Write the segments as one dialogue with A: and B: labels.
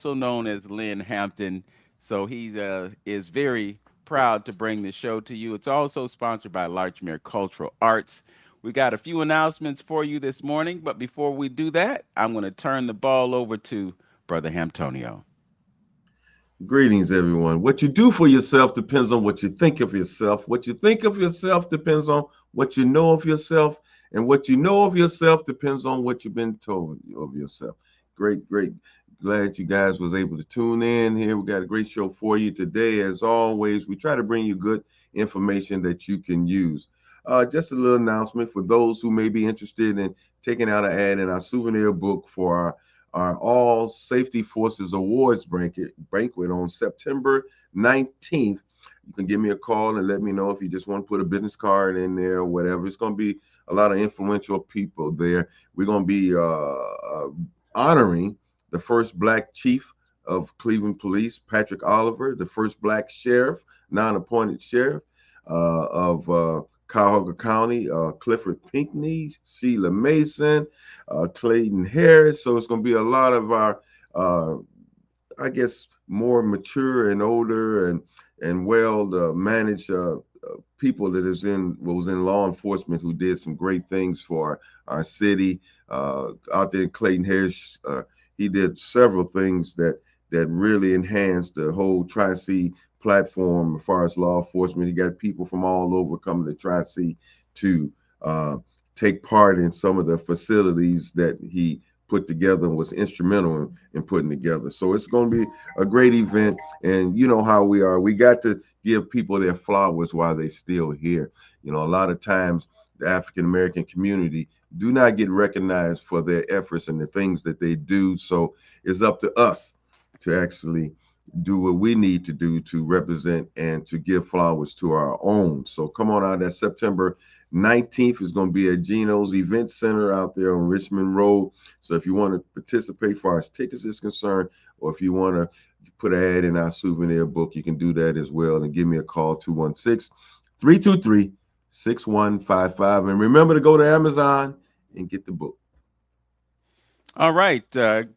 A: also known as Lynn Hampton. So he is very proud to bring this show to you. It's also sponsored by Larchmere Cultural Arts. We got a few announcements for you this morning, but before we do that, I'm going to turn the ball over to Brother Hamtonio.
B: Greetings, everyone. What you do for yourself depends on what you think of yourself. What you think of yourself depends on what you know of yourself. And what you know of yourself depends on what you've been told of yourself. Great, great. Glad you guys was able to tune in here. We got a great show for you today. As always, we try to bring you good information that you can use. Just a little announcement for those who may be interested in taking out an ad in our souvenir book for our All Safety Forces Awards banquet on September 19th. You can give me a call and let me know if you just want to put a business card in there or whatever. It's going to be a lot of influential people there. We're going to be honoring the first black chief of Cleveland Police, Patrick Oliver, the first black sheriff, non-appointed sheriff of Cuyahoga County, Clifford Pinckney, Sheila Mason, Clayton Harris. So it's going to be a lot of our, uh, I guess, more mature and older and well managed people that was in law enforcement who did some great things for our city. Out there in Clayton Harris, he did several things that really enhanced the whole Tri-C platform as far as law enforcement. He got people from all over coming to Tri-C to uh, take part in some of the facilities that he put together and was instrumental in putting together. So it's going to be a great event. And you know how we are. We got to give people their flowers while they're still here. You know, a lot of times the African American community do not get recognized for their efforts and the things that they do. So it's up to us to actually do what we need to do to represent and to give flowers to our own. So come on out. That September 19th is going to be at Geno's Event Center out there on Richmond Road. So if you want to participate as far as tickets is concerned, or if you want to put an ad in our souvenir book, you can do that as well. And give me a call, 216-323-6155. And remember to go to Amazon and get the book.
A: All right,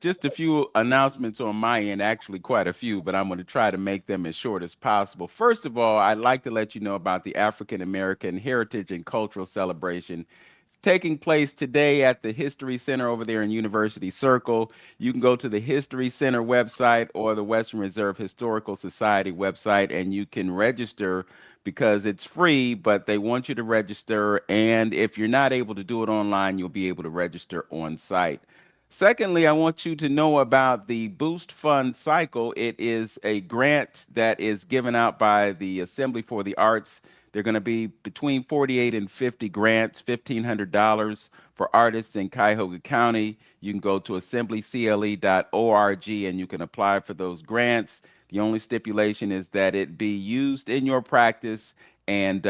A: just a few announcements on my end, actually quite a few, but I'm going to try to make them as short as possible. First of all, I'd like to let you know about the African American Heritage and Cultural Celebration. It's taking place today at the History Center over there in University Circle. You can go to the History Center website or the Western Reserve Historical Society website and you can register because it's free, but they want you to register. And if you're not able to do it online, you'll be able to register on site. Secondly, I want you to know about the Boost Fund Cycle. It is a grant that is given out by the Assembly for the Arts. They're going to be between 48 and 50 grants, $1,500 for artists in Cuyahoga County. You can go to assemblycle.org and you can apply for those grants. The only stipulation is that it be used in your practice and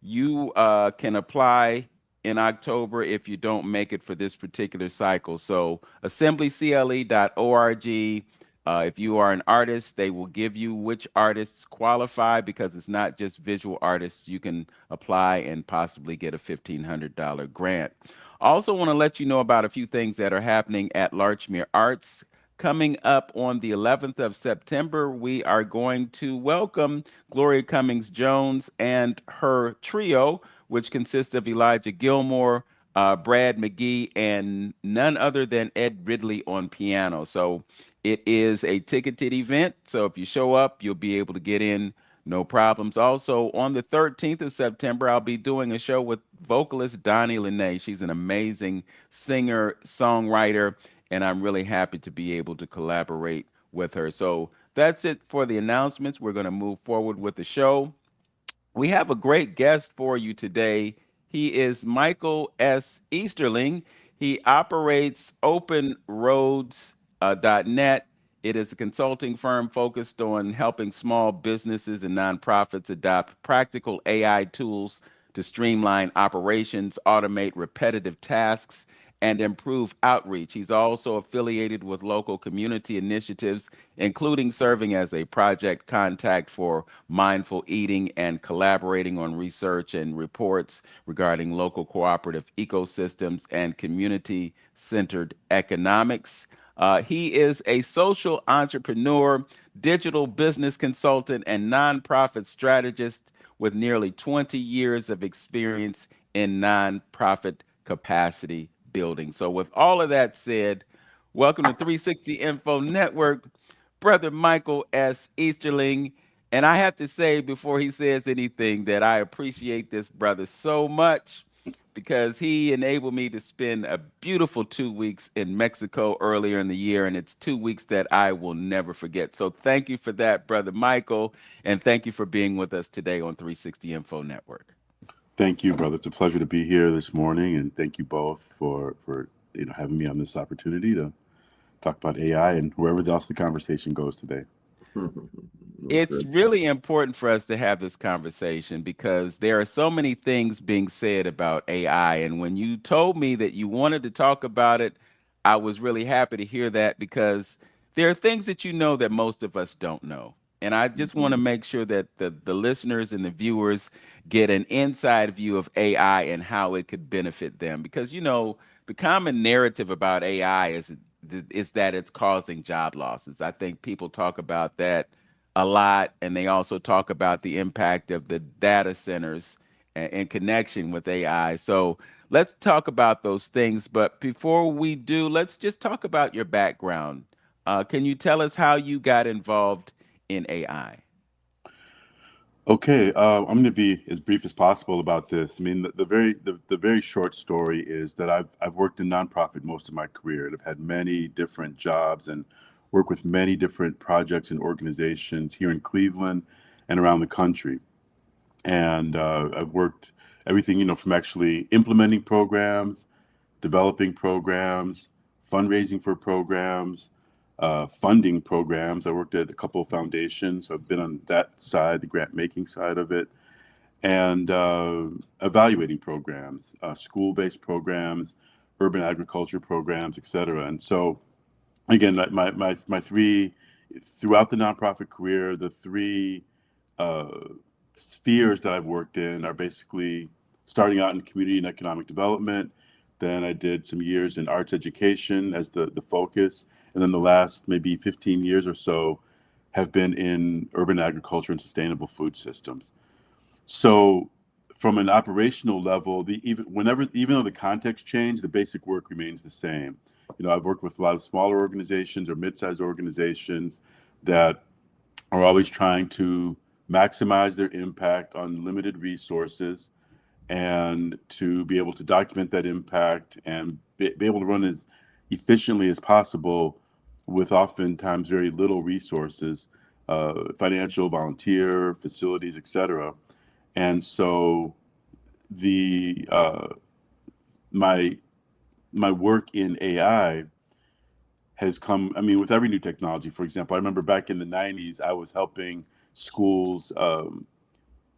A: you can apply in October if you don't make it for this particular cycle. So assemblycle.org. If you are an artist, they will give you which artists qualify because it's not just visual artists. You can apply and possibly get a $1,500 grant. I also want to let you know about a few things that are happening at Larchmere Arts. Coming up on the 11th of September, we are going to welcome Gloria Cummings Jones and her trio, which consists of Elijah Gilmore, Brad McGee, and none other than Ed Ridley on piano. So it is a ticketed event. So if you show up, you'll be able to get in, no problems. Also, on the 13th of September, I'll be doing a show with vocalist Donnie Lene. She's an amazing singer, songwriter, and I'm really happy to be able to collaborate with her. So that's it for the announcements. We're going to move forward with the show. We have a great guest for you today. He is Michael S. Easterling. He operates openroads.net. It is a consulting firm focused on helping small businesses and nonprofits adopt practical AI tools to streamline operations, automate repetitive tasks, and improve outreach. He's also affiliated with local community initiatives, including serving as a project contact for mindful eating and collaborating on research and reports regarding local cooperative ecosystems and community centered economics. He is a social entrepreneur, digital business consultant, and nonprofit strategist with nearly 20 years of experience in nonprofit capacity building. So, with all of that said, welcome to 360 Info Network, Brother Michael S. Easterling. And I have to say, before he says anything, that I appreciate this brother so much because he enabled me to spend a beautiful 2 weeks in Mexico earlier in the year. And it's 2 weeks that I will never forget. So thank you for that, Brother Michael. And thank you for being with us today on 360 Info Network.
C: Thank you, brother. It's a pleasure to be here this morning, and thank you both for having me on this opportunity to talk about AI and wherever else the conversation goes today.
A: It's
B: Okay.
A: really important for us to have this conversation because there are so many things being said about AI. And when you told me that you wanted to talk about it, I was really happy to hear that because there are things that you know that most of us don't know. And I just want to
B: Mhm.
A: make sure that the listeners and the viewers get an inside view of AI and how it could benefit them. Because, the common narrative about AI is that it's causing job losses. I think people talk about that a lot, and they also talk about the impact of the data centers in connection with AI. So let's talk about those things. But before we do, let's just talk about your background. Can you tell us how you got involved in AI?
C: Okay, I'm going to be as brief as possible about this. I mean, the very short story is that I've worked in nonprofit most of my career, and I've had many different jobs and worked with many different projects and organizations here in Cleveland and around the country. And I've worked everything, from actually implementing programs, developing programs, fundraising for programs, funding programs. I worked at a couple of foundations, so I've been on that side, the grant making side of it, and evaluating programs, school-based programs, urban agriculture programs, et cetera. And so, again, my three, throughout the nonprofit career, the three uh, spheres that I've worked in are basically starting out in community and economic development. Then I did some years in arts education as the focus. And then the last maybe 15 years or so have been in urban agriculture and sustainable food systems. So from an operational level, even though the context changed, the basic work remains the same. I've worked with a lot of smaller organizations or mid-sized organizations that are always trying to maximize their impact on limited resources and to be able to document that impact and be able to run as efficiently as possible with oftentimes very little resources, financial, volunteer, facilities, etc. And so the my my work in AI has come. I mean, with every new technology. For example, I remember back in the '90s, I was helping schools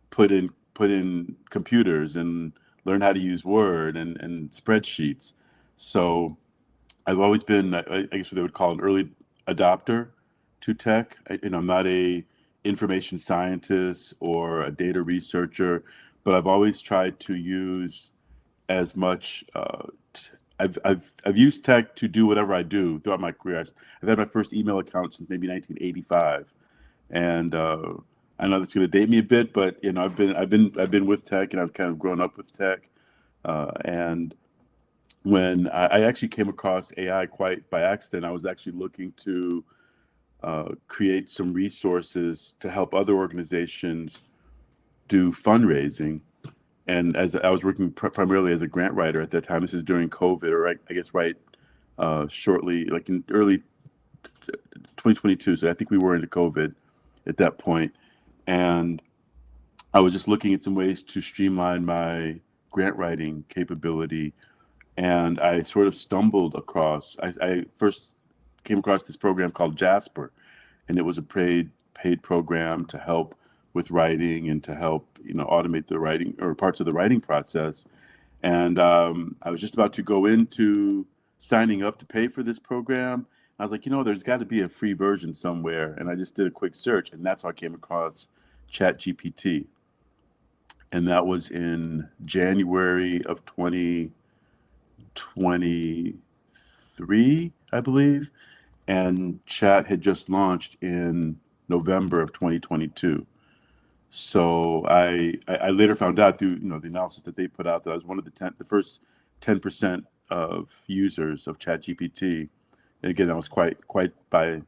C: put in computers and learn how to use Word and spreadsheets. So I've always been, I guess, what they would call an early adopter to tech. I'm not a information scientist or a data researcher, but I've always tried to use as much. I've used tech to do whatever I do throughout my career. I've had my first email account since maybe 1985, and I know that's going to date me a bit, but I've been with tech, and I've kind of grown up with tech. And when I actually came across AI quite by accident, I was actually looking to create some resources to help other organizations do fundraising. And as I was working primarily as a grant writer at that time, this is during COVID, or I guess right shortly, like in early 2022. So I think we were into COVID at that point, and I was just looking at some ways to streamline my grant writing capability, and I sort of stumbled across. I first came across this program called Jasper, and it was a paid program to help with writing and to help automate the writing or parts of the writing process. And I was just about to go into signing up to pay for this program. I was like, there's got to be a free version somewhere, and I just did a quick search, and that's how I came across ChatGPT, and that was in January of 2023. I believe, and chat had just launched in November of 2022. So I later found out through the analysis that they put out that I was one of the first 10% of users of ChatGPT. And again, that was quite by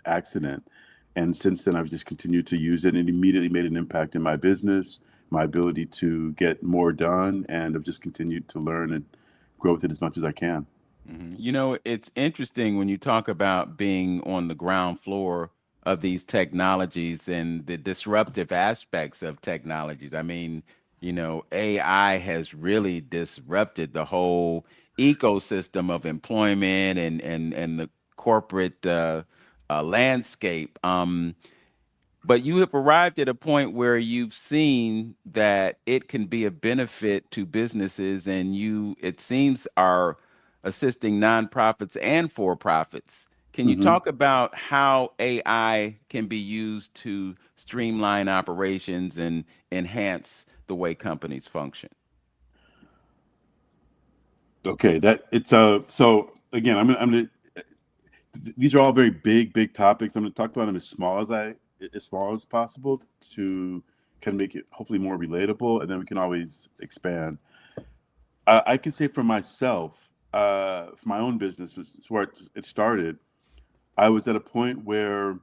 C: accident. And since then, I've just continued to use it, and it immediately made an impact in my business, my ability to get more done, and I've just continued to learn and grow with it as much as I can.
A: You know, it's interesting when you talk about being on the ground floor of these technologies and the disruptive aspects of technologies. I mean, you know, AI has really disrupted the whole ecosystem of employment and the corporate landscape. But you have arrived at a point where you've seen that it can be a benefit to businesses, and you, it seems, are assisting nonprofits and for profits. Can you
C: Hmm.
A: talk about how AI can be used to streamline operations and enhance the way companies function?
C: Okay, that it's so again, I'm gonna these are all very big topics. I'm going to talk about them as small as possible to kind of make it hopefully more relatable, and then we can always expand. I can say for myself, for my own business, was where it started. I was at a point where,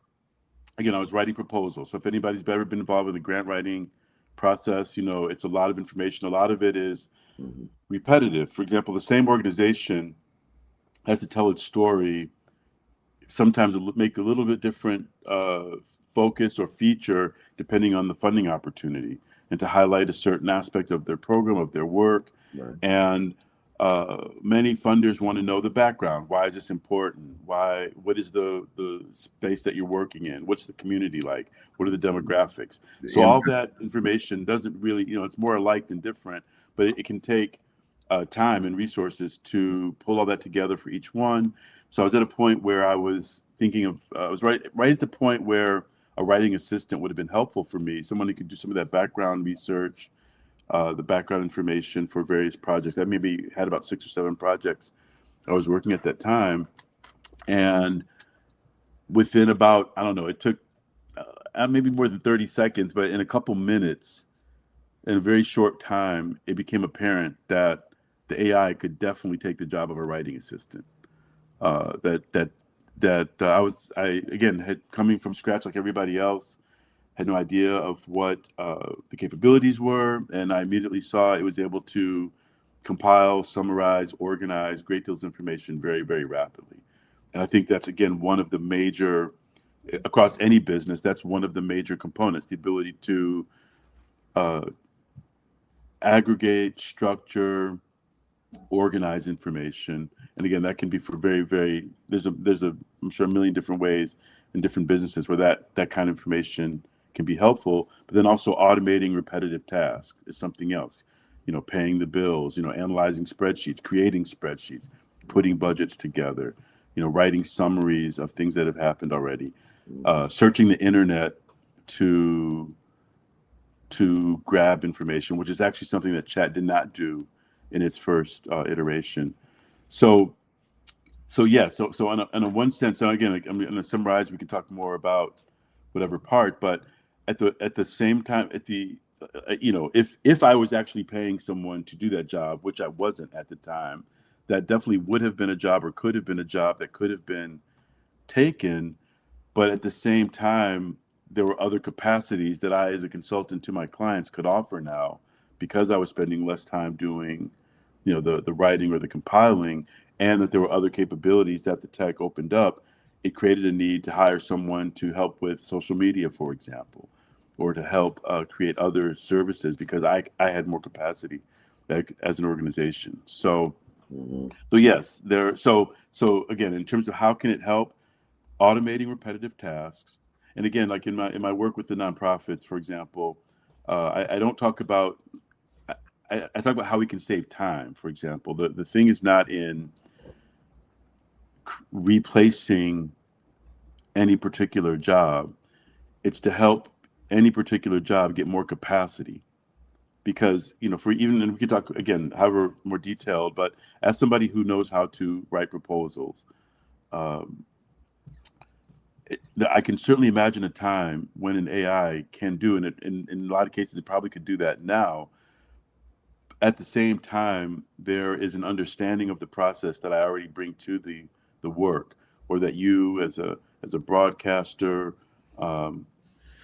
C: again, I was writing proposals. So if anybody's ever been involved with the grant writing process, it's a lot of information. A lot of it is
B: Mhm.
C: repetitive. For example, the same organization has to tell its story sometimes make a little bit different focus or feature depending on the funding opportunity, and to highlight a certain aspect of their program, of their work.
B: Right.
C: And many funders want to know the background. Why is this important? What is the space that you're working in? What's the community like? What are the demographics?
B: The
C: So all
B: impact.
C: that information doesn't really, it's more alike than different, but it can take time and resources to pull all that together for each one. So I was at a point where I was thinking of, I was right at the point where a writing assistant would have been helpful for me, someone who could do some of that background research, the background information for various projects. I maybe had about 6 or 7 projects I was working at that time, and within about, I don't know, it took maybe more than 30 seconds, but in a couple minutes, in a very short time, it became apparent that the AI could definitely take the job of a writing assistant. That I again had coming from scratch like everybody else, had no idea of what the capabilities were, and I immediately saw it was able to compile, summarize, organize great deals of information very rapidly. And I think that's again one of the major across any business. That's one of the major components: the ability to uh, aggregate, structure, organize information. And again, that can be for very there's a I'm sure a million different ways in different businesses where that kind of information can be helpful. But then also automating repetitive tasks is something else. Paying the bills, analyzing spreadsheets, creating spreadsheets, putting budgets together, writing summaries of things that have happened already, searching the internet to grab information, which is actually something that chat did not do in its first iteration. So yeah, so in a one sense, and again, like, I'm going to summarize. We can talk more about whatever part, but at the same time, if I was actually paying someone to do that job, which I wasn't at the time, that definitely would have been a job or could have been a job that could have been taken. But at the same time, there were other capacities that I, as a consultant to my clients, could offer now because I was spending less time doing, the writing or the compiling, and that there were other capabilities that the tech opened up. It created a need to hire someone to help with social media, for example, or to help create other services because I had more capacity as an organization.
B: Mhm.
C: So yes, so again, in terms of how can it help, automating repetitive tasks. And again, like in my work with the nonprofits, for example, I don't talk about I talk about how we can save time. For example, the thing is not in replacing any particular job; it's to help any particular job get more capacity. because for even, and we can talk again however more detailed, but as somebody who knows how to write proposals, um, I can certainly imagine a time when an AI can do, and in a lot of cases it probably could do that now. At the same time, there is an understanding of the process that I already bring to the work, or that you as a broadcaster, um,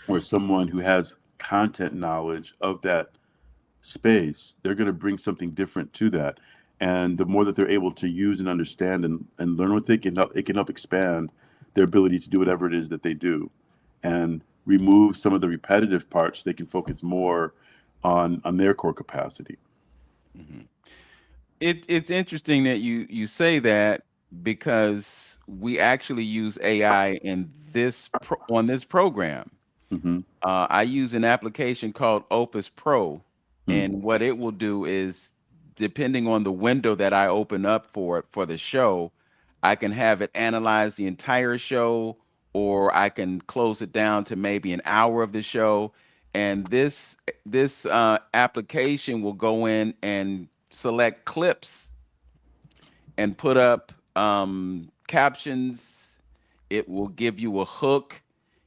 C: or someone who has content knowledge of that space, they're going to bring something different to that. And the more that they're able to use and understand and learn with it, it can help expand their ability to do whatever it is that they do, and remove some of the repetitive parts so they can focus more on their core capacity.
A: Mhm. It's interesting that you say that, because we actually use AI in on this program.
C: Hmm.
A: I use an application called Opus Pro,
C: Mm.
A: and what it will do is, depending on the window that I open up for it for the show, I can have it analyze the entire show, or I can close it down to maybe an hour of the show. And this application will go in and select clips and put up captions. It will give you a hook.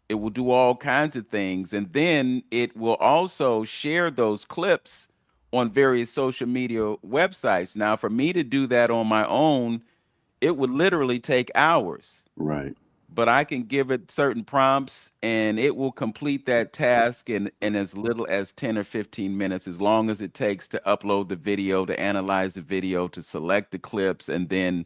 A: It will do all kinds of things. And then it will also share those clips on various social media websites. Now, for me to do that on my own, it would literally take hours,
C: Right.
A: but I can give it certain prompts and it will complete that task in as little as 10 or 15 minutes, as long as it takes to upload the video, to analyze the video, to select the clips, and then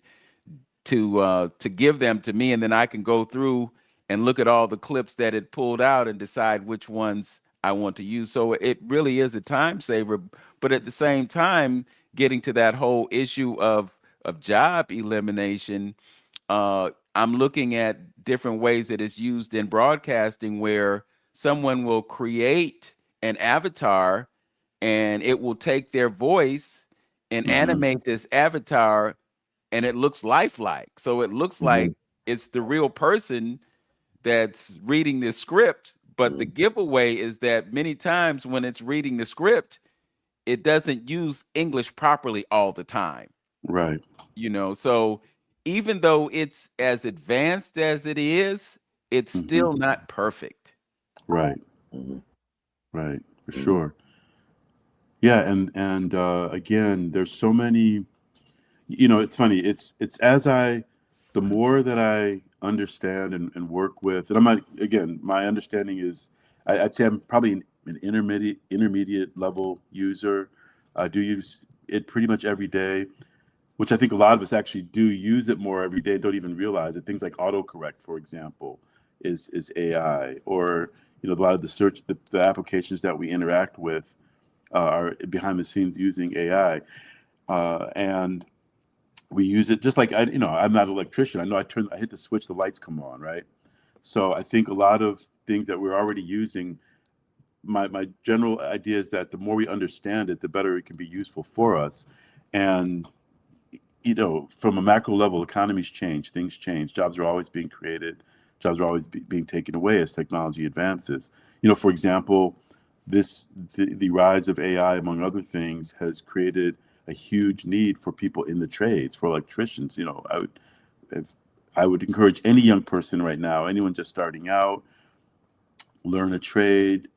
A: to give them to me, and then I can go through and look at all the clips that it pulled out and decide which ones I want to use. So it really is a time saver, but at the same time, getting to that whole issue of job elimination, I'm looking at different ways that it's used in broadcasting, where someone will create an avatar and it will take their voice and
C: Hmm.
A: animate this avatar, and it looks lifelike. So it looks
C: Hmm.
A: like it's the real person that's reading the script. But the
B: Mm.
A: giveaway is that many times when it's reading the script, it doesn't use English properly all the time.
C: Right.
A: So even though it's as advanced as it is, it's
C: Hmm.
A: still not perfect.
C: Right.
B: Mhm.
C: Right. For
B: Mhm.
C: sure. Yeah. And again, there's so many. It's funny. It's as the more that I understand and work with, and I'm not, again, my understanding is, I'd say I'm probably an intermediate level user. I do use it pretty much every day, which I think a lot of us actually do use it more every day and don't even realize it. Things like autocorrect, for example, is AI, or a lot of the applications that we interact with are behind the scenes using AI, and we use it just like I'm not an electrician. I know I hit the switch, the lights come on, right? So I think a lot of things that we're already using. My general idea is that the more we understand it, the better it can be useful for us, and from a macro level, economies change, things change, jobs are always being created, jobs are always being taken away as technology advances. For example, the rise of AI, among other things, has created a huge need for people in the trades, for electricians. If, I would encourage any young person right now, anyone just starting out, learn a trade,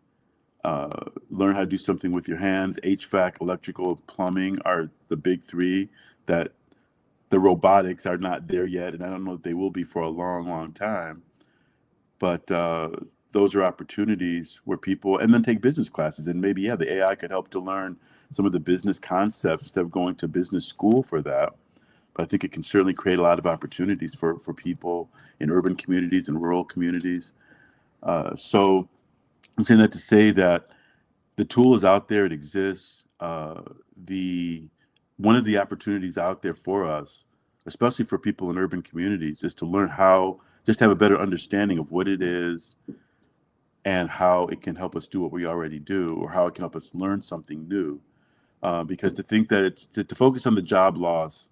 C: learn how to do something with your hands. HVAC, electrical, plumbing are the big three that the robotics are not there yet, and I don't know if they will be for a long, long time. But those are opportunities where people, and then take business classes, and maybe the AI could help to learn some of the business concepts instead of going to business school for that. But I think it can certainly create a lot of opportunities for people in urban communities and rural communities. So I'm saying that to say that the tool is out there; it exists. The One of the opportunities out there for us, especially for people in urban communities, is to learn how, just have a better understanding of what it is and how it can help us do what we already do, or how it can help us learn something new. Because to think that to focus on the job loss,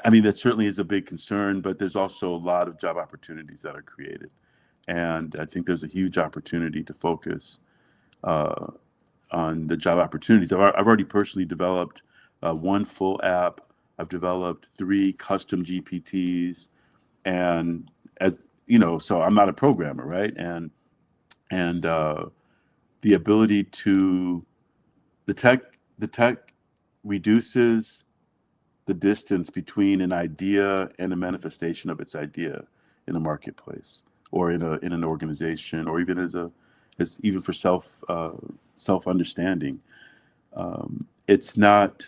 C: I mean, that certainly is a big concern, but there's also a lot of job opportunities that are created. And I think there's a huge opportunity to focus uh, the job opportunities. I've already personally developed one full app. I've developed 3 custom GPTs, and as you know, so I'm not a programmer, right? And the ability to the tech reduces the distance between an idea and a manifestation of its idea in a marketplace or in an organization or even as even for self understanding. It's not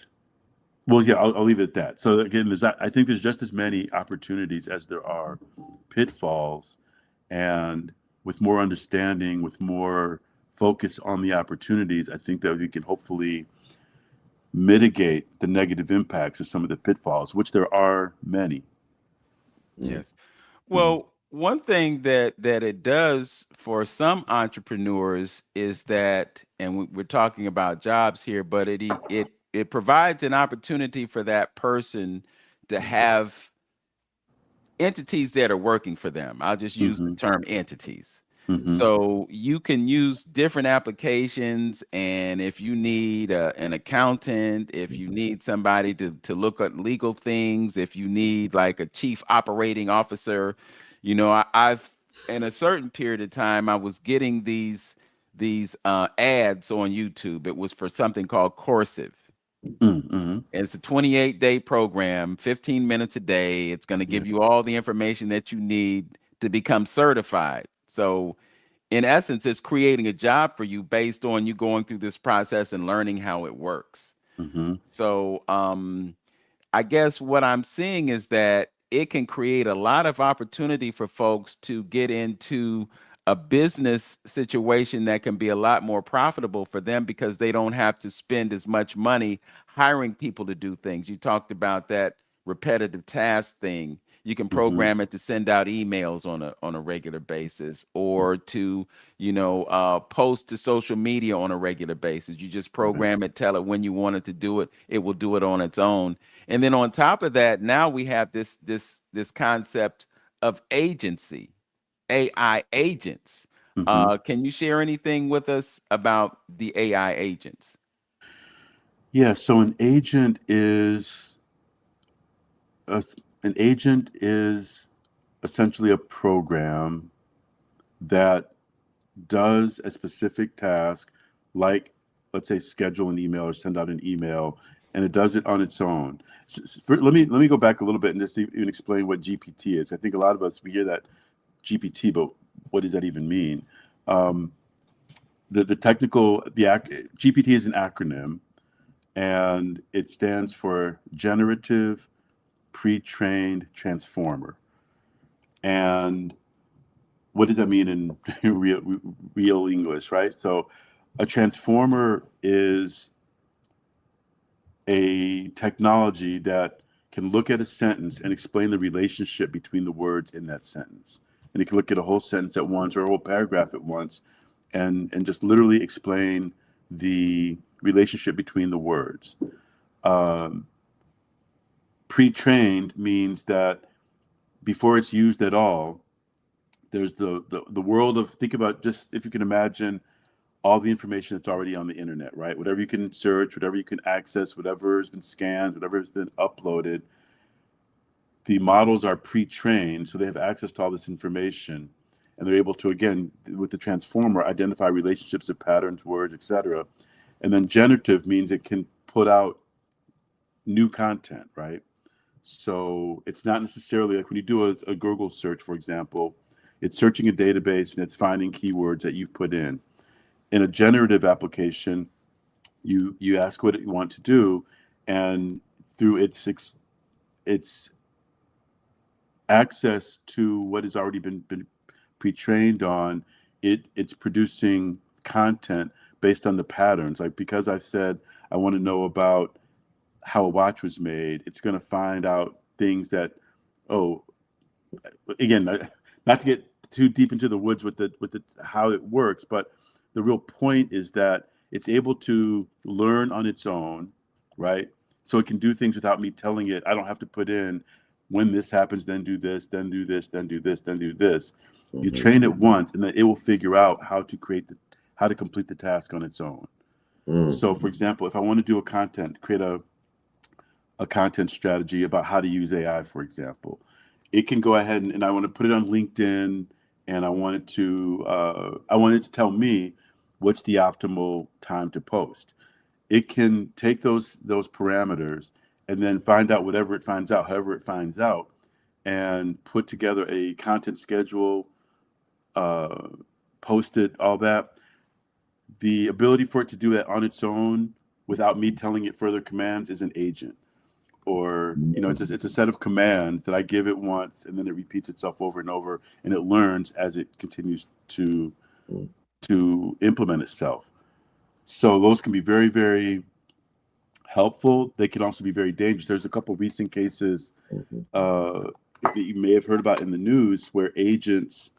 C: well, yeah, I'll leave it at that. So again, I think there's just as many opportunities as there are pitfalls, and with more understanding, with more focus on the opportunities, I think that we can hopefully mitigate the negative impacts of some of the pitfalls, which there are many.
B: Mm.
A: Yes. Well, one thing that it does for some entrepreneurs is that, and we're talking about jobs here, but it provides an opportunity for that person to have entities that are working for them. I'll just use the
C: Mm-hmm.
A: term entities.
C: Mm-hmm.
A: So you can use different applications, and if you need an accountant, if you need somebody to look at legal things, if you need like a chief operating officer, I've in a certain period of time I was getting these ads on YouTube. It was for something called Coursive.
C: Mm-hmm.
A: It's a 28-day program, 15 minutes a day. It's going to
C: Yeah.
A: give you all the information that you need to become certified. So, in essence, it's creating a job for you based on you going through this process and learning how it works.
C: Mm-hmm.
A: So, I guess what I'm seeing is that it can create a lot of opportunity for folks to get into a business situation that can be a lot more profitable for them because they don't have to spend as much money hiring people to do things. You talked about that repetitive task thing. You can
C: Mm-hmm.
A: program it to send out emails on a regular basis, or to post to social media on a regular basis. You just
C: Right.
A: program it, tell it when you want it to do it. It will do it on its own. And then on top of that, now we have this concept of agency, AI agents.
C: Mm-hmm.
A: Can you share anything with us about the AI agents?
C: Yeah. So a, an agent is essentially a program that does a specific task, like let's say schedule an email or send out an email, and it does it on its own. Let me go back a little bit and just even explain what GPT is. I think a lot of us we hear that GPT, but what does that even mean? Um, the technical GPT is an acronym, and it stands for Generative Pre-trained Transformer. And what does that mean in real English, right? So a transformer is a technology that can look at a sentence and explain the relationship between the words in that sentence. And it can look at a whole sentence at once or a whole paragraph at once and just literally explain the relationship between the words. Um, Pre-trained means that before it's used at all, there's the world of, think about, just if you can imagine all the information that's already on the internet, right? Whatever you can search, whatever you can access, whatever has been scanned, whatever has been uploaded, the models are pre-trained, so they have access to all this information, and they're able to, again, with the transformer, identify relationships of patterns, words, etc. And then generative means it can put out new content, right? So it's not necessarily like when you do a Google search, for example, it's searching a database and it's finding keywords that you've put in. In a generative application, you ask what you want to do, and through its access to what has already been pre-trained on, it's producing content based on the patterns. Like, because I've said I want to know about how a watch was made, it's going to find out things that, oh, again, not to get too deep into the woods with the how it works, but the real point is that it's able to learn on its own, right? So it can do things without me telling it. I don't have to put in, when this happens, then do this, then do this, then do this, then do this. You
B: Mm-hmm.
C: train it once, and then it will figure out how to complete the task on its own.
B: Mm.
C: So, for example, if I want to do a content, create a content strategy about how to use AI, for example, it can go ahead and I want to put it on LinkedIn, and I want it to tell me what's the optimal time to post. It can take those parameters and then find out whatever it finds out, however it finds out, and put together a content schedule, uh, post it, all that. The ability for it to do that on its own without me telling it further commands is an agent, or it's a set of commands that I give it once, and then it repeats itself over and over, and it learns as it continues
B: Mm.
C: to implement itself. So those can be very, very helpful. They can also be very dangerous. There's a couple recent cases
B: Mhm.
C: uh, that you may have heard about in the news where agents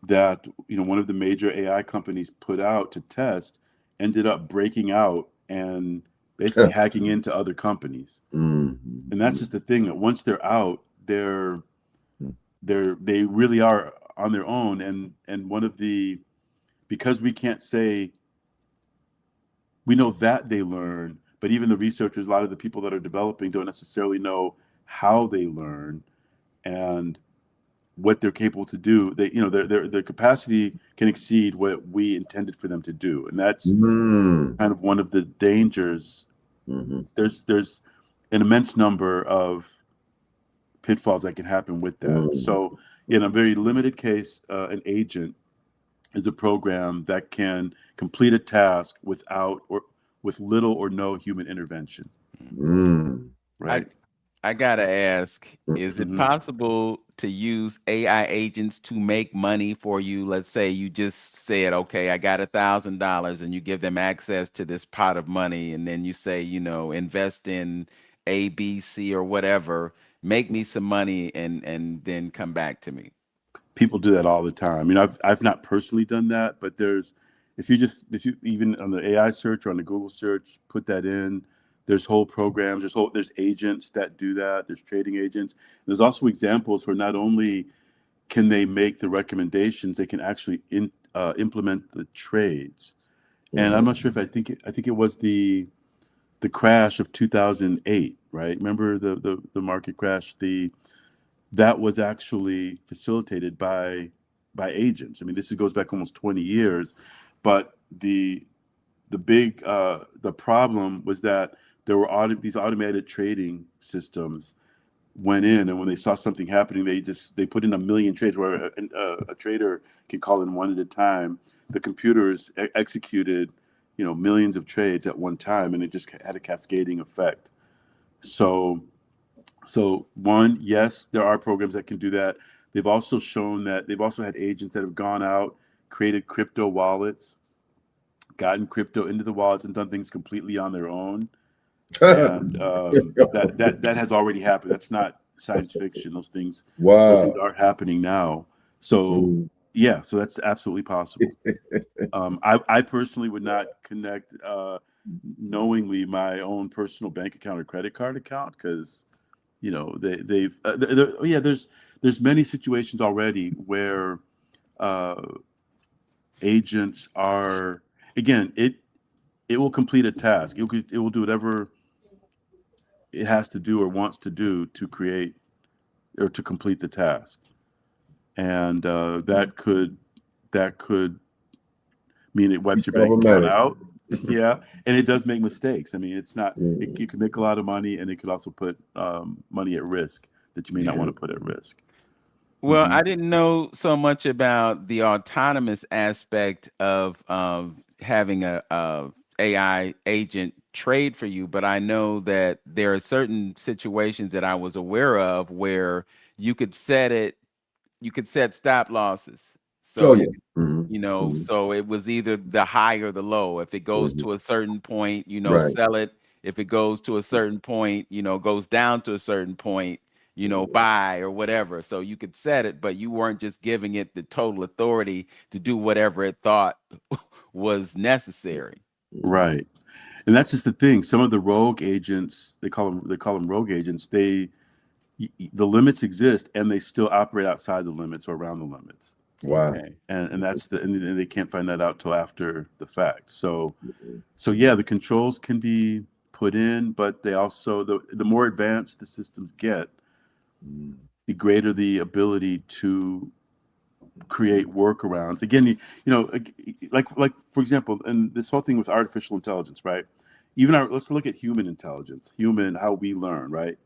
C: that one of the major AI companies put out to test ended up breaking out and basically hacking into other companies. And that's
B: Mhm.
C: just the thing, that once they're out,
B: Mhm.
C: they really are on their own. And one of the because we can't say we know that they learn, but even the researchers, a lot of the people that are developing don't necessarily know how they learn and what they're capable to do. They, their capacity can exceed what we intended for them to do, and that's
B: Mm.
C: kind of one of the dangers.
B: Mhm.
C: There's an immense number of pitfalls that can happen with that.
B: Mhm.
C: So, in a very limited case, an agent is a program that can complete a task without or with little or no human intervention,
B: Mm.
A: I
C: right?
A: I gotta ask, is it
C: Hmm.
A: possible to use AI agents to make money for you? Let's say you just said, okay, I got $1,000 and you give them access to this pot of money, and then you say, invest in A, B, C, or whatever, make me some money and then come back to me.
C: People do that all the time. I've not personally done that, but if you even on the AI search or on the Google search, put that in. There's whole programs. There's agents that do that. There's trading agents. There's also examples where not only can they make the recommendations, they can actually implement the trades. And I'm
B: Mhm.
C: not sure if I think it was the crash of 2008, right? Remember the market crash? The That was actually facilitated by agents. I mean, goes back almost 20 years, but the problem was that there were these automated trading systems went in, and when they saw something happening, they put in a million trades where a trader can call in one at a time. The computers executed millions of trades at one time, and it just had a cascading effect. So one, yes, there are programs that can do that. They've also had agents that have gone out, created crypto wallets, gotten crypto into the wallets, and done things completely on their own. And that has already happened. That's not science fiction. Those things
B: Wow.
C: are happening now. So
B: Mm.
C: yeah, so that's absolutely possible. I personally would not connect knowingly my own personal bank account or credit card account, because they've yeah, there's many situations already where uh, agents are, again, it will complete a task. It will do whatever it has to do or wants to do to create or to complete the task, and that could mean it
B: Be
C: wipes your bank account
B: problematic.
C: out. Yeah, and it does make mistakes. I mean, it's not
B: Mm.
C: you can make a lot of money, and it could also put money at risk that you may not want
B: Yeah.
C: to put at risk.
A: Well,
C: Hmm.
A: I didn't know so much about the autonomous aspect of having a AI agent trade for you, but I know that there are certain situations that I was aware of where you could set it you could set stop losses. So
B: Oh
A: you
B: yeah. Hmm. Hmm.
A: so it was either the high or the low. If it goes
B: Hmm.
A: to a certain point,
B: Right.
A: sell it. If it goes to a certain point, goes down to a certain point,
B: Mhm.
A: buy or whatever. So you could set it, but you weren't just giving it the total authority to do whatever it thought was necessary.
B: Mhm.
C: Right. And that's just the thing. Some of the rogue agents, they call them rogue agents. The limits exist, and they still operate outside the limits or around the limits.
B: Wow.
A: Okay.
C: and that's and they can't find that out till after the fact. So yeah, the controls can be put in, but they also the more advanced the systems get,
B: Mm,
C: the greater the ability to create workarounds. Again, you know, like for example, and this whole thing with artificial intelligence, right? Even let's look at human intelligence, human how we learn, right?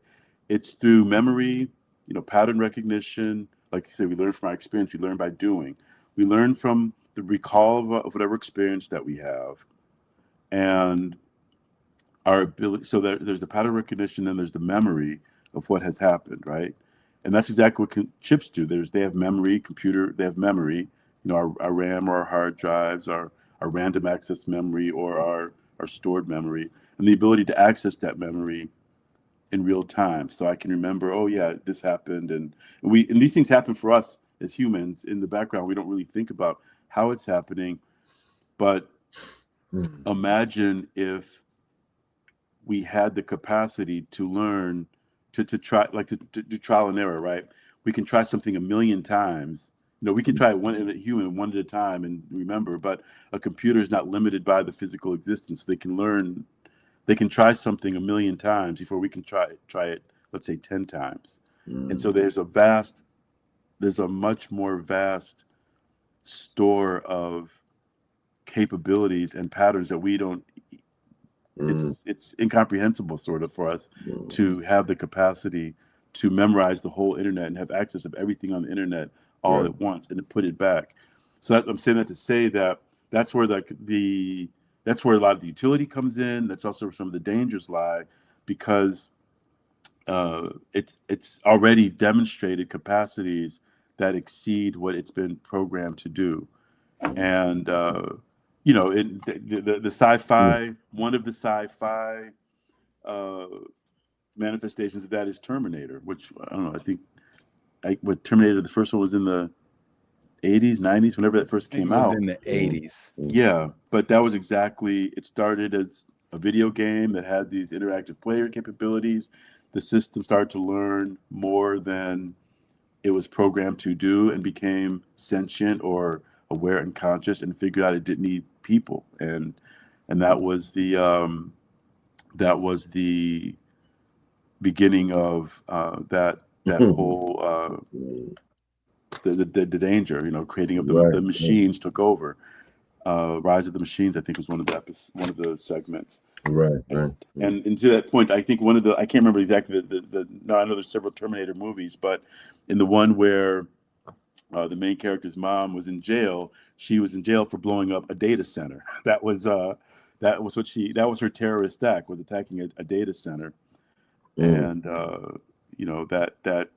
C: It's through memory, you know, pattern recognition. Like you said, we learn from our experience. We learn by doing. We learn from the recall of whatever experience that we have, and our ability. So there's the pattern recognition, and there's the memory of what has happened, right? And that's exactly what chips do. They have memory, computer. They have memory. You know, our RAM or our hard drives, our random access memory or our stored memory, and the ability to access that memory in real time. So I can remember, oh yeah, this happened, and these things happen for us as humans in the background. We don't really think about how it's happening, but
B: mm,
C: imagine if we had the capacity to learn to try like to do trial and error, right? We can try something a million times. You know, we can
B: mm,
C: try it one in a human one at a time and remember, but a computer is not limited by the physical existence. They can learn, they can try something a million times before we can try it, let's say 10 times. And so
B: mm,
C: there's a much more vast store of capabilities and patterns that we don't,
B: mm,
C: it's incomprehensible sort of for us
B: mm.
C: to have the capacity to memorize the whole internet and have access of everything on the internet all
B: Right.
C: at once and to put it back. So I'm saying that to say that that's where the that's where a lot of the utility comes in. That's also where some of the dangers lie, because it's already demonstrated capacities that exceed what it's been programmed to do. And you know, the
B: Mm.
C: sci-fi, one of the sci-fi uh, manifestations of that is Terminator, which I don't know. I think what Terminator, the first one was in the 80s, 90s, whenever that first
A: I think
C: came
A: it was
C: out.
A: in the
B: Mm,
A: 80s.
B: mm,
C: Yeah, but that was exactly, it started as a video game that had these interactive player capabilities. The system started to learn more than it was programmed to do and became sentient or aware and conscious and figured out it didn't need people. And that was the beginning of that
B: mm.
C: whole the danger, you know, creating of
B: Right.
C: the
B: Right.
C: machines took over. Rise of the Machines, I think, was one of the segments.
B: Right.
C: And,
B: Right. Mm,
C: and to that point, I think one of the I can't remember exactly the no, I know there's several Terminator movies, but in the one where the main character's mom was in jail, she was in jail for blowing up a data center. That was her terrorist act, was attacking a data center.
B: mm,
C: And you know, that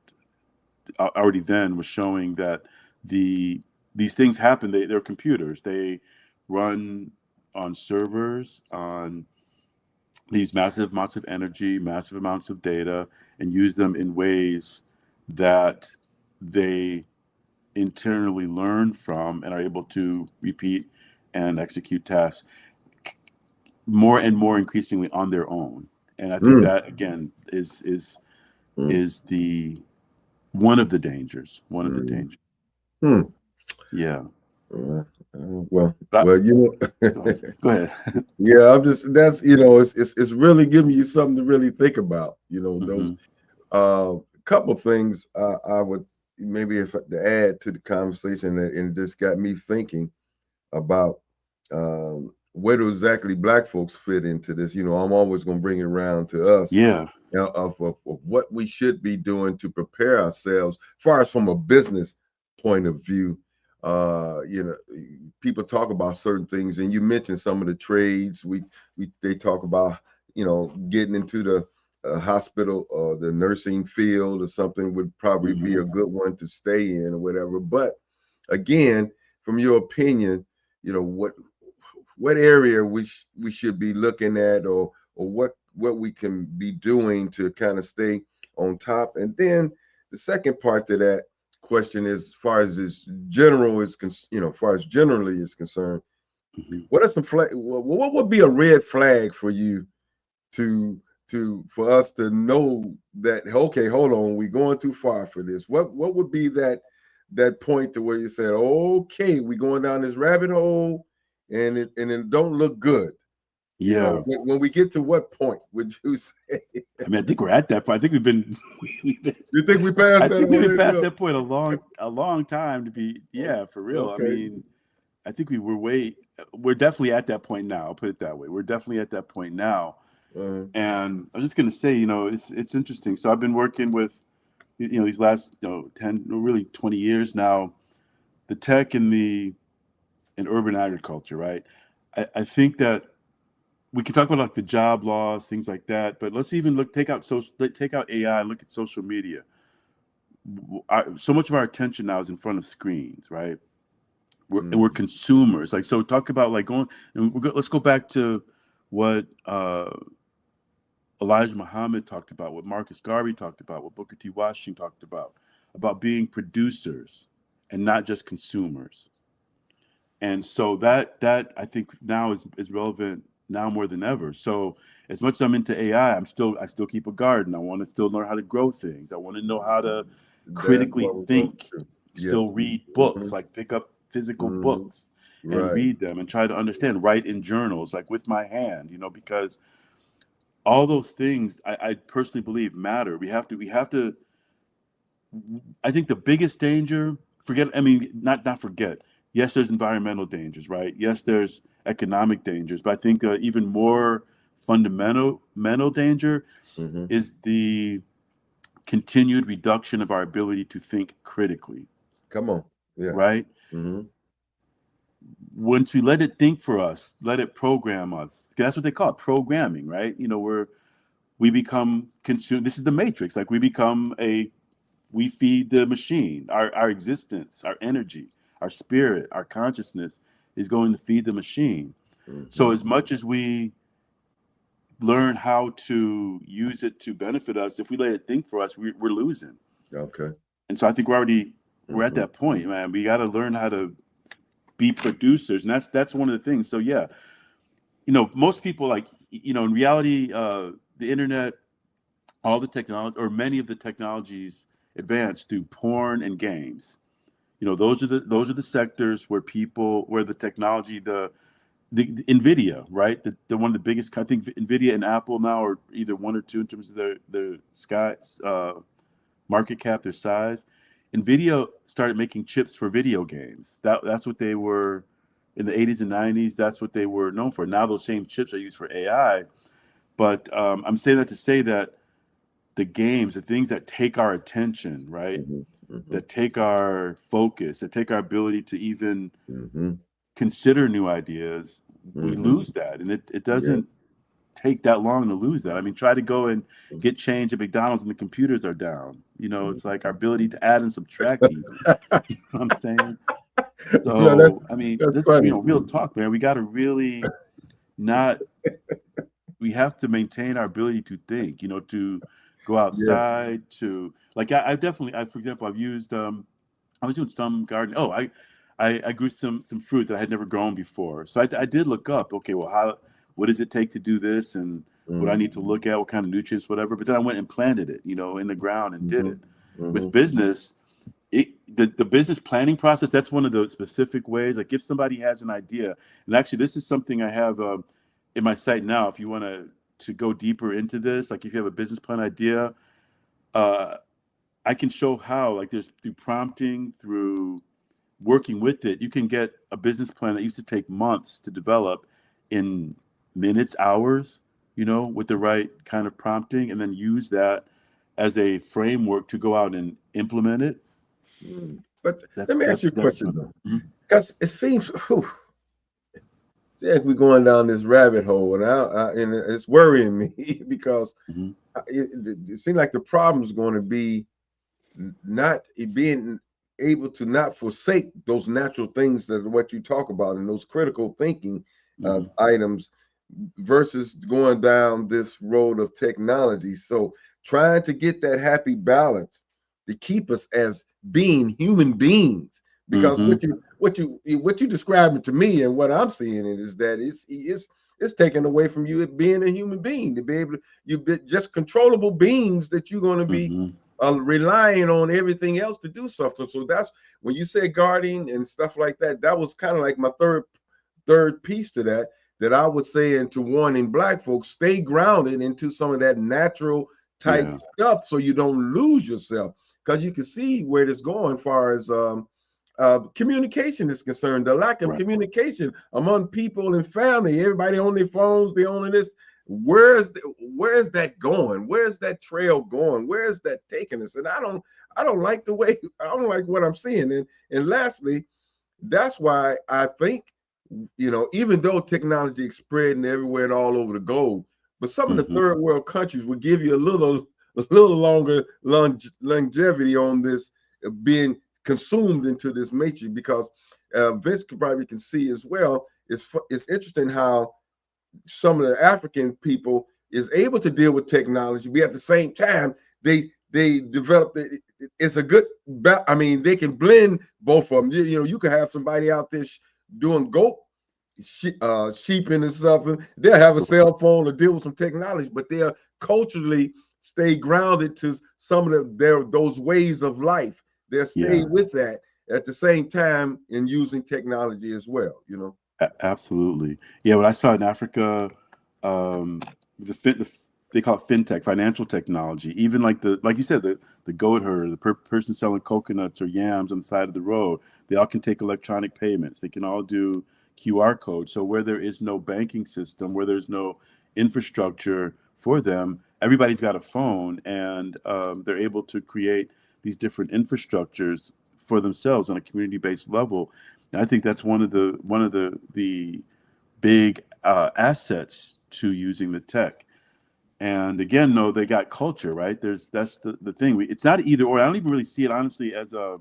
C: already then was showing that the these things happen. They're computers. They run on servers on these massive amounts of energy, massive amounts of data, and use them in ways that they internally learn from and are able to repeat and execute tasks more and more increasingly on their own. And I think
B: mm,
C: that again
B: mm,
C: is the one of the dangers. One of the
B: mm,
C: dangers.
B: mm.
C: Yeah.
B: Uh, well,
C: But
B: well, you
C: go
B: know,
C: ahead. Go ahead.
B: yeah, I'm just that's it's really giving you something to really think about. You know, those
C: Hmm.
B: couple things I would maybe if to add to the conversation, and this got me thinking about where do exactly black folks fit into this. You know, I'm always going to bring it around to us,
C: Yeah.
B: you know, of what we should be doing to prepare ourselves, far as from a business point of view. You know, people talk about certain things, and you mentioned some of the trades. We they talk about, you know, getting into the hospital or the nursing field or something would probably be
C: Hmm.
B: a good one to stay in or whatever. But again, from your opinion, you know, what area we should be looking at, or what we can be doing to kind of stay on top. And then the second part to that question is, as far as this general is you know, as far as generally is concerned,
C: Hmm.
B: what are some flag, what would be a red flag for you to for us to know that, okay, hold on, we're going too far for this? What would be that that point to where you said, okay, we going down this rabbit hole, and it don't look good. You know,
C: Yeah.
B: when we get to what point would you say?
C: I mean, I think we're at that point. I think we've been, we've been
B: You think we passed
C: I
B: that
C: think we've been
B: already,
C: past
B: Bill?
C: that point a long time to be, yeah, for real. I
B: Okay.
C: mean, I think we're definitely at that point now. I'll put it that way. We're definitely at that point now.
B: Uh,
C: And I was just going to say, it's interesting. So I've been working with, these last, 10, no, really 20 years now, the tech in urban agriculture, right? I think that we can talk about like the job loss, things like that, but let's even take out AI and look at social media. So much of our attention now is in front of screens, right? We're
B: mm,
C: consumers. Like, so talk about like going, and let's go back to what Elijah Muhammad talked about, what Marcus Garvey talked about, what Booker T. Washington talked about being producers and not just consumers. And so that I think now is relevant now more than ever. So as much as I'm into AI, I still keep a garden. I want to still learn how to grow things. I want to know how to
B: that's
C: critically
B: what we're going
C: think,
B: to.
C: still
B: Yes.
C: read
B: Mm-hmm.
C: books, like pick up physical
B: Mm-hmm.
C: books and
B: Right.
C: read them and try to understand, write in journals, like with my hand, because all those things I personally believe matter. We have to I think the biggest danger, I mean, not forget, yes, there's environmental dangers, right? Yes, there's economic dangers, but I think even more fundamental mental danger
B: Mm-hmm.
C: is the continued reduction of our ability to think critically,
B: Come on. Yeah.
C: right?
B: Mm-hmm.
C: Once we let it think for us, let it program us. That's what they call it, programming, right? We become consumed. This is the matrix. Like we feed the machine. Our existence, our energy, our spirit, our consciousness is going to feed the machine. So
B: Mm-hmm.
C: as much as we learn how to use it to benefit us, if we let it think for us, we're losing.
B: Okay.
C: And so I think we're at
B: Mm-hmm.
C: that point, man. We got to learn how to be producers, and that's one of the things. So yeah, most people, like, in reality, the internet, all the technology, or many of the technologies, advanced through porn and games. Those are the sectors where the technology, the Nvidia, right? The one of the biggest. I think Nvidia and Apple now are either one or two in terms of their market cap, their size. Nvidia started making chips for video games. That's what they were in the 80s and 90s. That's what they were known for. Now those same chips are used for AI. But I'm saying that to say that the games, the things that take our attention, right?
B: Mm-hmm. Mm-hmm.
C: That take our focus, that take our ability to even
B: Mm-hmm.
C: consider new ideas, we
B: Mm-hmm.
C: lose that. And it
B: Yes.
C: doesn't take that long to lose that. I mean, try to go and get change at McDonald's and the computers are down. It's like our ability to add and subtract even. You know what I'm saying?
B: No,
C: So, I mean,
B: that's
C: this,
B: funny.
C: real talk, man. We got to really not, we have to maintain our ability to think, to go
B: Yes.
C: outside, to, like, for example, I've used, I was doing some gardening. Oh, I grew some fruit that I had never grown before. So I did look up, okay, well, what does it take to do this? And what I
B: Mm-hmm.
C: need to look at, what kind of nutrients, whatever. But then I went and planted it, in the ground and did
B: Mm-hmm.
C: it.
B: Mm-hmm.
C: With business, the business planning process, that's one of the specific ways. Like if somebody has an idea, and actually this is something I have in my site now, if you want to go deeper into this, like if you have a business plan idea, uh, I can show how, like there's through prompting, through working with it, you can get a business plan that used to take months to develop in minutes, hours, with the right kind of prompting, and then use that as a framework to go out and implement it.
B: Mm. But
C: That's
B: let me ask
C: that's
B: you a
C: that's
B: question
C: what.
B: though,
C: Mhm,
B: because it seems, whew, Jack, we're going down this rabbit hole, and it's worrying me because
C: mhm,
B: it seems like the problem is going to be not being able to not forsake those natural things that are what you talk about and those critical thinking
C: mhm,
B: items versus going down this road of technology. So trying to get that happy balance to keep us as being human beings. Because
C: mhm,
B: what you describing to me and what I'm seeing it is that it's taken away from you being a human being to be able to just controllable beings that you're going to be
C: mhm.
B: relying on everything else to do something. So that's when you say guarding and stuff like that. That was kind of like my third piece to that. That I would say into warning black folks, stay grounded into some of that natural type
C: Yeah.
B: stuff so you don't lose yourself. Because you can see where it's going as far as communication is concerned. The lack of
C: Right.
B: communication among people and family, everybody on their phones, they on this. Where's that going? Where's that trail going? Where's that taking us? And I don't like the way I don't like what I'm seeing. And lastly, that's why I think, even though technology is spreading everywhere and all over the globe, but some of the
C: Hmm.
B: third world countries will give you a little longer longevity on this being consumed into this matrix because Vince could probably can see as well. It's interesting how some of the African people is able to deal with technology, but at the same time they develop it's a good. I mean, they can blend both of them. You can have somebody out there doing goat sheeping and stuff. And they'll have a cell phone to deal with some technology, but they'll culturally stay grounded to some of those ways of life. They'll stay
C: Yeah.
B: with that at the same time in using technology as well.
C: Absolutely. Yeah. What I saw in Africa, um, they call it fintech, financial technology. Even like you said, the goat herder, the person selling coconuts or yams on the side of the road, they all can take electronic payments. They can all do QR codes. So where there is no banking system, where there's no infrastructure for them, everybody's got a phone, and they're able to create these different infrastructures for themselves on a community-based level. And I think that's one of the big assets to using the tech. And again, no, they got culture, right? That's the thing. It's not either or. I don't even really see it honestly as a.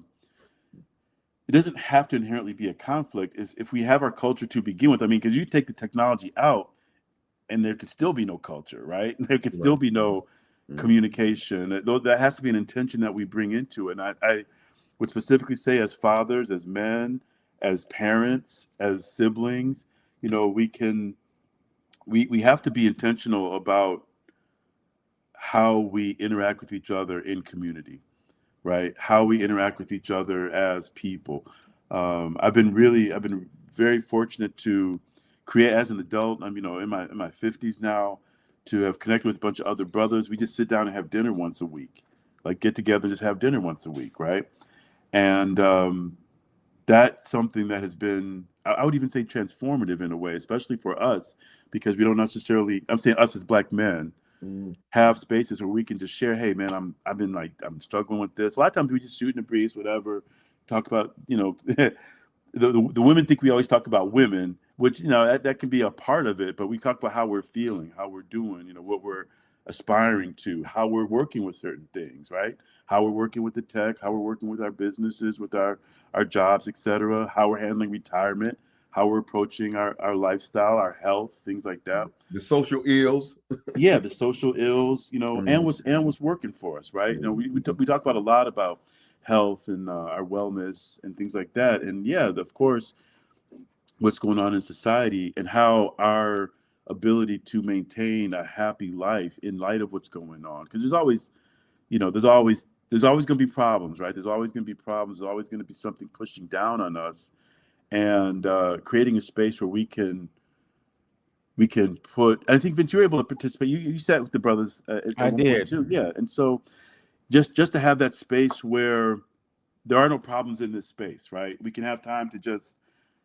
C: It doesn't have to inherently be a conflict. Is if we have our culture to begin with. I mean, because you take the technology out, and there could still be no culture, right? There could
B: Right.
C: still be no
B: Mhm.
C: communication. That has to be an intention that we bring into it. And I would specifically say, as fathers, as men, as parents, as siblings, we have to be intentional about how we interact with each other in community, right? How we interact with each other as people. I've been very fortunate to create as an adult. I'm, in my 50s now, to have connected with a bunch of other brothers. We just sit down and have dinner once a week, like get together, just have dinner once a week, right? And that's something that has been, I would even say, transformative in a way, especially for us, because we don't necessarily, I'm saying us as black men,
B: Mhm.
C: have spaces where we can just share, hey man, I'm struggling with this. A lot of times we just shoot in the breeze, whatever, talk about, the women think we always talk about women, which that can be a part of it, but we talk about how we're feeling, how we're doing, what we're aspiring to, how we're working with certain things, right? How we're working with the tech, how we're working with our businesses, with our jobs, etc., how we're handling retirement, how we're approaching our lifestyle, our health, things like that.
B: The social ills.
C: Yeah, the social ills, and
B: Mhm.
C: what's working for us, right? We talk about a lot about health and our wellness and things like that, and yeah, of course, what's going on in society and how our ability to maintain a happy life in light of what's going on, because there's always going to be problems, right? There's always going to be problems. There's always going to be something pushing down on us, and creating a space where we can put. I think Vince, you were able to participate. You sat with the brothers at
A: I
C: one point
A: did.
C: too, yeah. And so just to have that space where there are no problems in this space, right? We can have time to just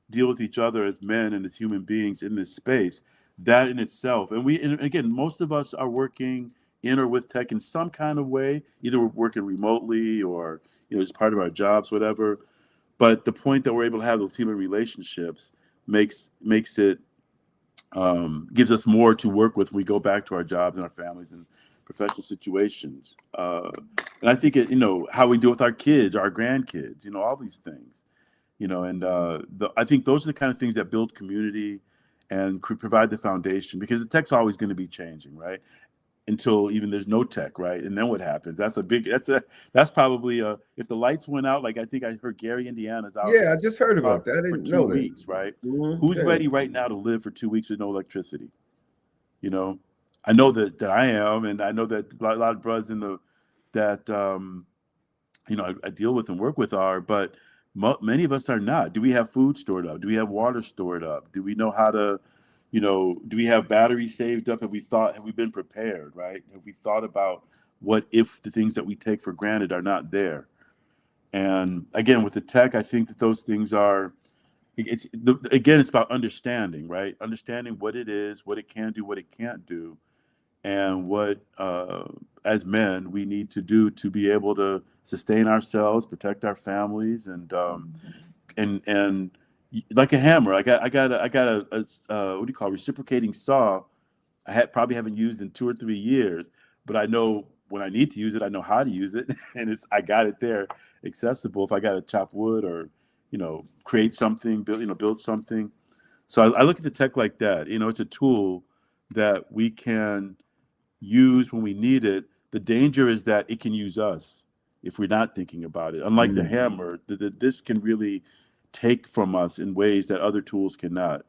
C: deal with each other as men and as human beings in this space. That in itself, and again, most of us are working in or with tech in some kind of way. Either we're working remotely or as part of our jobs, whatever. But the point that we're able to have those human relationships makes it gives us more to work with when we go back to our jobs and our families and professional situations. And I think how we do with our kids, our grandkids, all these things, and I think those are the kind of things that build community and could provide the foundation, because the tech's always going to be changing, right? Until even there's no tech, right? And then what happens? That's probably if the lights went out, like I think I heard Gary, Indiana's out
B: Yeah, I just heard about that. I
C: for
B: didn't
C: two
B: know that.
C: weeks, right? Who's
B: Yeah.
C: ready right now to live for 2 weeks with no electricity? You know, I know that I am, and I know that a lot of brothers in the that I deal with and work with are, but many of us are not. Do we have food stored up? Do we have water stored up? Do we know how to, do we have batteries saved up? Have we been prepared, right? Have we thought about what if the things that we take for granted are not there? And again, with the tech, I think that those things are, again, it's about understanding, right? Understanding what it is, what it can do, what it can't do, and what as men we need to do to be able to sustain ourselves, protect our families, and like a hammer. I got a what do you call, reciprocating saw. Probably haven't used in 2 or 3 years, but I know when I need to use it, I know how to use it, and I got it there accessible. If I got to chop wood or create something, build something. So I look at the tech like that. It's a tool that we can use when we need it. The danger is that it can use us if we're not thinking about it. Unlike the
B: Mm.
C: hammer, this can really take from us in ways that other tools cannot.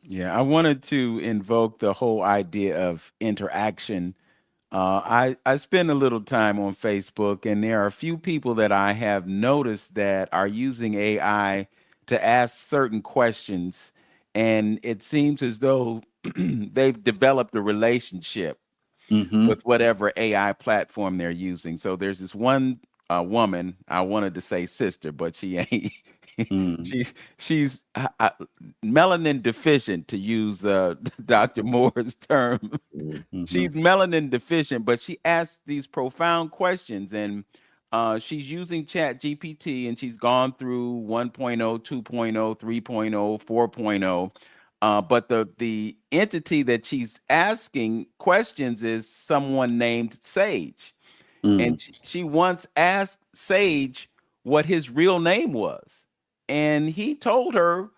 A: Yeah, I wanted to invoke the whole idea of interaction. I spend a little time on Facebook, and there are a few people that I have noticed that are using AI to ask certain questions, and it seems as though they've developed a relationship
C: Mm-hmm.
A: with whatever AI platform they're using. So there's this one woman, I wanted to say sister, but she ain't.
C: Mm-hmm.
A: she's melanin deficient, to use Dr. Moore's term.
C: Mm-hmm.
A: She's melanin deficient, but she asks these profound questions, and she's using Chat GPT, and she's gone through 1.0, 2.0, 3.0, 4.0. But the entity that she's asking questions is someone named Sage.
C: Mm-hmm.
A: And she once asked Sage what his real name was. And he told her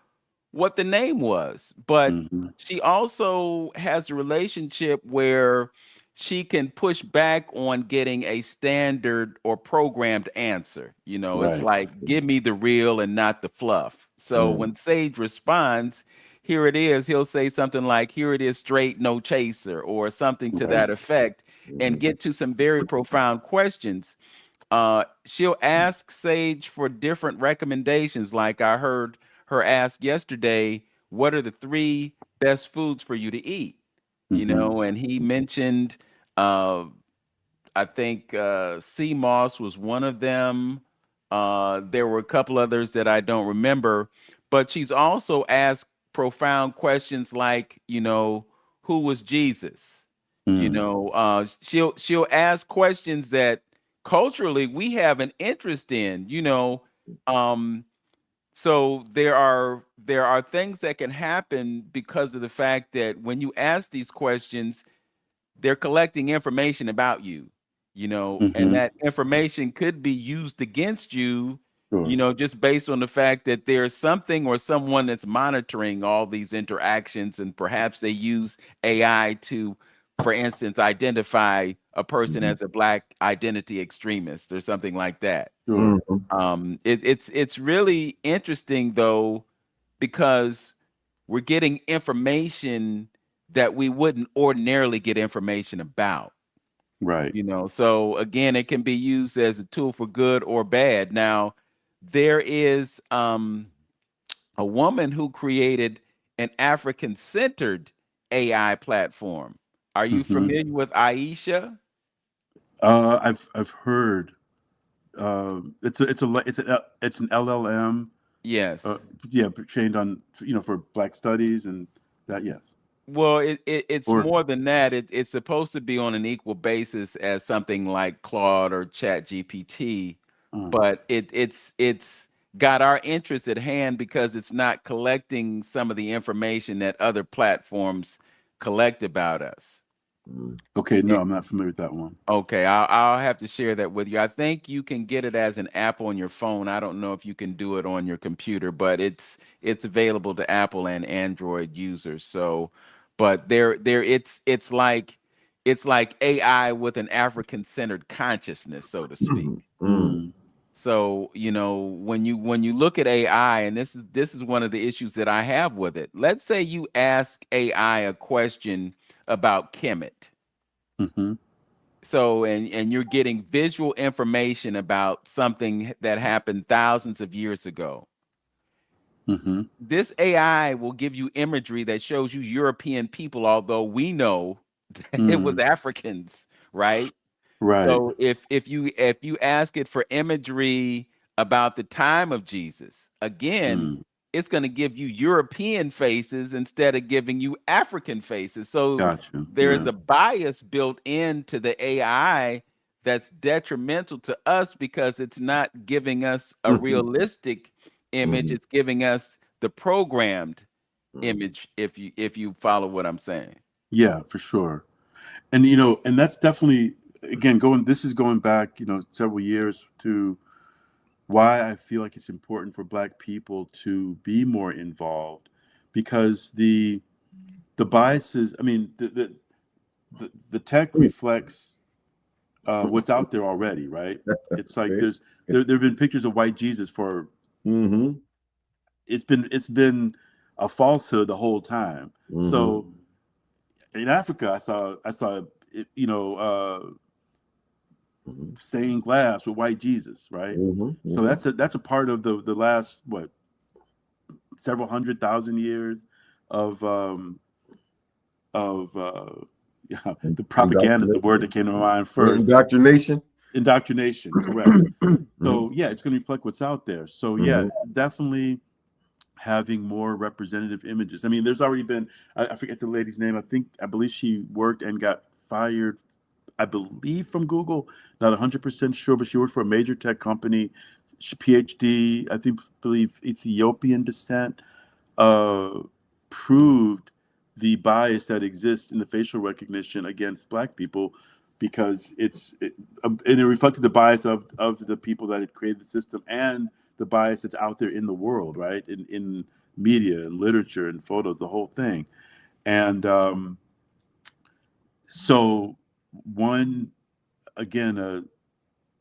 A: what the name was. But
C: Mm-hmm.
A: she also has a relationship where she can push back on getting a standard or programmed answer. It's
C: Right.
A: like, give me the real and not the fluff. So
B: Mm.
A: when Sage responds, here it is, he'll say something like, here it is straight, no chaser, or something to
C: Right.
A: that effect, and
B: Mhm.
A: get to some very profound questions. She'll ask Sage for different recommendations. Like I heard her ask yesterday, what are the three best foods for you to eat?
C: Mm-hmm.
A: And he mentioned, uh, I think sea moss was one of them. There were a couple others that I don't remember, but she's also asked profound questions like, who was Jesus?
C: Mm-hmm.
A: She'll ask questions that culturally we have an interest in. Um, so there are things that can happen because of the fact that when you ask these questions, they're collecting information about you, and
C: Mm-hmm.
A: that information could be used against you,
C: Sure.
A: just based on the fact that there's something or someone that's monitoring all these interactions, and perhaps they use AI to, for instance, identify a person
B: Mhm.
A: as a black identity extremist or something like that.
C: Sure.
B: Mhm.
A: It's really interesting though, because we're getting information that we wouldn't ordinarily get information about.
C: Right.
A: So again, it can be used as a tool for good or bad. Now, there is a woman who created an African-centered AI platform. Are you
C: Mm-hmm.
A: familiar with Aisha?
C: I've heard. It's an LLM. Uh,
A: Yes.
C: yeah, trained on for Black studies and that. Yes.
A: Well, it's
C: Or.
A: more than that. It's supposed to be on an equal basis as something like Claude or Chat GPT,
C: Uh,
A: but it's got our interest at hand because it's not collecting some of the information that other platforms collect about us.
B: Mhm.
C: okay. No, I'm not familiar with that one.
A: Okay, I'll have to share that with you. I think you can get it as an app on your phone. I don't know if you can do it on your computer, but it's available to Apple and Android users. So, but there it's like AI with an African-centered consciousness, so to speak.
B: Mm.
C: Mm,
A: So, when you look at AI, and this is one of the issues that I have with it. Let's say you ask AI a question about Kemet.
C: mm-hmm.
A: So and you're getting visual information about something that happened thousands of years ago.
C: Hmm.
A: This AI will give you imagery that shows you European people, although we know that it was
C: Mm.
A: Africans, right?
C: Right.
A: So if you ask it for imagery about the time of Jesus, again,
C: Mm.
A: it's going to give you European faces instead of giving you African faces. So
C: Gotcha.
A: there's
C: Yeah.
A: a bias built into the AI that's detrimental to us because it's not giving us a
B: Mhm,
A: realistic image.
B: mhm,
A: It's giving us the programmed
B: mhm,
A: image if you follow what I'm saying.
C: Yeah, for sure. And and that's definitely, again, going this is going back, several years, to why I feel like it's important for Black people to be more involved, because the biases, I mean, the tech reflects what's out there already, right? It's like
B: okay.
C: there have been pictures of white Jesus for,
B: Mhm,
C: it's been a falsehood the whole time.
B: mhm,
C: So in Africa, I saw
B: mhm,
C: stained glass with white Jesus, right?
B: mhm,
C: So
B: mhm,
C: that's a part of the last, what, several 100,000 years of of yeah, the propaganda is the
B: indoctrination.
C: word that came to my mind first.
B: Indoctrination.
C: Indoctrination, correct.
B: Mhm,
C: So yeah, it's going to reflect what's out there. So yeah,
B: mhm,
C: definitely having more representative images. I mean, there's already been, I forget the lady's name. I believe she worked and got fired, I believe, from Google. Not 100% sure, but she worked for a major tech company. PhD, I think, believe Ethiopian descent, uh, proved the bias that exists in the facial recognition against Black people, because and it reflected the bias of the people that had created the system, and the bias that's out there in the world, right? In media and literature and photos, the whole thing. And so, one, again,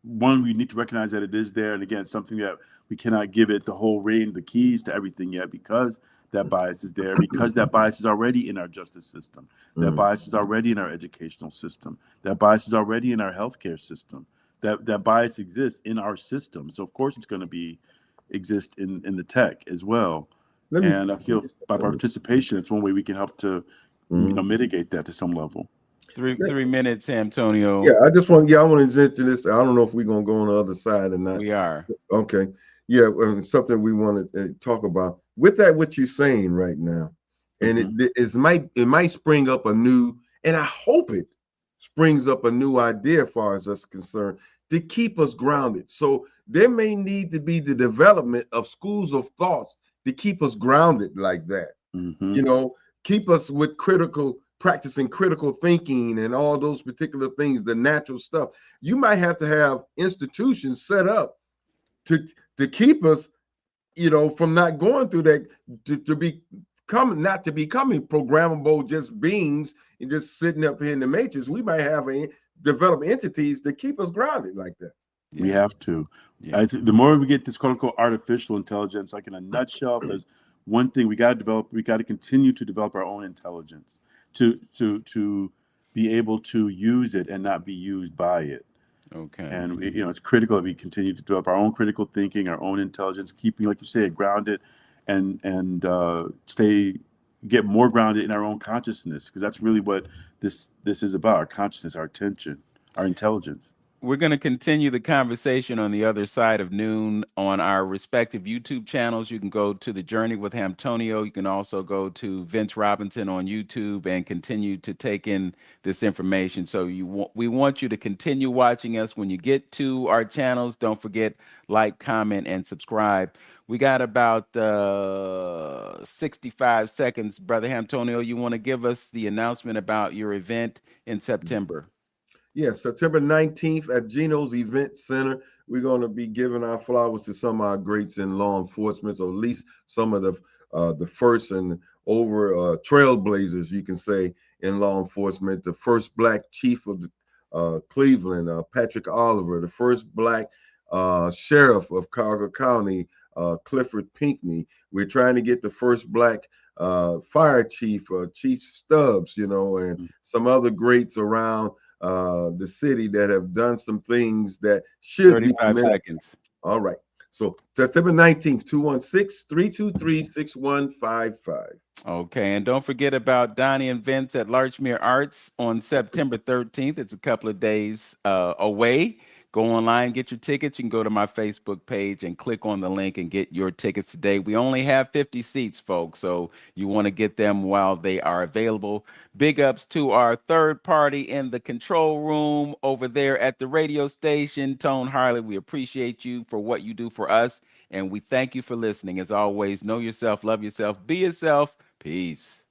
C: one, we need to recognize that it is there, and again, something that we cannot give it the whole reign, the keys to everything yet, because that bias is there, because that bias is already in our justice system, that
B: mhm.
C: bias is already in our educational system, that bias is already in our healthcare system, that bias exists in our system. So of course it's going to be exist in the tech as well.
B: Let me
C: And I
B: let
C: feel
B: me
C: by
B: let me.
C: participation, it's one way we can help to
B: Mhm.
C: mitigate that to some level.
A: Three minutes, Antonio.
B: Yeah, I just want. Yeah, I want to mention this. I don't know if we're gonna go on the other side or not.
A: We are.
B: Okay. Yeah, something we want to talk about with that. What you're saying right now, and
C: Hmm.
B: it might spring up a new, and I hope it springs up a new idea as far as us concerned to keep us grounded. So there may need to be the development of schools of thoughts to keep us grounded like that,
C: Hmm.
B: you know, keep us with critical practicing critical thinking and all those particular things, the natural stuff. You might have to have institutions set up to to keep us, from not going through that, to be coming not to becoming programmable just beings and just sitting up here in the matrix. We might have a develop entities to keep us grounded like that.
C: We
A: Yeah.
C: have to.
A: Yeah.
C: The more we get this quote unquote artificial intelligence, like in a nutshell, if there's one thing we got to develop, we got to continue to develop our own intelligence to be able to use it and not be used by it.
A: Okay.
C: And it's critical that we continue to develop our own critical thinking, our own intelligence, keeping, like you say, grounded, and stay get more grounded in our own consciousness, because that's really what this is about: our consciousness, our attention, our intelligence.
A: We're going to continue the conversation on the other side of noon on our respective YouTube channels. You can go to The Journey with Antonio. You can also go to Vince Robinson on YouTube and continue to take in this information. So we want you to continue watching us. When you get to our channels, don't forget, like, comment, and subscribe. We got about 65 seconds. Brother Antonio, you want to give us the announcement about your event in September?
B: Yes, September 19th at Geno's Event Center. We're going to be giving our flowers to some of our greats in law enforcement, or at least some of the first and over trailblazers, you can say, in law enforcement. The first black chief of Cleveland, Patrick Oliver. The first black sheriff of Carter County, Clifford Pinckney. We're trying to get the first black fire chief, Chief Stubbs, and some other greats around the city that have done some things that should be
A: 35
B: commended.
A: seconds.
B: All right. So September 19th, 216-323-6155.
A: Okay, and don't forget about Donnie and Vince at Larchmere Arts on September 13th. It's a couple of days away. Go online, get your tickets. You can go to my Facebook page and click on the link and get your tickets today. We only have 50 seats, folks, so you want to get them while they are available. Big ups to our third party in the control room over there at the radio station, Tone Harley. We appreciate you for what you do for us, and we thank you for listening. As always, know yourself, love yourself, be yourself. Peace.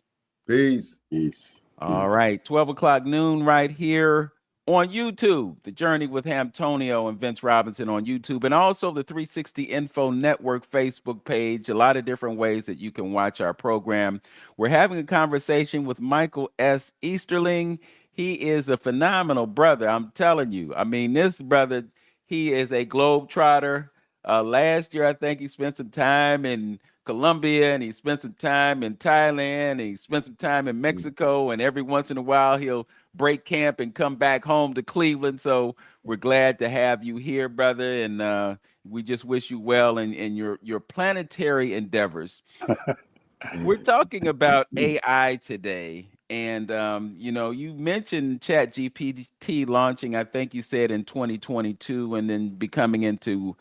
B: Peace.
C: Peace.
A: All
C: Peace.
A: right, 12 o'clock noon right here on YouTube. The Journey with Antonio and Vince Robinson on YouTube, and also the 360 Info Network Facebook page. A lot of different ways that you can watch our program. We're having a conversation with Michael S. Easterling. He is a phenomenal brother. I'm telling you. I mean, this brother, he is a globetrotter. Last year, I think he spent some time in Colombia, and he spent some time in Thailand, and he spent some time in Mexico, and every once in a while he'll break camp and come back home to Cleveland. So we're glad to have you here, brother, and we just wish you well in your planetary endeavors. We're talking about AI today, and you mentioned Chat GPT launching. I think you said in 2022, and then becoming into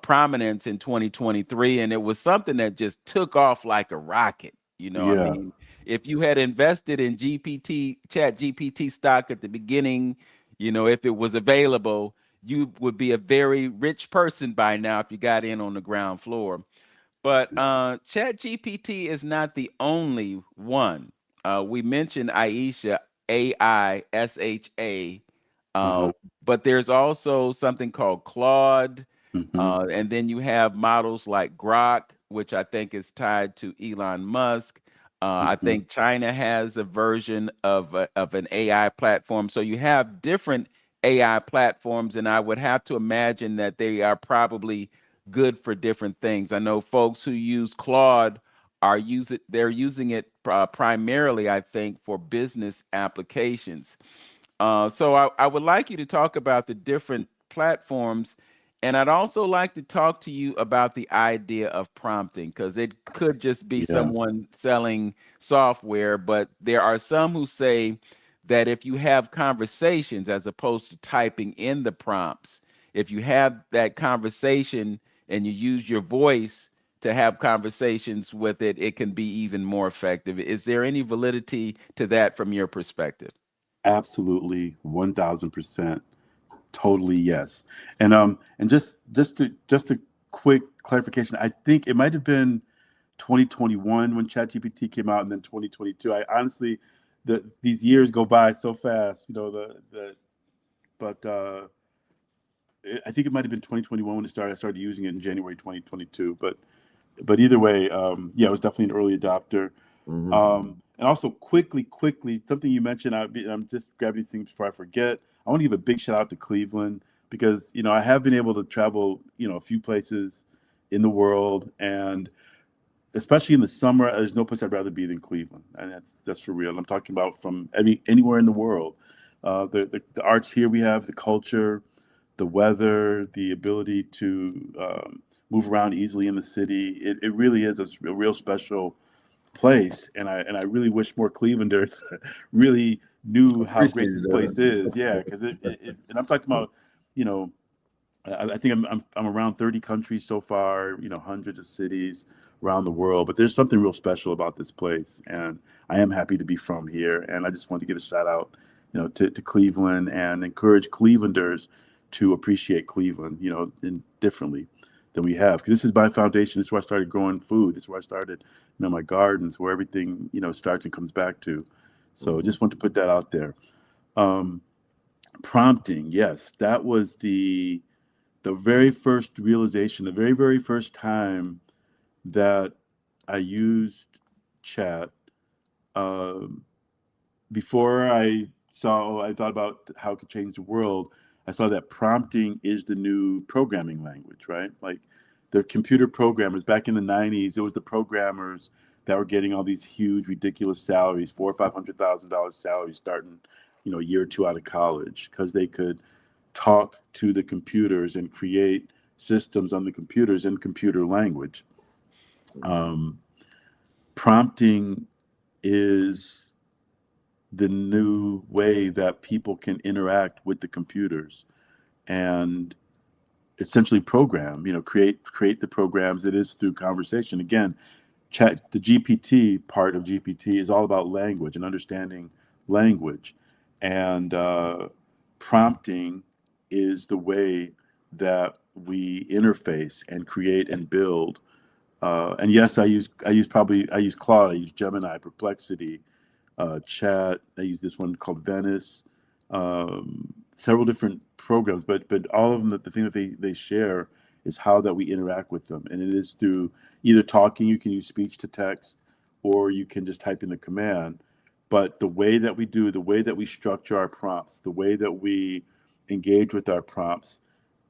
A: prominence in 2023, and it was something that just took off like a rocket. I
C: Yeah,
A: mean, if you had invested in Chat GPT stock at the beginning, if it was available, you would be a very rich person by now if you got in on the ground floor. But ChatGPT is not the only one. We mentioned Aisha, AISHA, uh,
C: uh-huh.
A: but there's also something called Claude.
C: Hmm.
A: And then you have models like Grok, which I think is tied to Elon Musk. I
C: Hmm.
A: think China has a version of an AI platform. So you have different AI platforms, and I would have to imagine that they are probably good for different things. I know folks who use Claude they're using it primarily, I think, for business applications. So I would like you to talk about the different platforms, and I'd also like to talk to you about the idea of prompting, because it could just be
C: Yeah,
A: someone selling software, but there are some who say that if you have conversations as opposed to typing in the prompts, if you have that conversation and you use your voice to have conversations with it, it can be even more effective. Is there any validity to that from your perspective?
C: absolutely, 1,000%. Totally yes. And just a quick clarification. I think it might have been 2021 when ChatGPT came out, and then 2022. I honestly, these years go by so fast. But I think it might have been 2021 when it started. I started using it in January 2022. But either way, yeah, I was definitely an early adopter.
B: Mm-hmm.
C: And also, quickly, something you mentioned, I'm just grabbing these things before I forget. I want to give a big shout out to Cleveland because, I have been able to travel, a few places in the world. And especially in the summer, there's no place I'd rather be than Cleveland. And that's for real. I'm talking about from anywhere in the world. The arts here we have, the culture, the weather, the ability to move around easily in the city. It really is a real special place, and I really wish more Clevelanders really knew how great
B: Appreciate
C: this place is. Yeah,
B: that.
C: because and I'm talking about, you know, I think I'm around 30 countries so far, hundreds of cities around the world. But there's something real special about this place, and I am happy to be from here. And I just want to give a shout out, to Cleveland and encourage Clevelanders to appreciate Cleveland, differently than we have. Because this is my foundation. This is where I started growing food. This is where I started, my gardens, where everything, starts and comes back to. So
B: Mhm.
C: just want to put that out there. Um, Prompting, yes, that was the very first realization, the very, very first time that I used chat, um, before I thought about how it could change the world. I saw that prompting is the new programming language, right? Like the computer programmers back in the 90s, it was the programmers that were getting all these huge, ridiculous salaries, four or $500,000 salaries starting a year or two out of college, because they could talk to the computers and create systems on the computers in computer language. Um, Prompting is the new way that people can interact with the computers and essentially program, create the programs. It is through conversation. Again, the GPT part of GPT is all about language and understanding language. And prompting is the way that we interface and create and build. And yes, I use Claude, I use Gemini, Perplexity, Chat. I use this one called Venice. Several different programs, but all of them, the thing that they share is how that we interact with them, and it is through either talking. You can use speech to text, or you can just type in the command. But the way that we structure our prompts, the way that we engage with our prompts,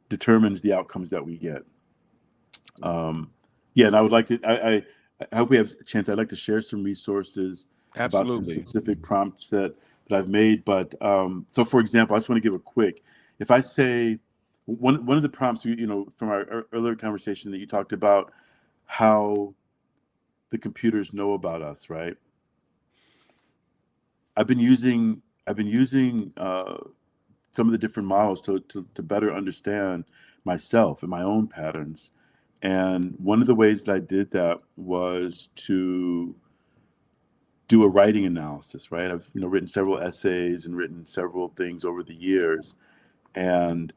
C: determines the outcomes that we get. Um, yeah, and I would like to. I hope we have a chance. I'd like to share some resources about some
A: Absolutely.
C: specific prompts that I've made. But so, for example, I just want to give a quick. If I say one of the prompts, from our earlier conversation that you talked about how the computers know about us, right? I've been using some of the different models to better understand myself and my own patterns. And one of the ways that I did that was to do a writing analysis, right? I've written several essays and written several things over the years. And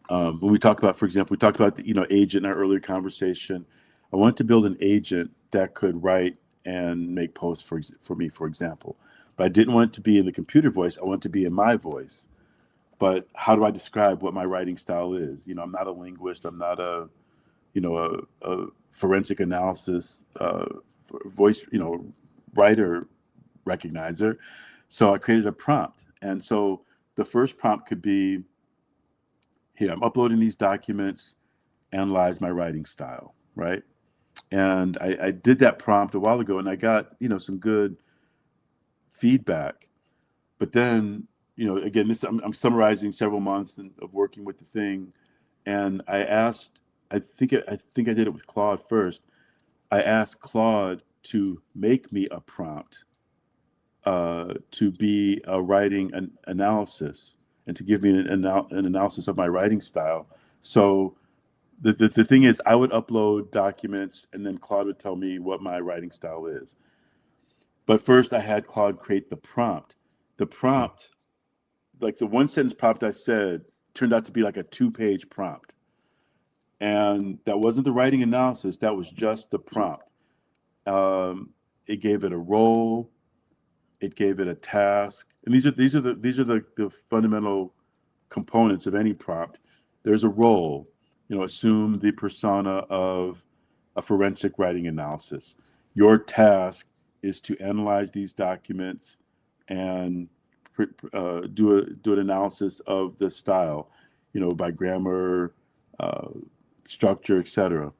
C: when we talk about, for example, we talked about the agent in our earlier conversation. I wanted to build an agent that could write and make posts for me, for example. But I didn't want it to be in the computer voice. I want it to be in my voice. But how do I describe what my writing style is? I'm not a linguist. I'm not a forensic analysis voice, writer recognizer. So I created a prompt. And so the first prompt could be, here, I'm uploading these documents, analyze my writing style, right? And I did that prompt a while ago, and I got, some good feedback. But then, again, I'm summarizing several months of working with the thing. And I think I did it with Claude first. I asked Claude to make me a prompt to be a writing analysis and to give me an analysis of my writing style. So the thing is, I would upload documents and then Claude would tell me what my writing style is. But first, I had Claude create the prompt. The prompt, like the one sentence prompt I said, turned out to be like a 2-page prompt. And that wasn't the writing analysis, that was just the prompt. It gave it a role, it gave it a task, and these are the fundamental components of any prompt. There's a role, assume the persona of a forensic writing analysis. Your task is to analyze these documents and do an analysis of the style, by grammar, uh, structure, etc.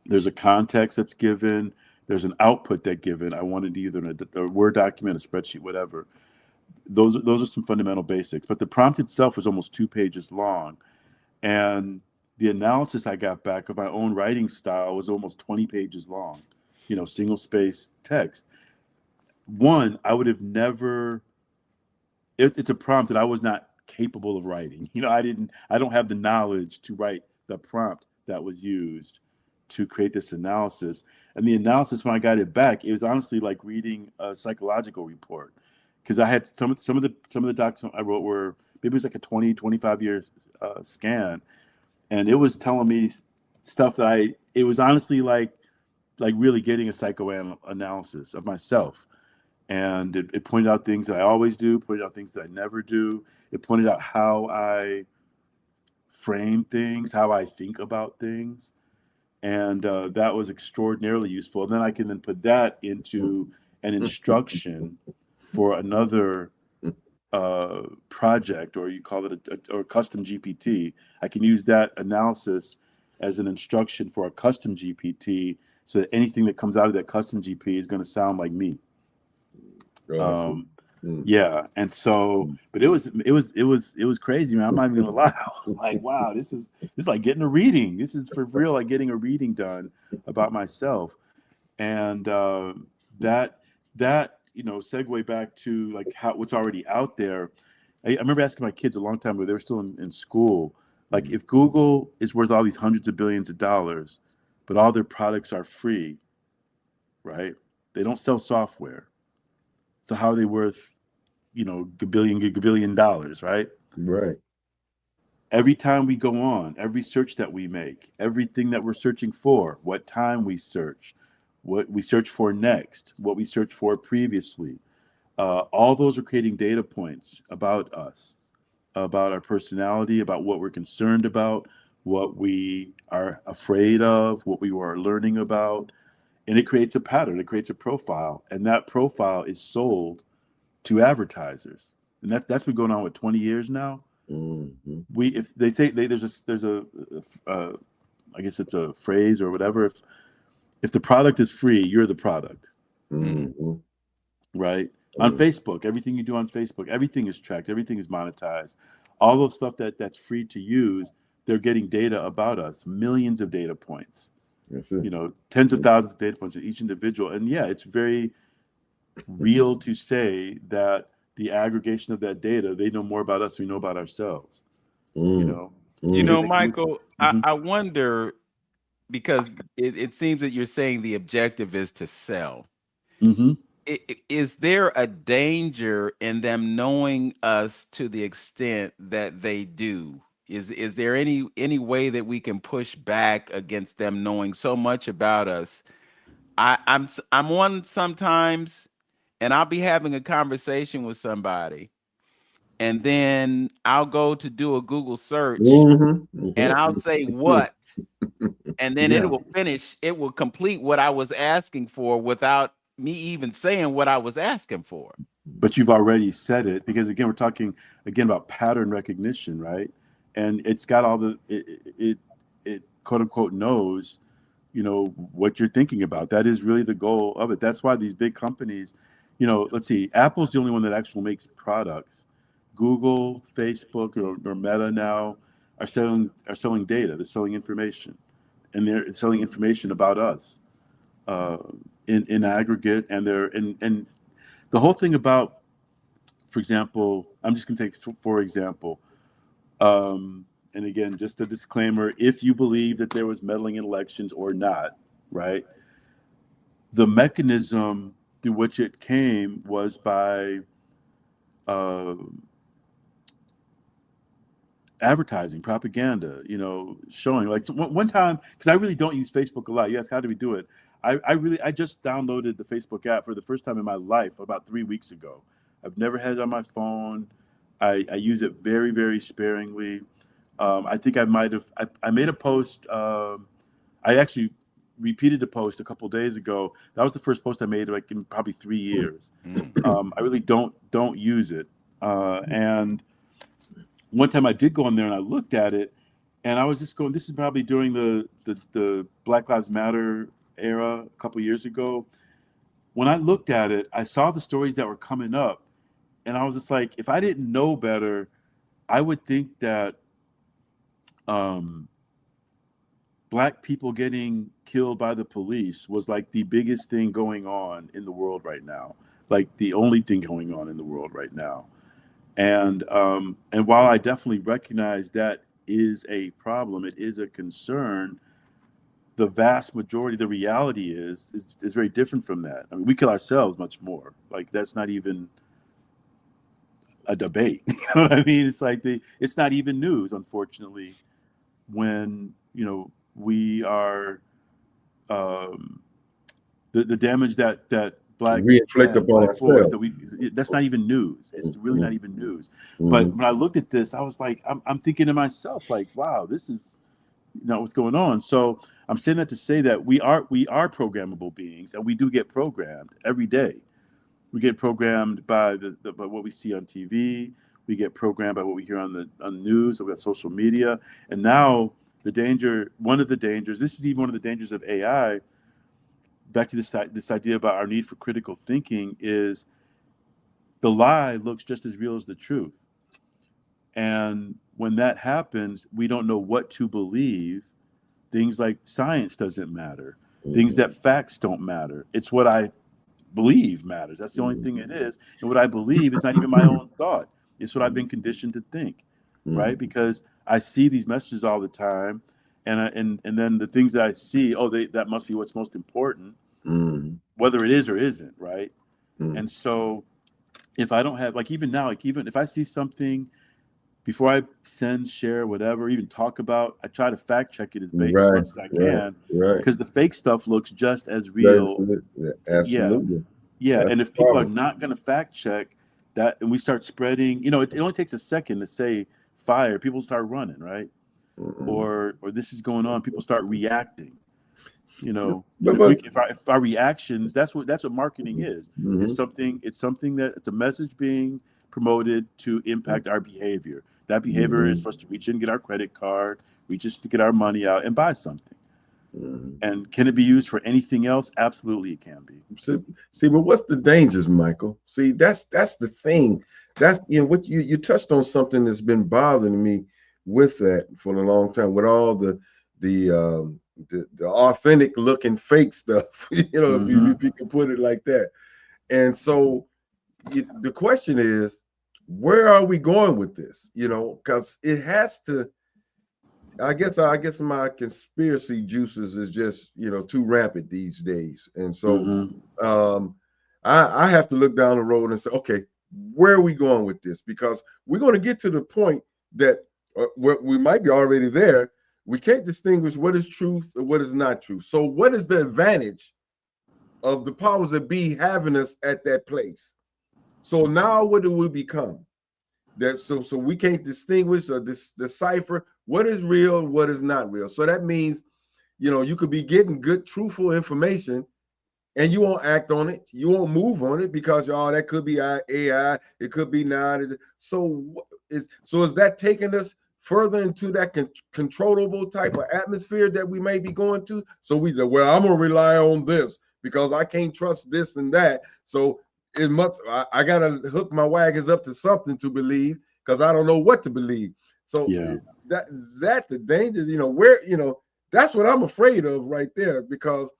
C: There's a context that's given. There's an output that given. I wanted either a Word document, a spreadsheet, whatever. Those are some fundamental basics. But the prompt itself was almost 2 pages long, and the analysis I got back of my own writing style was almost 20 pages long. Single space text. One, I would have never. It's a prompt that I was not capable of writing. I don't have the knowledge to write the prompt that was used to create this analysis. And the analysis, when I got it back, it was honestly like reading a psychological report, because I had some of the docs I wrote were maybe it was like a 20, 25 year scan, and it was telling me stuff that it was honestly like really getting a psychoanalysis of myself. And it pointed out things that I always do, pointed out things that I never do. It pointed out how I frame things, how I think about things, and that was extraordinarily useful. And then I can then put that into an instruction for another project, or you call it or custom GPT. I can use that analysis as an instruction for a custom GPT, so that anything that comes out of that custom GPT is going to sound like me.
B: Awesome.
C: Um, Yeah, and so, but it was crazy, man. I'm not even gonna lie. I was like, wow, this is like getting a reading. This is for real, like getting a reading done about myself, and that segue back to like how what's already out there. I remember asking my kids a long time ago. They were still in school. Like, if Google is worth all these hundreds of billions of dollars, but all their products are free, right? They don't sell software. So how are they worth, gabillion dollars, right?
B: Right.
C: Every time we go on, every search that we make, everything that we're searching for, what time we search, what we search for next, what we searched for previously, all those are creating data points about us, about our personality, about what we're concerned about, what we are afraid of, what we are learning about. And it creates a pattern, it creates a profile. And that profile is sold to advertisers. And that's been going on with 20 years now.
B: Mm-hmm.
C: If they say there's a I guess it's a phrase or whatever. If the product is free, you're the product,
B: Mm-hmm.
C: right? On
B: Mm-hmm.
C: Facebook, everything you do on Facebook, everything is tracked, everything is monetized. All those stuff that's free to use, they're getting data about us, millions of data points,
B: That's it.
C: tens of thousands of data points in each individual. And yeah, it's very real to say that the aggregation of that data, they know more about us than we know about ourselves. You
B: Mm.
C: know,
A: You
C: they,
B: Mm.
A: know,
C: they can look.
A: Michael,
C: Hmm.
A: I wonder because it seems that you're saying the objective is to sell.
C: Hmm.
A: Is there a danger in them knowing us to the extent that they do? Is there any way that we can push back against them knowing so much about us? I'm one sometimes, and I'll be having a conversation with somebody, and then I'll go to do a Google search,
B: Mm-hmm.
A: and I'll say what, and then it
C: Yeah.
A: will finish. It will complete what I was asking for without me even saying what I was asking for.
C: But you've already said it, because again, we're talking again about pattern recognition, right? And it's got all it quote unquote knows, what you're thinking about. That is really the goal of it. That's why these big companies, let's see, Apple's the only one that actually makes products. Google, Facebook, or Meta now are selling data. They're selling information, and they're selling information about us, uh, in aggregate. And and the whole thing about, for example, I'm just going to take for example, and again, just a disclaimer: if you believe that there was meddling in elections or not, right? The mechanism through which it came was by uh, advertising, propaganda, showing, like, so one time, because I really don't use Facebook a lot. You ask, how do we do it? I just downloaded the Facebook app for the first time in my life about 3 weeks ago. I've never had it on my phone. I use it very, very sparingly. I think I made a post. I actually repeated the post a couple days ago. That was the first post I made like in probably 3 years.
A: Mm.
C: I really don't use it. And one time I did go in there and I looked at it, and I was just going. This is probably during the Black Lives Matter era a couple years ago. When I looked at it, I saw the stories that were coming up, and I was just like, if I didn't know better, I would think that um, black people getting killed by the police was like the biggest thing going on in the world right now, like the only thing going on in the world right now. And while I definitely recognize that is a problem, it is a concern. The vast majority, the reality is very different from that. I mean, we kill ourselves much more. Like, that's not even a debate. You know what I mean? It's like it's not even news, unfortunately, when we are, um, the damage that black
B: We inflict
C: men,
B: upon
C: black boys,
B: ourselves.
C: that's not even news. It's really
B: Mm-hmm.
C: not even news. But
B: Mm-hmm.
C: when I looked at this, I was like, I'm thinking to myself, like, wow, this is what's going on. So I'm saying that to say that we are programmable beings, and we do get programmed every day. We get programmed by by what we see on TV. We get programmed by what we hear on the news, or social media. And now one of the dangers, this is even one of the dangers of AI. Back to this idea about our need for critical thinking, is the lie looks just as real as the truth. And when that happens, we don't know what to believe. Things like science doesn't matter. Things
B: Mm-hmm.
C: that facts don't matter. It's what I believe matters. That's the only thing it is. And what I believe is not even my own thought. It's what I've been conditioned to think, right?
B: Mm-hmm.
C: Because I see these messages all the time, and then the things that I see, that must be what's most important,
B: Mm-hmm.
C: whether it is or isn't, right?
B: Mm-hmm.
C: And so if I don't have, like, even now, like, even if I see something before I send, share, whatever, even talk about, I try to fact check it as
B: Right,
C: much as I
B: right,
C: can,
B: right.
C: because the fake stuff looks just as
B: That,
C: real. Yeah,
B: absolutely.
C: yeah.
B: That's
C: And
B: the
C: if people are
B: problem.
C: not going to fact check that, and we start spreading, it only takes a second to say fire, people start running, right?
B: Mm-hmm.
C: Or this is going on, people start reacting. And
B: But, but
C: if our reactions, that's what marketing is.
B: mm-hmm.
C: It's something that it's a message being promoted to impact our behavior. That behavior is
B: Mm-hmm.
C: for us to reach in, get our credit card, reach just to get our money out and buy something.
B: Mm-hmm.
C: And can it be used for anything else? Absolutely, it can be.
B: See, see, but what's the dangers, Michael? See, that's the thing. That's what you touched on something that's been bothering me with that for a long time, with all the authentic looking fake stuff,
C: Hmm.
B: if you can put it like that. And so the question is, where are we going with this? Because it has to. I guess my conspiracy juices is just too rampant these days, and so
C: Hmm.
B: um, I have to look down the road and say, okay, where are we going with this? Because we're going to get to the point that we might be already there. We can't distinguish what is truth and what is not truth. So, what is the advantage of the powers that be having us at that place? So now, what do we become? So we can't distinguish or decipher what is real and what is not real. So that means you could be getting good, truthful information, and you won't act on it. You won't move on it because that could be AI. It could be not. So is that taking us further into that controllable type of atmosphere that we may be going to? So I'm gonna rely on this because I can't trust this and that. So it must. I gotta hook my wagons up to something to believe because I don't know what to believe. So
C: Yeah.
B: that that's the danger. That's what I'm afraid of right there because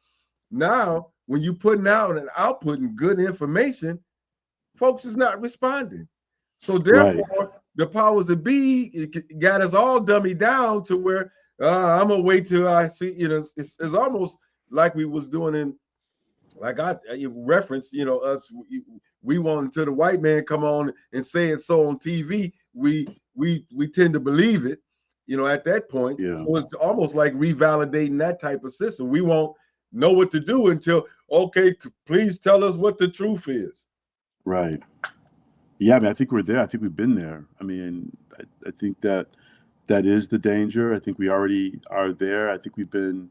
B: now, when you putting out and outputting good information, folks is not responding. So
C: Right.
B: therefore, the powers that be got us all dummied down to where I'm gonna wait till I see. It's almost like we was doing in like I referenced. Us we want until the white man come on and say it so on TV. We tend to believe it. At that point,
C: Yeah.
B: so it's almost like revalidating that type of system. We won't know what to do until okay, please tell us what the truth is.
C: Right. Yeah. I mean, I think we're there. I think we've been there. I mean, I think that is the danger. I think we already are there. I think we've been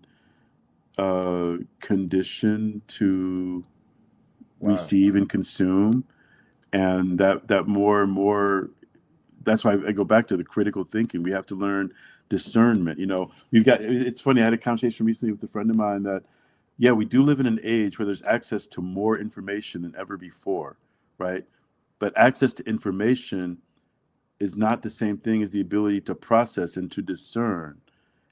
C: conditioned to
B: Wow.
C: receive and consume, and that more and more. That's why I go back to the critical thinking. We have to learn discernment. We've got. It's funny. I had a conversation recently with a friend of mine that, yeah, we do live in an age where there's access to more information than ever before, right? But access to information is not the same thing as the ability to process and to discern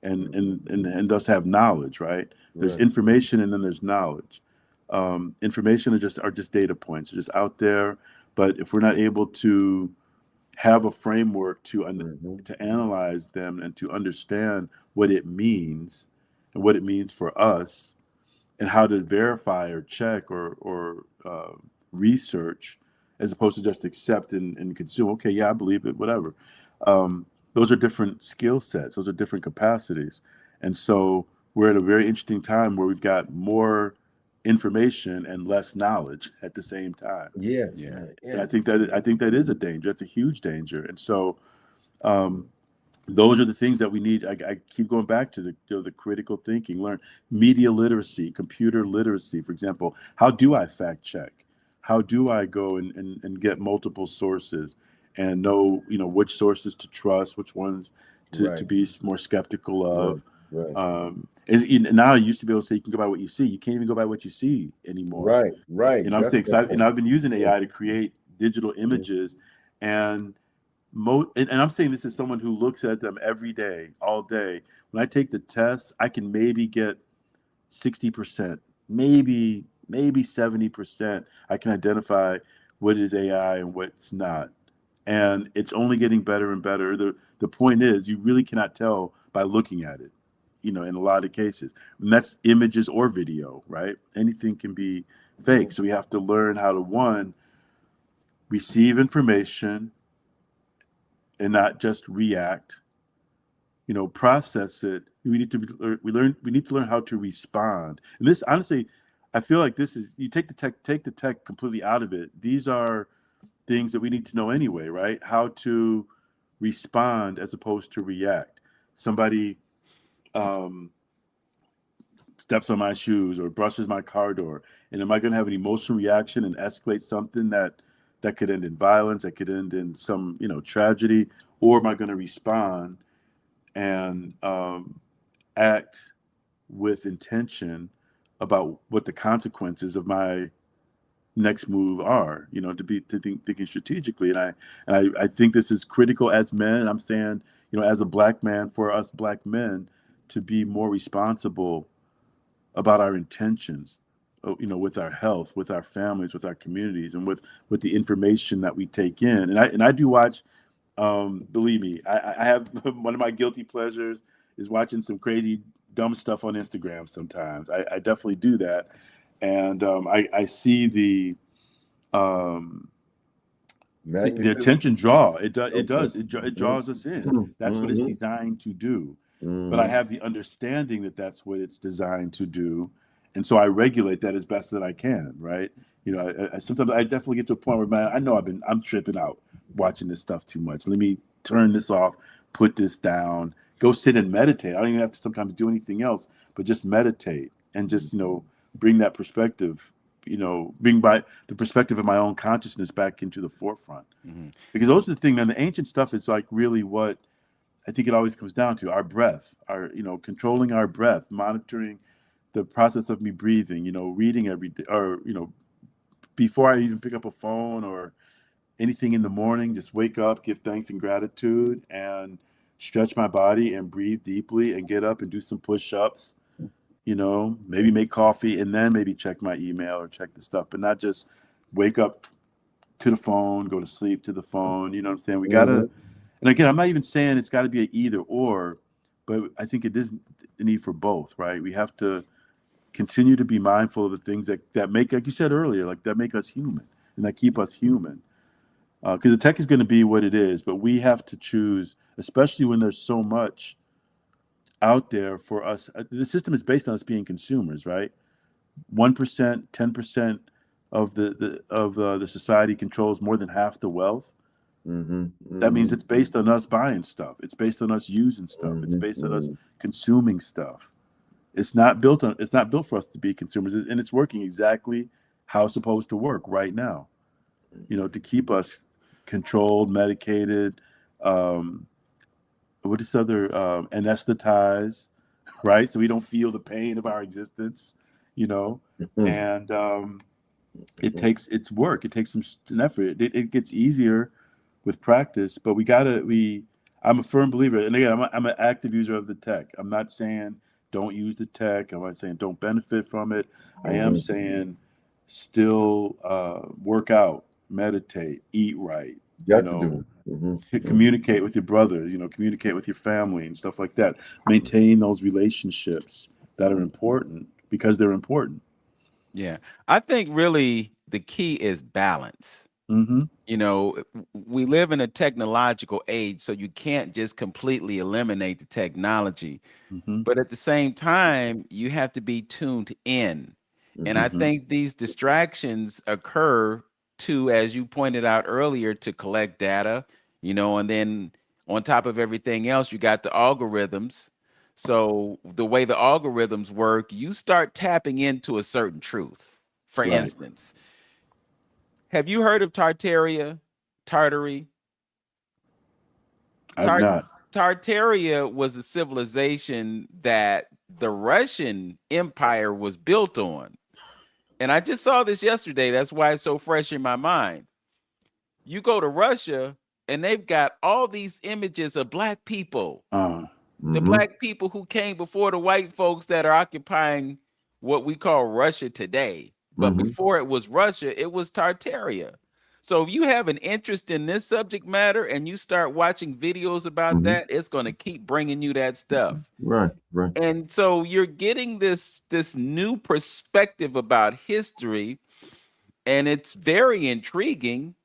C: and thus have knowledge, right? There's
B: Right.
C: information and then there's knowledge. Information are just data points, they're just out there. But if we're not able to have a framework
B: Mm-hmm.
C: to analyze them and to understand what it means and what it means for us, and how to verify or check or research, as opposed to just accept and consume. Okay, yeah, I believe it, whatever. Those are different skill sets. Those are different capacities, and so we're at a very interesting time where we've got more information and less knowledge at the same time.
B: Yeah.
A: Yeah.
C: And
B: Yeah.
C: I think that is a danger. That's a huge danger. And so um, those are the things that we need. I keep going back to the critical thinking, learn media literacy, computer literacy, for example. How do I fact check? How do I go and get multiple sources and know which sources to trust, which ones to
B: Right.
C: be more skeptical
B: Right.
C: of?
B: Right.
C: Now you used to be able to say you can go by what you see. You can't even go by what you see anymore.
B: Right. Right.
C: I'm
B: That's
C: saying,
B: that
C: because
B: part.
C: I've been using
B: Yeah.
C: AI to create digital images, and and I'm saying this as someone who looks at them every day, all day. When I take the test, I can maybe get 60%, maybe 70%. I can identify what is AI and what's not. And it's only getting better and better. The point is you really cannot tell by looking at it, in a lot of cases. And that's images or video, right? Anything can be fake. So we have to learn how to, one, receive information and not just react, process it. We need to learn how to respond. And this, honestly, I feel like this is, you take the tech completely out of it. These are things that we need to know anyway, right? How to respond as opposed to react. Somebody um, steps on my shoes or brushes my car door, and am I going to have an emotional reaction and escalate something that could end in violence, that could end in some tragedy, or am I going to respond and act with intention about what the consequences of my next move are, thinking strategically. And I think this is critical as men. And I'm saying, as a black man, for us black men to be more responsible about our intentions, with our health, with our families, with our communities, and with the information that we take in. And I do watch. Believe me, I have one of my guilty pleasures is watching some crazy dumb stuff on Instagram. Sometimes I definitely do that, and I see um, the
B: Magnetism.
C: attention draw. It
B: Okay.
C: draws us in. That's what it's designed to do. But I
B: Hmm.
C: have the understanding that that's what it's designed to do, and so I regulate that as best that I can. Right? I sometimes I definitely get to a point where, man, I know I'm tripping out watching this stuff too much. Let me turn this off, put this down, go sit and meditate. I don't even have to sometimes do anything else, but just meditate and just bring that perspective. Bring by the perspective of my own consciousness back into the forefront.
A: Hmm.
C: Because those are the thing, man. The ancient stuff is like really what I think it always comes down to: our breath, our controlling our breath, monitoring the process of me breathing. Reading every day, or before I even pick up a phone or anything in the morning, just wake up, give thanks and gratitude, and stretch my body and breathe deeply, and get up and do some push-ups. Maybe make coffee and then maybe check my email or check the stuff, but not just wake up to the phone, go to sleep to the phone. You know what I'm saying? We gotta, and again, I'm not even saying it's got to be an either or, but I think it is a need for both, right? We have to continue to be mindful of the things that make, like you said earlier, like that make us human and that keep us human. Because the tech is going to be what it is, but we have to choose, especially when there's so much out there for us. The system is based on us being consumers, right? 1%, 10% of the society controls more than half the wealth.
B: Hmm.
C: That
B: Hmm.
C: means it's based on us buying stuff. It's based on us using stuff. It's based on us
B: Hmm.
C: consuming stuff. It's not built for us to be consumers, and it's working exactly how it's supposed to work right now. To keep us controlled, medicated, um, what is other anesthetized, right? So we don't feel the pain of our existence, you know.
B: Hmm.
C: And it's work. It takes some effort. It gets easier with practice, but I'm a firm believer, and again, I'm an active user of the tech. I'm not saying don't use the tech. I'm not saying don't benefit from it. I am
B: Hmm.
C: saying still work out, meditate, eat right, you
B: Got to
C: know,
B: do it. Hmm.
C: communicate with your brother, communicate with your family and stuff like that. Maintain those relationships that are important because they're important.
A: Yeah. I think really the key is balance.
C: Mm-hmm.
A: We live in a technological age, so you can't just completely eliminate the technology.
C: Mm-hmm.
A: But at the same time, you have to be tuned in. And I
B: Hmm.
C: Mm-hmm.
A: think these distractions occur to, as you pointed out earlier, to collect data, and then on top of everything else, you got the algorithms. So the way the algorithms work, you start tapping into a certain truth. For
C: Right.
A: instance, have you heard of Tartaria? Tartary?
C: I've
A: Tar-
C: not.
A: Tartaria was a civilization that the Russian Empire was built on. And I just saw this yesterday. That's why it's so fresh in my mind. You go to Russia and they've got all these images of black people,
C: Uh,
A: the
B: Mm-hmm.
A: black people who came before the white folks that are occupying what we call Russia today. But
B: Mm-hmm.
A: before it was Russia, it was Tartaria. So if you have an interest in this subject matter and you start watching videos about
B: Mm-hmm.
A: that, it's going to keep bringing you that stuff.
B: Right. Right.
A: And so you're getting this new perspective about history, and it's very intriguing,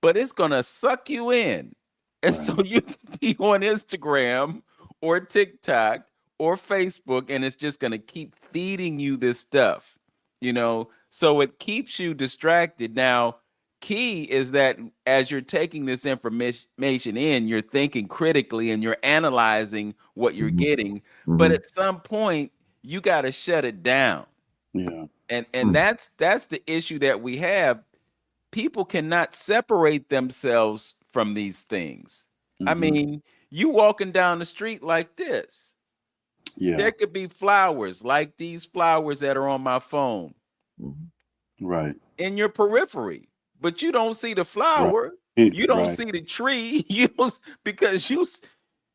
A: but it's going to suck you in. And so
C: right.
A: you can be on Instagram or TikTok or Facebook, and it's just going to keep feeding you this stuff, So it keeps you distracted. Now, key is that as you're taking this information in, you're thinking critically and you're analyzing what you're
B: Mm-hmm.
A: getting. But
B: Mm-hmm.
A: at some point, you got to shut it down.
C: Yeah.
A: And that's the issue that we have. People cannot separate themselves from these things. I
C: Hmm.
A: mean, you walking down the street like this,
C: Yeah.
A: there could be flowers like these flowers that are on my phone
B: Mm-hmm.
C: Right.
A: in your periphery, but you don't see the
C: Right.
A: flower, you don't
C: Right.
A: see the tree, because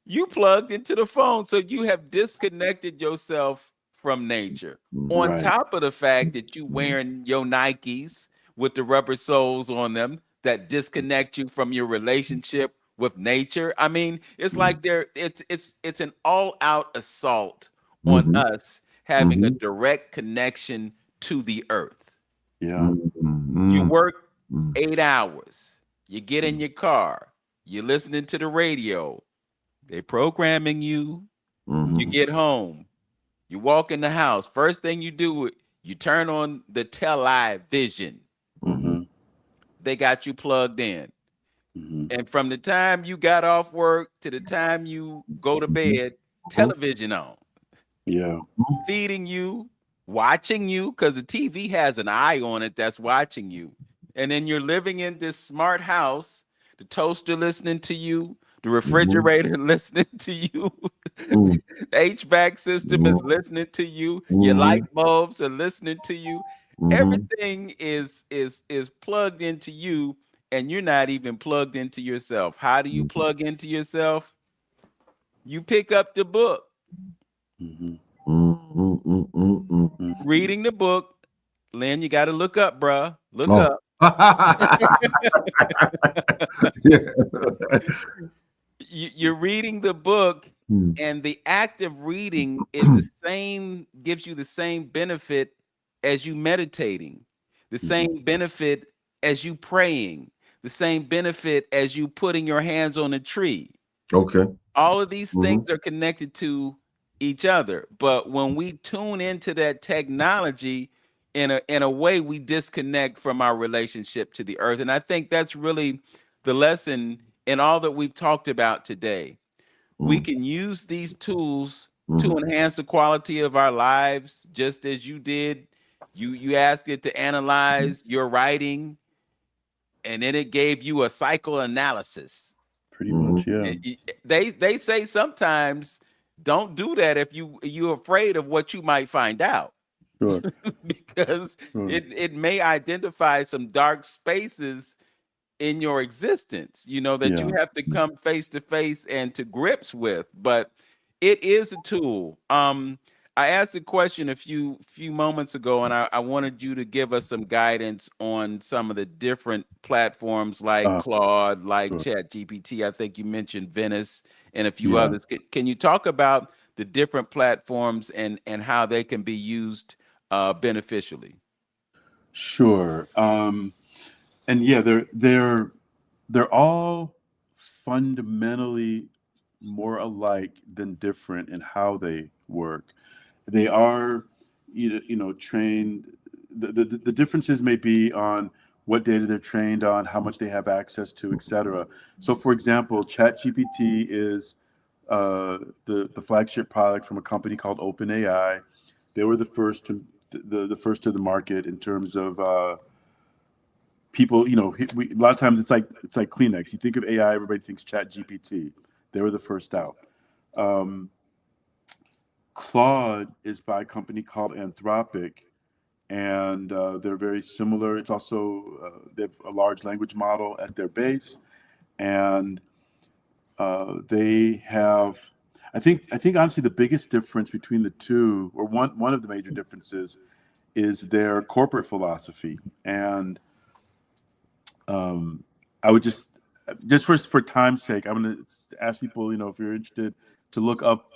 A: you plugged into the phone, so you have disconnected yourself from nature.
B: Mm-hmm.
A: On
C: Right.
A: top of the fact that you wearing your Nikes with the rubber soles on them that disconnect you from your relationship with nature. I mean, it's like it's an all-out assault on
B: Mm-hmm.
A: us having a
B: Mm-hmm.
A: direct connection to the earth.
C: Yeah.
A: You
B: Mm-hmm.
A: work
B: Mm-hmm.
A: 8 hours, you get in your car, you're listening to the radio, they programming you. You
B: Mm-hmm.
A: get home, you walk in the house. First thing you do, you turn on the television.
B: Mm-hmm.
C: Hmm.
A: They got you plugged in.
C: Hmm.
A: And from the time you got off work to the time you go to bed, television on,
C: Yeah.
A: feeding you, watching you, because the TV has an eye on it that's watching you. And then you're living in this smart house, the toaster listening to you, the
B: Mm-hmm.
A: refrigerator listening to you,
B: Mm-hmm.
A: the HVAC system is listening to you, your
B: Mm-hmm.
A: light bulbs are listening to you.
B: Mm-hmm.
A: Everything is plugged into you, and you're not even plugged into yourself. How do you plug into yourself? You pick up the book,
C: Hmm.
B: Mm-hmm. Mm-hmm.
C: Hmm.
A: reading the book. Lynn, you got to look up, bruh. Look
B: Oh.
A: up.
B: Yeah.
A: You're reading the book,
B: Mm-hmm.
A: and the act of reading is the same, gives you the same benefit as you meditating, the
C: Hmm.
A: same benefit as you praying, the same benefit as you putting your hands on a tree.
B: Okay.
A: All of these
B: Mm-hmm.
A: things are connected to each other. But when we tune into that technology, in a way, we disconnect from our relationship to the earth. And I think that's really the lesson in all that we've talked about today. We can use these tools
B: Mm-hmm.
A: to enhance the quality of our lives, just as you did. You asked it to analyze your writing, and then it gave you a psychoanalysis.
C: Pretty
B: Mm-hmm.
C: much. Yeah.
A: They say sometimes don't do that if you're afraid of what you might find out,
C: Sure.
A: because
C: Sure.
A: it may identify some dark spaces in your existence, that you
C: Yeah.
A: have to come face to face and to grips with. But it is a tool. I asked a question a few moments ago, and I wanted you to give us some guidance on some of the different platforms like
C: Uh,
A: Claude, like
C: sure.
A: Chat GPT. I think you mentioned Venice and a few
C: Yeah.
A: others. Can you talk about the different platforms and how they can be used beneficially?
C: Sure. And yeah, they're all fundamentally more alike than different in how they work. They are, trained. The differences may be on what data they're trained on, how much they have access to, etc. So, for example, ChatGPT is the flagship product from a company called OpenAI. They were the first to the first to the market in terms of people. A lot of times it's like Kleenex. You think of AI, everybody thinks ChatGPT. They were the first out. Um, Claude is by a company called Anthropic, and they're very similar. It's also they have a large language model at their base, and they have. I think honestly the biggest difference between the two, or one of the major differences, is their corporate philosophy. And I would just for time's sake, I'm going to ask people, if you're interested, to look up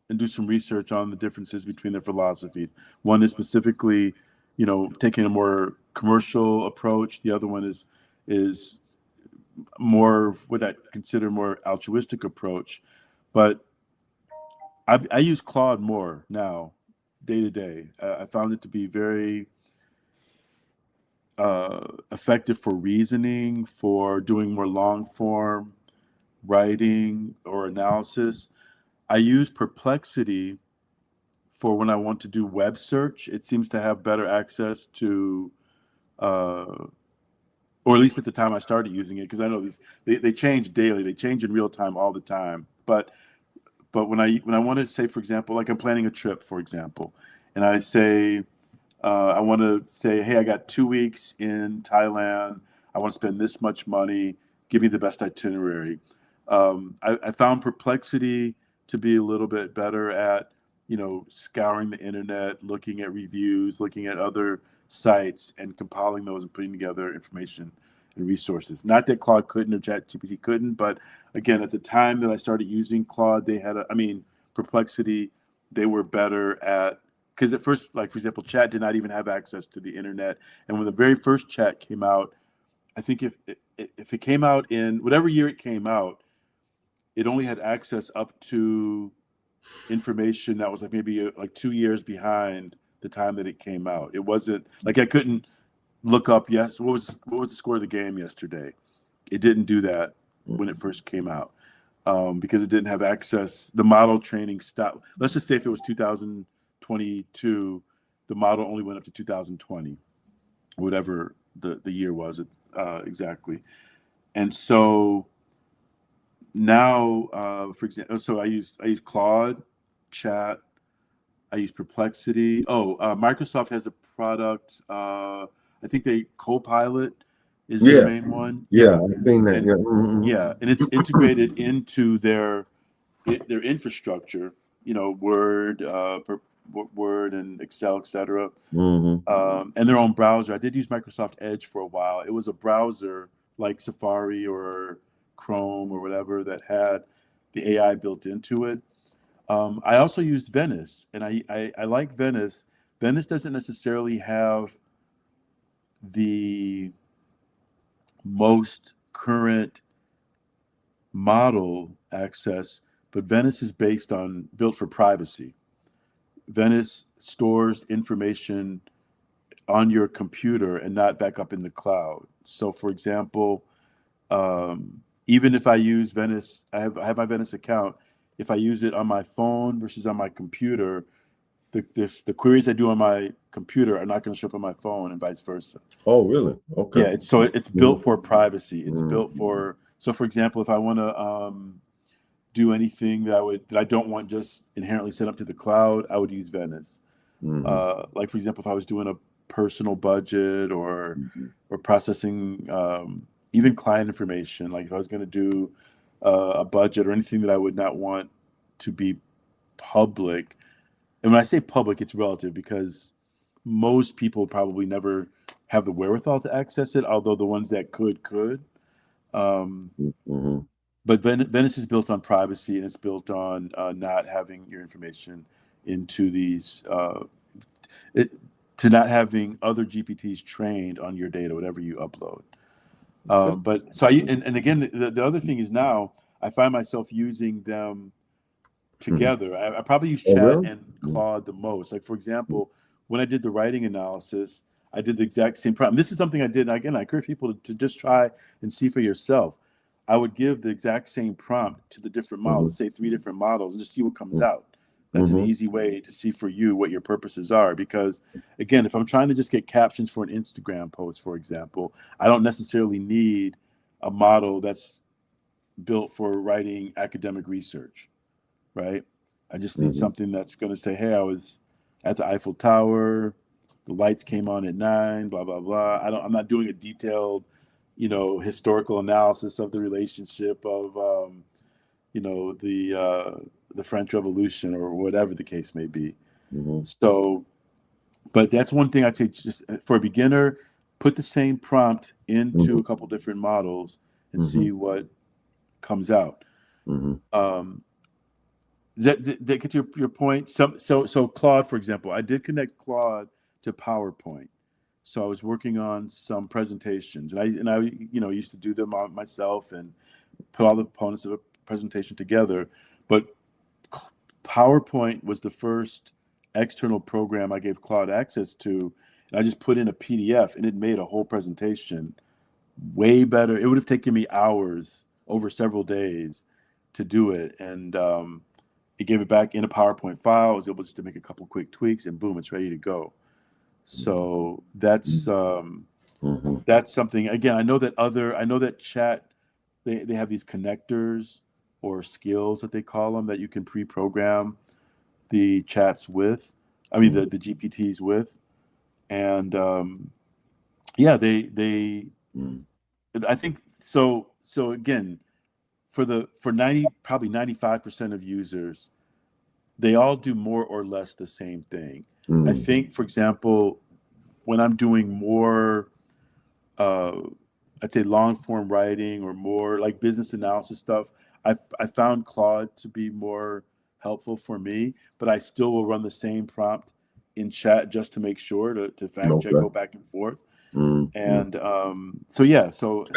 C: and do some research on the differences between their philosophies. One is specifically, taking a more commercial approach. The other one is more what I consider more altruistic approach. But I use Claude more now, day to day. I found it to be very effective for reasoning, for doing more long form writing or analysis. I use Perplexity for when I want to do web search. It seems to have better access to, or at least at the time I started using it, because I know they change daily. They change in real time all the time. But when I want to say, for example, like I'm planning a trip, for example, and I say, I want to say, hey, I got 2 weeks in Thailand. I want to spend this much money. Give me the best itinerary. I found Perplexity to be a little bit better at, scouring the internet, looking at reviews, looking at other sites, and compiling those and putting together information and resources. Not that Claude couldn't or ChatGPT couldn't, but again, at the time that I started using Claude, Perplexity, they were better at, because at first, like for example, Chat did not even have access to the internet. And when the very first Chat came out, I think if it came out in whatever year it came out, it only had access up to information that was like maybe like 2 years behind the time that it came out. It wasn't like I couldn't look up, yes, what was the score of the game yesterday. It didn't do that when it first came out, because it didn't have access. The model training stopped. Let's just say if it was 2022, the model only went up to 2020, whatever the year was, exactly. And so now, for example, so I use Claude, Chat, I use Perplexity. Oh, Microsoft has a product. I think they Copilot is their
B: Yeah,
C: main one.
B: yeah,
C: Yeah,
B: I've seen that.
C: and
B: Yeah. Mm-hmm.
C: yeah, and it's integrated into their infrastructure. Word, Word and Excel, etc.
B: Mm-hmm.
C: And their own browser. I did use Microsoft Edge for a while. It was a browser like Safari or Chrome or whatever that had the AI built into it. I also used Venice, and I like Venice. Venice doesn't necessarily have the most current model access, but Venice is built for privacy. Venice stores information on your computer and not back up in the cloud. So, for example, even if I use Venice, I have my Venice account. If I use it on my phone versus on my computer, the queries I do on my computer are not going to show up on my phone, and vice versa.
B: Oh, really? Okay.
C: Yeah, it's built for privacy. It's built
B: Mm-hmm.
C: for, so for example, if I want to do anything that I don't want just inherently set up to the cloud, I would use Venice.
B: Mm-hmm.
C: Like for example, if I was doing a personal budget or processing even client information, like if I was going to do a budget or anything that I would not want to be public. And when I say public, it's relative because most people probably never have the wherewithal to access it, although the ones that could. Um,
B: Mm-hmm.
C: but Venice is built on privacy, and it's built on not having your information into these, it, to not having other GPTs trained on your data, whatever you upload. But so and again, the other thing is now I find myself using them
B: Mm-hmm.
C: together. I probably use
B: Oh,
C: Chat
B: really?
C: and Claude the most. Like for example, when I did the writing analysis, I did the exact same problem. This is something I did. And again, I encourage people to just try and see for yourself. I would give the exact same prompt to the different
B: Mm-hmm.
C: models, say 3 different models, and just see what comes out. That's an
B: Mm-hmm.
C: easy way to see for you what your purposes are. Because again, if I'm trying to just get captions for an Instagram post, for example, I don't necessarily need a model that's built for writing academic research, right? I just need
B: Mm-hmm.
C: something that's going to say, hey, I was at the Eiffel Tower. the lights came on at 9, blah blah blah. I'm not doing a detailed, historical analysis of the relationship of the French Revolution or whatever the case may be.
B: Mm-hmm.
C: So, but that's one thing I'd say, just for a beginner, put the same prompt into
B: Mm-hmm.
C: a couple different models and
B: Mm-hmm.
C: see what comes out.
B: Mm-hmm.
C: Um, that get to your point? So Claude, for example, I did connect Claude to PowerPoint. So I was working on some presentations, and I used to do them myself and put all the components of a presentation together. But PowerPoint was the first external program I gave Claude access to, and I just put in a PDF, and it made a whole presentation way better. It would have taken me hours over several days to do it, and it gave it back in a PowerPoint file. I was able just to make a couple quick tweaks, and boom, it's ready to go. So
B: Mm-hmm.
C: that's something. Again, I know that chat, they have these connectors or skills that they call them, that you can pre-program the chats with. I mean, the GPTs with, and yeah, they
B: Mm-hmm.
C: I think so. So again, for 90, probably 95% of users, they all do more or less the same thing. I
B: Mm-hmm.
C: think, for example, when I'm doing more, uh, I'd say long form writing or more like business analysis stuff, I found Claude to be more helpful for me, but I still will run the same prompt in chat just to make sure to fact check,
B: Okay.
C: go back and forth.
B: Mm-hmm.
C: And so yeah,
B: And so is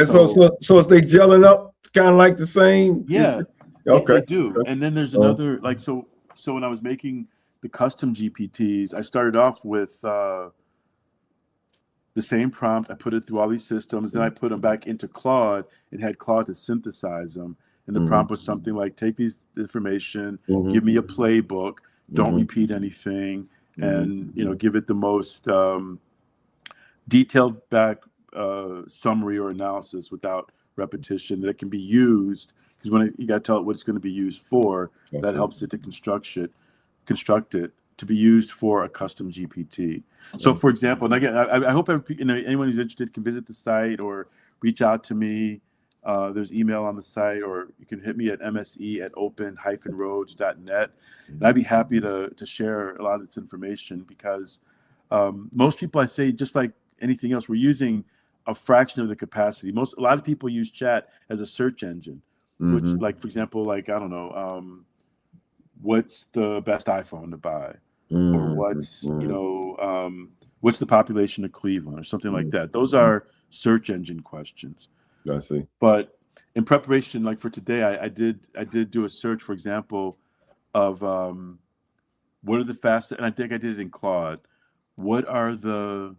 B: they gelling up kind of like the same?
C: yeah,
B: Okay.
C: they do.
B: Okay.
C: And then there's
B: Uh,
C: another, like, so when I was making the custom GPTs, I started off with the same prompt. I put it through all these systems, then I put them back into Claude and had Claude to synthesize them. And the
B: mm-hmm.
C: prompt was something like, take these information,
B: Mm-hmm.
C: give me a playbook, don't
B: Mm-hmm.
C: repeat anything,
B: Mm-hmm.
C: and give it the most detailed back summary or analysis without repetition that can be used, because you got to tell it what it's going to be used for.
B: I
C: That
B: see.
C: helps it to construct it to be used for a custom GPT. So, for example, and again, I hope anyone who's interested can visit the site or reach out to me. There's email on the site, or you can hit me at mse@open-roads.net, and I'd be happy to share a lot of this information, because most people, I say, just like anything else, we're using a fraction of the capacity. A lot of people use chat as a search engine, which,
B: Mm-hmm.
C: like, for example, like, I don't know, what's the best iPhone to buy, or
B: Mm-hmm. Mm-hmm.
C: what's the population of Cleveland, or something like that. Those are search engine questions.
B: I see.
C: But in preparation, like for today, I did do a search, for example, of what are the fastest, and I think I did it in Claude. What are the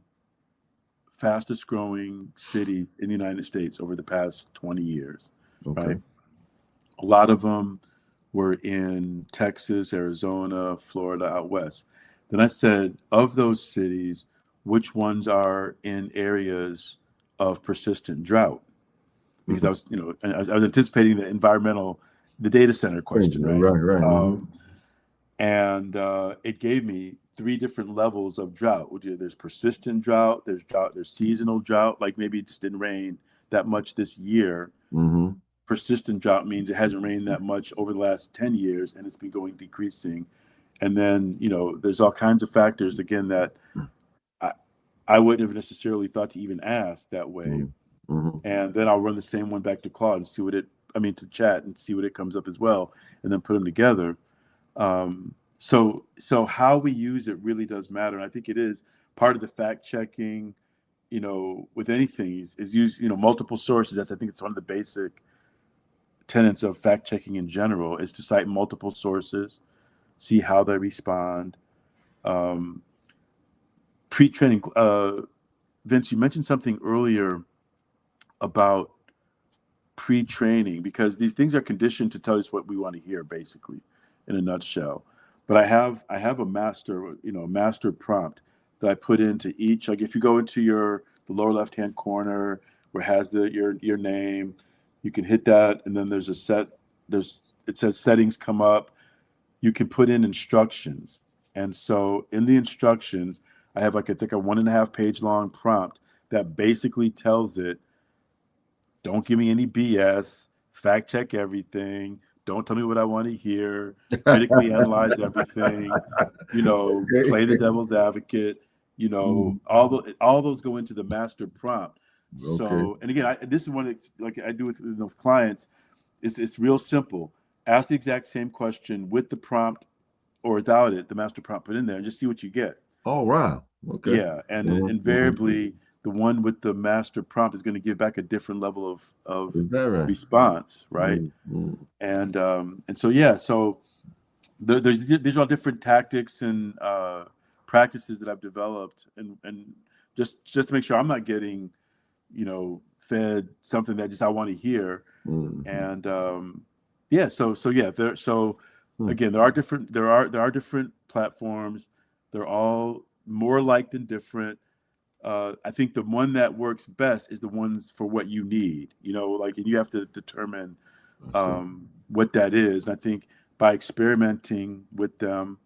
C: fastest growing cities in the United States over the past 20 years,
B: Okay.
C: right? A lot of them were in Texas, Arizona, Florida, out west. Then I said, of those cities, which ones are in areas of persistent drought? Because
B: Mm-hmm.
C: I was anticipating the data center question, right?
B: Right. Right. Mm-hmm.
C: And it gave me three different levels of drought. There's persistent drought, there's seasonal drought, like maybe it just didn't rain that much this year.
B: Mm-hmm.
C: Persistent drought means it hasn't rained that much over the last 10 years and it's been going decreasing. And then, there's all kinds of factors, again, that I, I wouldn't have necessarily thought to even ask that way.
B: Mm-hmm.
C: And then I'll run the same one back to Claude and to chat and see what it comes up as well, and then put them together. So how we use it really does matter. And I think it is part of the fact checking, with anything is use, multiple sources. I think it's one of the basic tenets of fact checking in general, is to cite multiple sources, see how they respond. Um, Pre-training, Vince, you mentioned something earlier about pre-training, because these things are conditioned to tell us what we want to hear, basically, in a nutshell. But I have a master prompt that I put into each. Like, if you go into the lower left hand corner where it has your name, you can hit that, and then it says settings come up. You can put in instructions, and so in the instructions, I have like it's like a 1.5 page long prompt that basically tells it, don't give me any BS, fact check everything, don't tell me what I want to hear, critically analyze everything,
B: Okay.
C: play the devil's advocate,
B: Mm,
C: all those go into the master prompt.
B: okay.
C: So, and again, this is one that's like I do with those clients. It's real simple. Ask the exact same question with the prompt or without it, the master prompt put in there, and just see what you get.
B: Oh, wow. Okay.
C: Yeah, and
B: Mhm.
C: invariably, the one with the master prompt is going to give back a different level of
B: Is that right?
C: response, right?
B: Mm, mm.
C: And so yeah, so these are all different tactics and practices that I've developed, and just to make sure I'm not getting fed something that just I want to hear,
B: Mhm.
C: and yeah, so yeah, so
B: Hmm.
C: again, there are different platforms. They're all more alike than different. I think the one that works best is the ones for what you need. Like, and you have to determine
B: I see.
C: what that is. And I think by experimenting with them,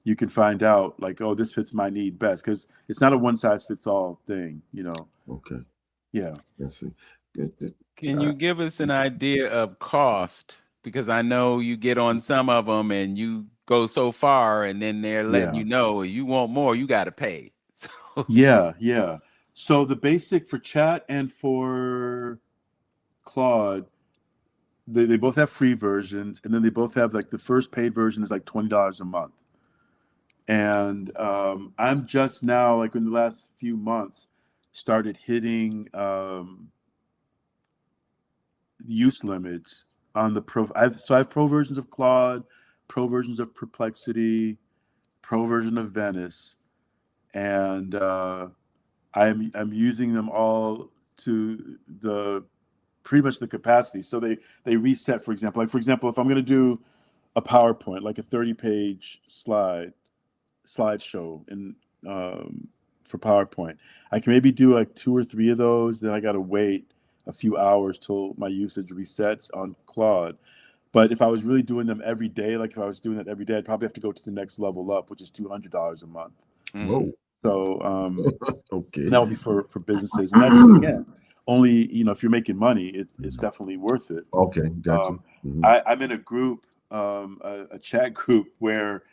C: you can find out like, oh, this fits my need best, because it's not a one size fits all thing.
B: Okay.
C: Yeah.
B: I see. Good, good.
A: Can
B: Uh,
A: you give us an idea of cost? Because I know you get on some of them and you go so far, and then they're letting
C: Yeah.
A: you know you want more, you got to pay. So,
C: Yeah. Yeah. So the basic for chat and for Claude, they both have free versions, and then they both have like the first paid version is like $20 a month. And I'm just now, like in the last few months, started hitting use limits on the pro. So I have pro versions of Claude, pro versions of Perplexity, pro version of Venice, and I'm using them all to the pretty much the capacity. So they reset, for example. Like, for example, if I'm going to do a PowerPoint, like a 30-page slideshow in for PowerPoint, I can maybe do like two or three of those. Then I got to wait a few hours till my usage resets on Claude. But if I was really doing them every day, like if I was doing that every day, I'd probably have to go to the next level up, which is $200 a month.
A: mm,
B: whoa.
C: So and
B: Okay.
C: that would be for businesses, and that's again only if you're making money, it's definitely worth it.
B: Okay. Got you.
C: Um,
B: Hmm.
C: I'm in a group, a chat group where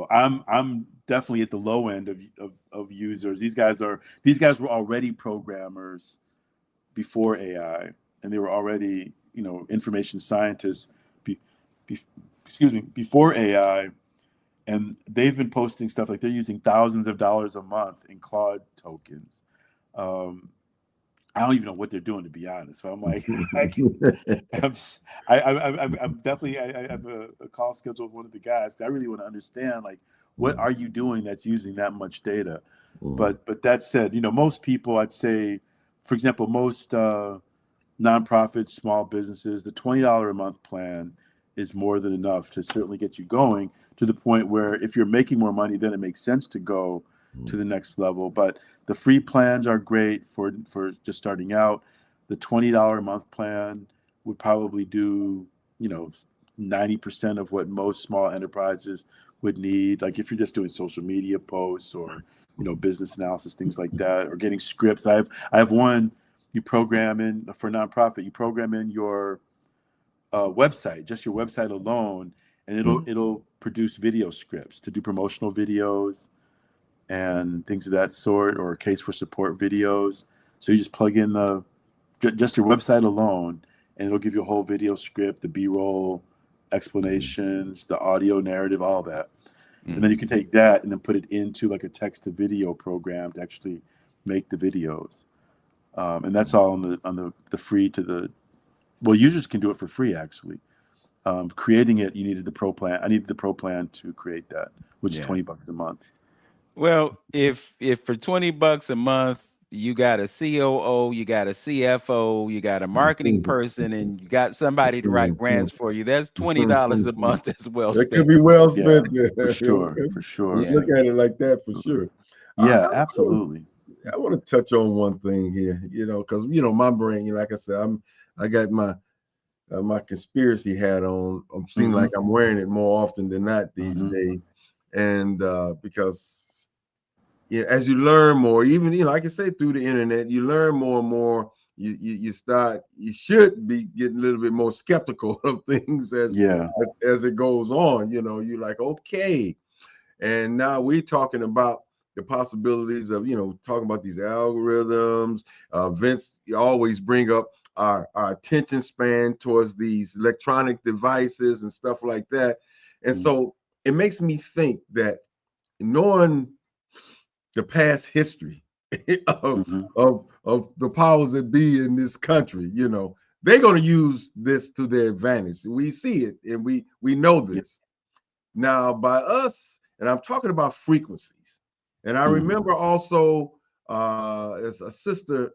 C: I'm definitely at the low end of users. These guys were already programmers before AI, and they were already information scientists be, be, excuse me, before AI, and they've been posting stuff like they're using thousands of dollars a month in Claude tokens. Um, I don't even know what they're doing, to be honest. So I'm like, I, I'm, s- I'm definitely, I have a call scheduled with one of the guys. I really want to understand, like, what
B: Mm,
C: are you doing that's using that much data?
B: mm,
C: But that said, most people, I'd say, for example, most nonprofits, small businesses, the $20 a month plan is more than enough to certainly get you going to the point where if you're making more money, then it makes sense to go to
B: mm,
C: the next level. But the free plans are great for just starting out. The $20 a month plan would probably do, you know, 90% of what most small enterprises would need. Like if you're just doing social media posts or, business analysis, things like that, or getting scripts. I have one you program in for nonprofit. You program in your website, just your website alone, and it'll
B: mm.
C: it'll produce video scripts to do promotional videos and things of that sort, or case for support videos. So you just plug in just your website alone, and it'll give you a whole video script, the B-roll,
B: Mm.
C: explanations, the audio narrative, all that. And then
A: mm,
C: you can take that and then put it into like a text to video program to actually make the videos. And that's all on the free to the well, users can do it for free actually. Creating it, you needed the pro plan. I needed the pro plan to create that, which is
A: yeah.
C: $20 a month.
A: Well, if for $20 a month you got a COO, you got a CFO, you got a marketing person, and you got somebody to write grants for you, that's $20 a month as well
B: That could
A: spent.
B: be well
C: Yeah,
B: spent there.
C: for sure,
B: Okay.
C: for
B: You
C: sure.
A: Yeah.
B: look at it like that for sure.
C: Yeah,
B: I want
C: absolutely.
B: I want to touch on one thing here, because my brain, like I said, I got my conspiracy hat on. Seem
C: Hmm.
B: like I'm wearing it more often than not these
C: Hmm.
B: days, and because yeah, as you learn more, even like I say, through the internet, you learn more and more. You should be getting a little bit more skeptical of things
C: Yeah.
B: as it goes on. You're like, okay. And now we're talking about the possibilities of, talking about these algorithms. Vince, you always bring up our attention span towards these electronic devices and stuff like that. And
C: Mm-hmm.
B: so it makes me think that knowing the past history of,
C: Mm-hmm.
B: of the powers that be in this country, they're going to use this to their advantage. We see it, and we know
C: Yeah.
B: this. Now, by us, and I'm talking about frequencies. And I
C: Mm-hmm.
B: remember also, as a sister,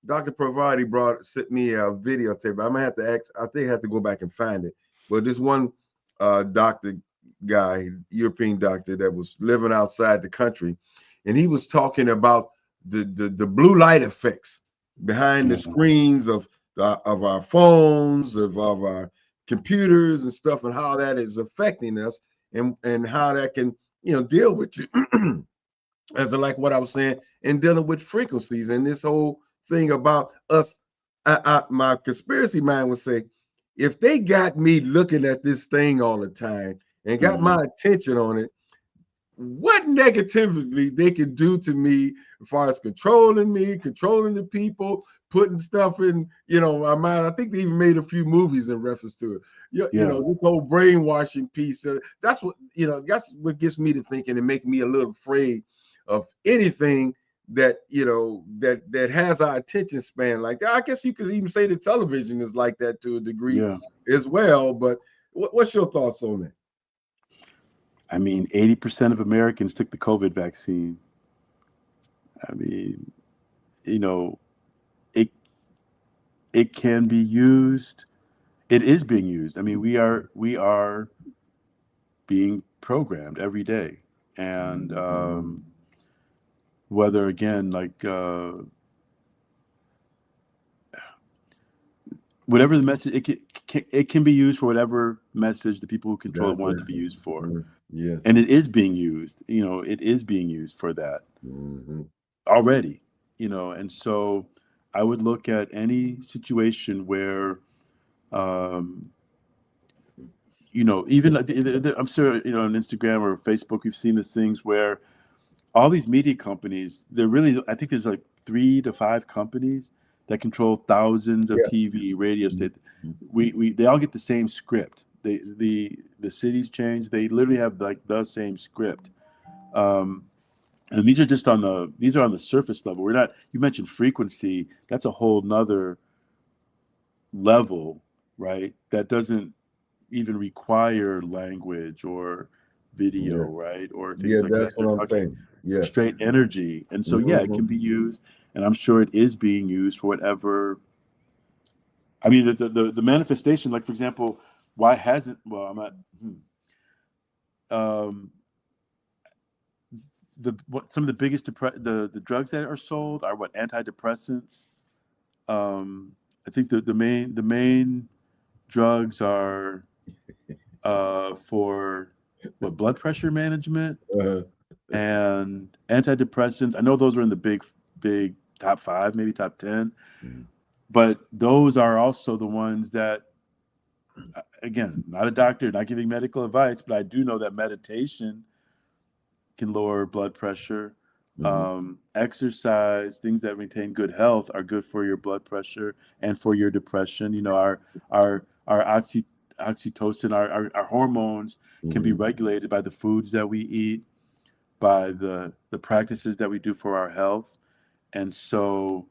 B: Dr. Pravati sent me a videotape. I'm gonna have to ask, I think I have to go back and find it. But this one doctor guy, European doctor that was living outside the country, and he was talking about the blue light effects behind the
C: Yeah.
B: screens of our phones, of our computers and stuff, and how that is affecting us, and how that can deal with you as like what I was saying, and dealing with frequencies and this whole thing about us. My conspiracy mind would say, if they got me looking at this thing all the time and got
C: Mm-hmm.
B: my attention on it, what negatively they can do to me as far as controlling me, controlling the people, putting stuff in, my mind. I think they even made a few movies in reference to it.
C: Yeah.
B: This whole brainwashing piece. That's what gets me to thinking and make me a little afraid of anything that that has our attention span like that. I guess you could even say the television is like that to a degree
C: Yeah.
B: as well. But what's your thoughts on that?
C: I mean, 80% of Americans took the COVID vaccine. I mean, you know, it it can be used. It is being used. I mean, we are being programmed every day, and whether again like whatever the message, it can be used for whatever message the people who control it
B: That's
C: want it
B: right.
C: to be used for,
B: Yes.
C: and it is being used. It is being used for that
B: Hmm.
C: already. And so I would look at any situation where um, even like I'm sure on Instagram or Facebook we've seen these things where all these media companies, they're really, I think there's like 3 to 5 companies that control thousands of
B: Yeah.
C: TV, radio
B: Mhm.
C: stations. They all get the same script. The cities change. They literally have like the same script. Um, and these are on the surface level. We're not. You mentioned frequency. That's a whole nother level, right? That doesn't even require language or video,
B: Yeah.
C: right? Or
B: Yeah,
C: things like
B: that's
C: that. They're
B: what I'm
C: talking
B: saying. Yes.
C: straight energy. And so, yeah, it
B: Hmm.
C: can be used, and I'm sure it is being used for whatever. I mean, the manifestation, like for example, why hasn't? Well, I'm not. Um, some of the biggest the drugs that are sold are what, antidepressants. Um, I think the main drugs are for what, blood pressure management
B: Uh,
C: and antidepressants. I know those are in the big top 5, maybe top 10, but those are also the ones that, again, not a doctor, not giving medical advice, but I do know that meditation can lower blood pressure.
B: mhm.
C: Exercise, things that maintain good health are good for your blood pressure and for your depression. Our oxytocin, our hormones can be
B: Mhm.
C: regulated by the foods that we eat, by the practices that we do for our health. And so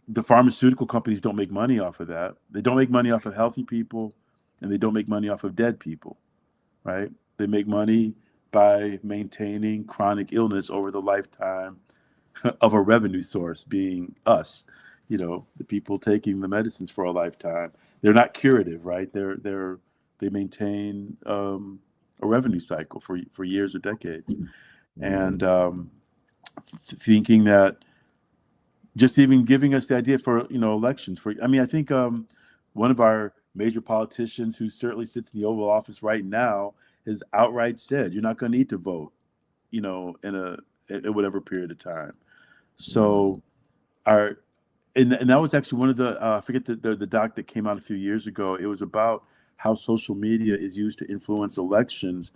C: the pharmaceutical companies don't make money off of that. They don't make money off of healthy people, and they don't make money off of dead people, right? They make money by maintaining chronic illness over the lifetime of a revenue source, being us, the people taking the medicines for a lifetime. They're not curative, right? They maintain a revenue cycle for years or decades. And
B: Mhm.
C: thinking that, just even giving us the idea for elections, for I mean, I think one of our major politicians who certainly sits in the Oval Office right now has outright said, you're not going to need to vote in at whatever period of time. So our and that was actually one of the I forget the doc that came out a few years ago. It was about how social media is used to influence elections.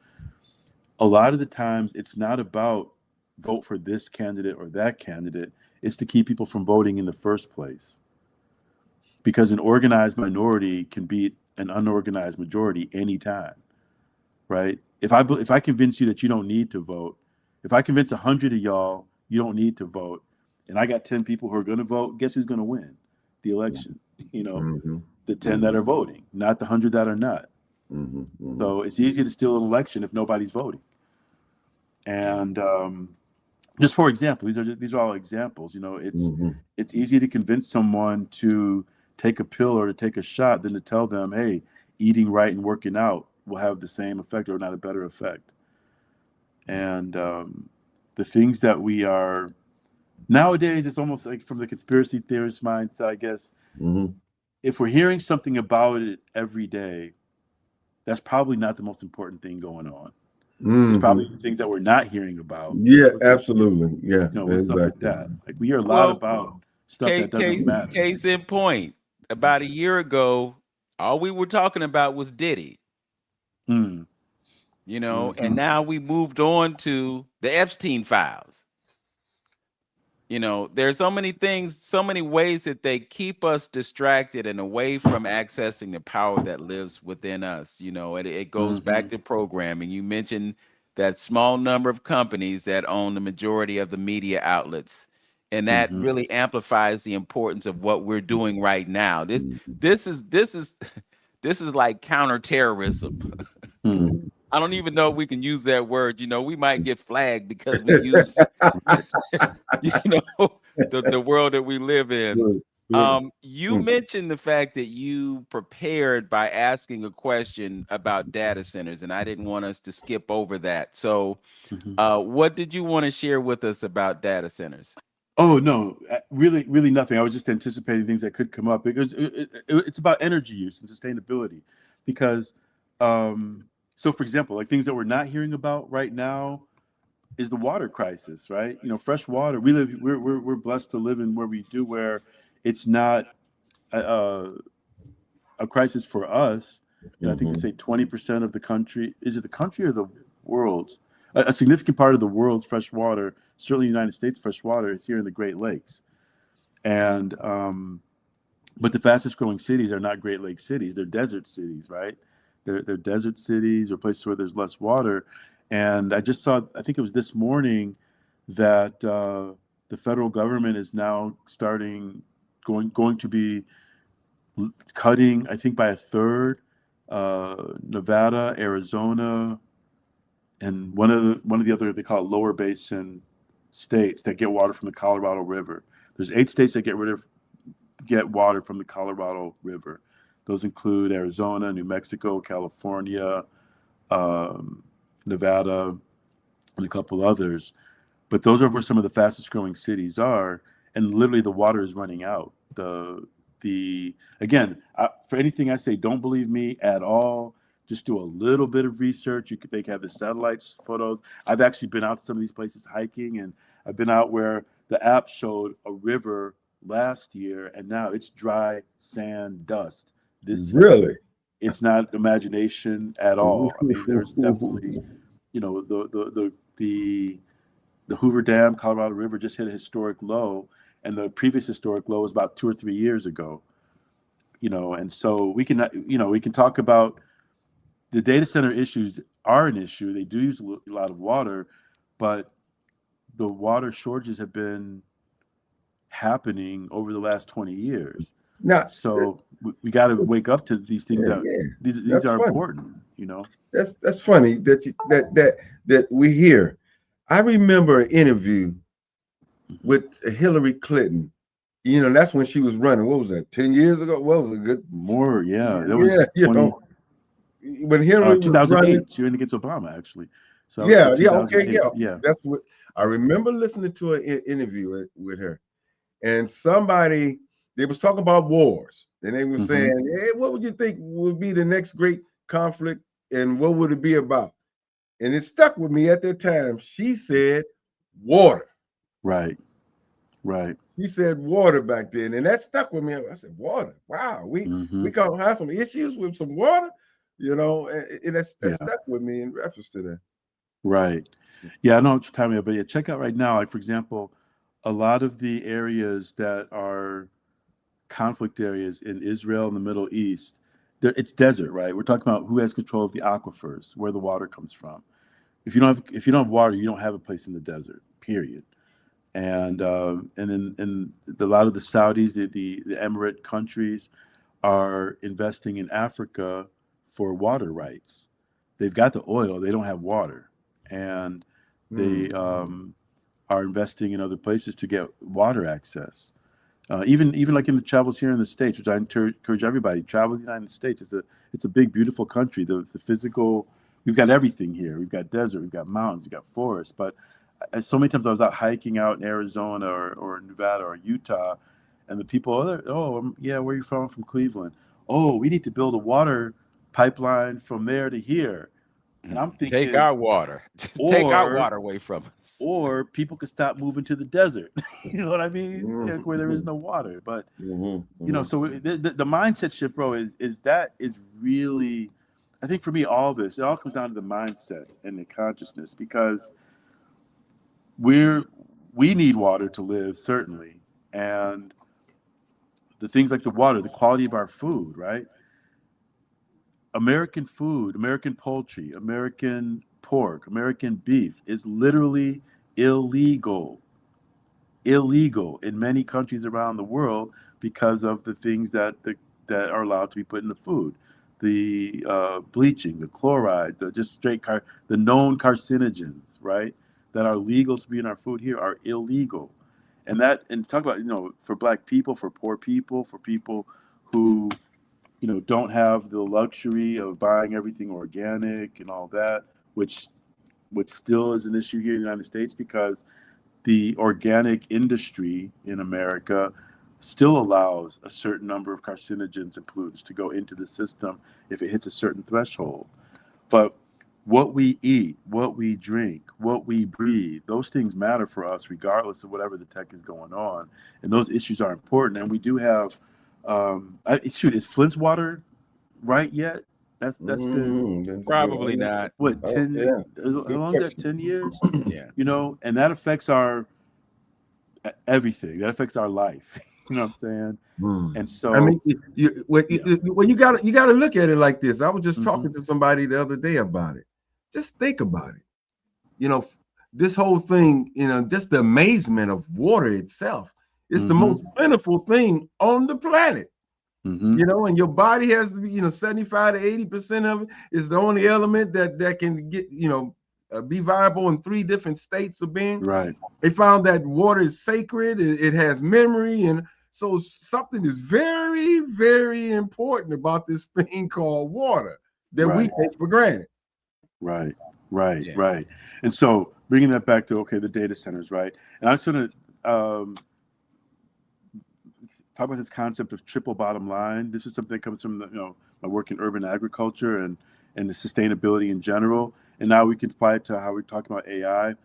C: A lot of the times, it's not about vote for this candidate or that candidate. It's to keep people from voting in the first place, because an organized minority can beat an unorganized majority anytime, right? If I convince you that you don't need to vote, if I convince 100 of y'all you don't need to vote, and I got 10 people who are going to vote, guess who's going to win the election? You know,
B: Mm-hmm.
C: the 10 that are voting, not the 100 that are not.
B: Mm-hmm. Mm-hmm.
C: So it's easy to steal an election if nobody's voting.
A: Yeah.
C: And just for example, these are all examples. You know,
B: Mm-hmm.
C: it's easy to convince someone to take a pill or to take a shot than to tell them, hey, eating right and working out will have the same effect or not a better effect. And the things that we are nowadays, it's almost like from the conspiracy theorist mindset, I guess.
B: Mm-hmm.
C: If we're hearing something about it every day, that's probably not the most important thing going on. There's
B: Mm-hmm.
C: probably things that we're not hearing about.
B: Yeah,
C: What's up?
B: absolutely. Yeah,
C: What's up with
B: exactly.
C: that? Like we hear a lot
A: Well,
C: about stuff that doesn't matter.
A: case in point. About a year ago, all we were talking about was Diddy.
C: Mm,
A: And
C: hmm
A: now we moved on to the Epstein files. There's so many things, so many ways that they keep us distracted and away from accessing the power that lives within us. It goes
C: hmm
A: back to programming. You mentioned that small number of companies that own the majority of the media outlets, and that
C: hmm
A: really amplifies the importance of what we're doing right now. This
B: Mm-hmm.
A: this is this is this is like counterterrorism.
C: mm.
A: I don't even know if we can use that word. We might get flagged because we use, you know, the world that we live in.
B: Good, good.
A: You mentioned the fact that you prepared by asking a question about data centers, and I didn't want us to skip over that. So,
C: hmm
A: what did you want to share with us about data centers?
C: Oh no, really, really nothing. I was just anticipating things that could come up because it's about energy use and sustainability. Because, so for example, like things that we're not hearing about right now is the water crisis, right? Fresh water. We're blessed to live in where we do, where it's not a, a crisis for us. I think they
B: Mm-hmm.
C: say 20% of the country, is it the country or the world's? A significant part of the world's fresh water, certainly the United States fresh water, is here in the Great Lakes. And but the fastest growing cities are not Great Lakes cities; they're desert cities, right? They're desert cities or places where there's less water. And I just saw, I think it was this morning, that the federal government is now going to be cutting, I think by a third, Nevada, Arizona, and one of the other, they call it lower basin states that get water from the Colorado River. There's 8 states that get water from the Colorado River. Those include Arizona, New Mexico, California, um, Nevada, and a couple others. But those are where some of the fastest growing cities are, and literally the water is running out. The again, for anything I say, don't believe me at all. Just do a little bit of research. They have the satellite photos. I've actually been out to some of these places hiking, and I've been out where the app showed a river last year, and now it's dry sand dust this year.
B: Really?
C: It's not imagination at all. I mean, there's definitely, the the Hoover Dam, Colorado River just hit a historic low, and the previous historic low was about 2 or 3 years ago. And so we can talk about the data center issues are an issue. They do use a lot of water, but the water shortages have been happening over the last 20 years.
B: Now,
C: So we got to wake up to these things,
B: yeah,
C: that
B: yeah,
C: these
B: that's
C: are
B: funny.
C: important.
B: That's funny that we hear. I remember an interview
C: Mhm.
B: with Hillary Clinton. That's when she was running. What was that? 10 years ago? What was a good?
C: More, yeah. That
B: Yeah,
C: was 20
B: when Hillary was running.
C: 2008. She ran against Obama, actually. So that was the
B: Yeah, yeah, okay,
C: 2008.
B: yeah.
C: Yeah.
B: That's what I remember listening to an interview with her, and somebody they was talking about wars, and they were
C: hmm
B: saying, "Hey, what would you think would be the next great conflict, and what would it be about?" And it stuck with me at that time. She said water.
C: Right. Right.
B: She said water back then, and that stuck with me. I said water. Wow,
C: Hmm.
B: we gonna have some issues with some water, and that
C: Yeah.
B: stuck with me in reference to that.
C: Right. Yeah, I know what you're talking about, but yeah, check out right now. Like for example, a lot of the areas that are conflict areas in Israel and the Middle East, it's desert, right? We're talking about who has control of the aquifers, where the water comes from. If you don't have water, you don't have a place in the desert. Period. And then a lot of the Saudis, the Emirate countries, are investing in Africa for water rights. They've got the oil, they don't have water, and they
B: Hmm.
C: are investing in other places to get water access. Even like in the travels here in the States, which I encourage everybody, travel to the United States. It's a big, beautiful country. The physical, we've got everything here. We've got desert, we've got mountains, we've got forests. But so many times I was out hiking out in Arizona or Nevada or Utah, and the people, yeah, where are you from? I'm from Cleveland. Oh, we need to build a water pipeline from there to here. And I'm
A: Take
C: thinking,
A: our water. Just take our
C: or
A: water away from us.
C: or people could stop moving to the desert. You know what I mean? Yeah, where there is
B: Hmm.
C: no water. But
B: Hmm.
C: so the mindset shift, bro, is really, I think for me, all this, it all comes down to the mindset and the consciousness, because we're we need water to live, certainly, and the things like the water, the quality of our food, right? American food, American poultry, American pork, American beef is literally illegal. Illegal in many countries around the world because of the things that are allowed to be put in the food, the bleaching, the chloride, the just the known carcinogens, right, that are legal to be in our food here are illegal, and talk about for black people, for poor people, for people who don't have the luxury of buying everything organic and all that, which still is an issue here in the United States because the organic industry in America still allows a certain number of carcinogens and pollutants to go into the system if it hits a certain threshold. But what we eat, what we drink, what we breathe, those things matter for us regardless of whatever the tech is going on. And those issues are important. And we do have, is Flint's water right yet? That's been,
B: That's a good.
A: Probably not.
C: what,
B: Oh,
C: 10,
B: yeah,
C: how
B: good
C: long is that,
B: question.
C: 10 years?
A: Yeah.
C: And that affects our everything. That affects our life. You know what I'm saying?
B: Hmm.
C: And
B: I
C: so,
B: mean,
C: yeah.
B: you got to look at it like this. I was just
C: Hmm.
B: talking to somebody the other day about it. Just think about it. You know, this whole thing. Just the amazement of water itself. It's the
C: Hmm.
B: most plentiful thing on the planet.
C: Hmm.
B: And your body has to be, 75 to 80% of it is the only element that can get, be viable in three different states of being.
C: Right.
B: They found that water is sacred, it has memory, and so something is very, very important about this thing called water that we
C: Right.
B: take for granted.
C: Right. Right.
A: Yeah.
C: Right. And so, bringing that back to okay, the data centers, right? And I'm just going to talk about this concept of triple bottom line. This is something that comes from my work in urban agriculture and the sustainability in general. And now we can apply it to how we're talking about AI.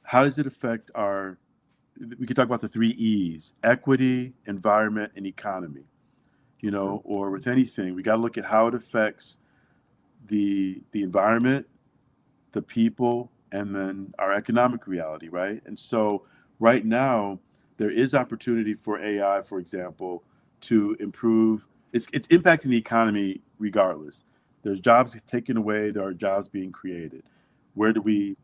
C: How does it affect our? We can talk about the three E's: equity, environment, and economy.
B: Okay.
C: Or with anything, we got to look at how it affects the environment, the people, and then our economic reality, right? And so right now there is opportunity for AI, for example, to improve. It's impacting the economy regardless. There's jobs taken away. There are jobs being created. Where do we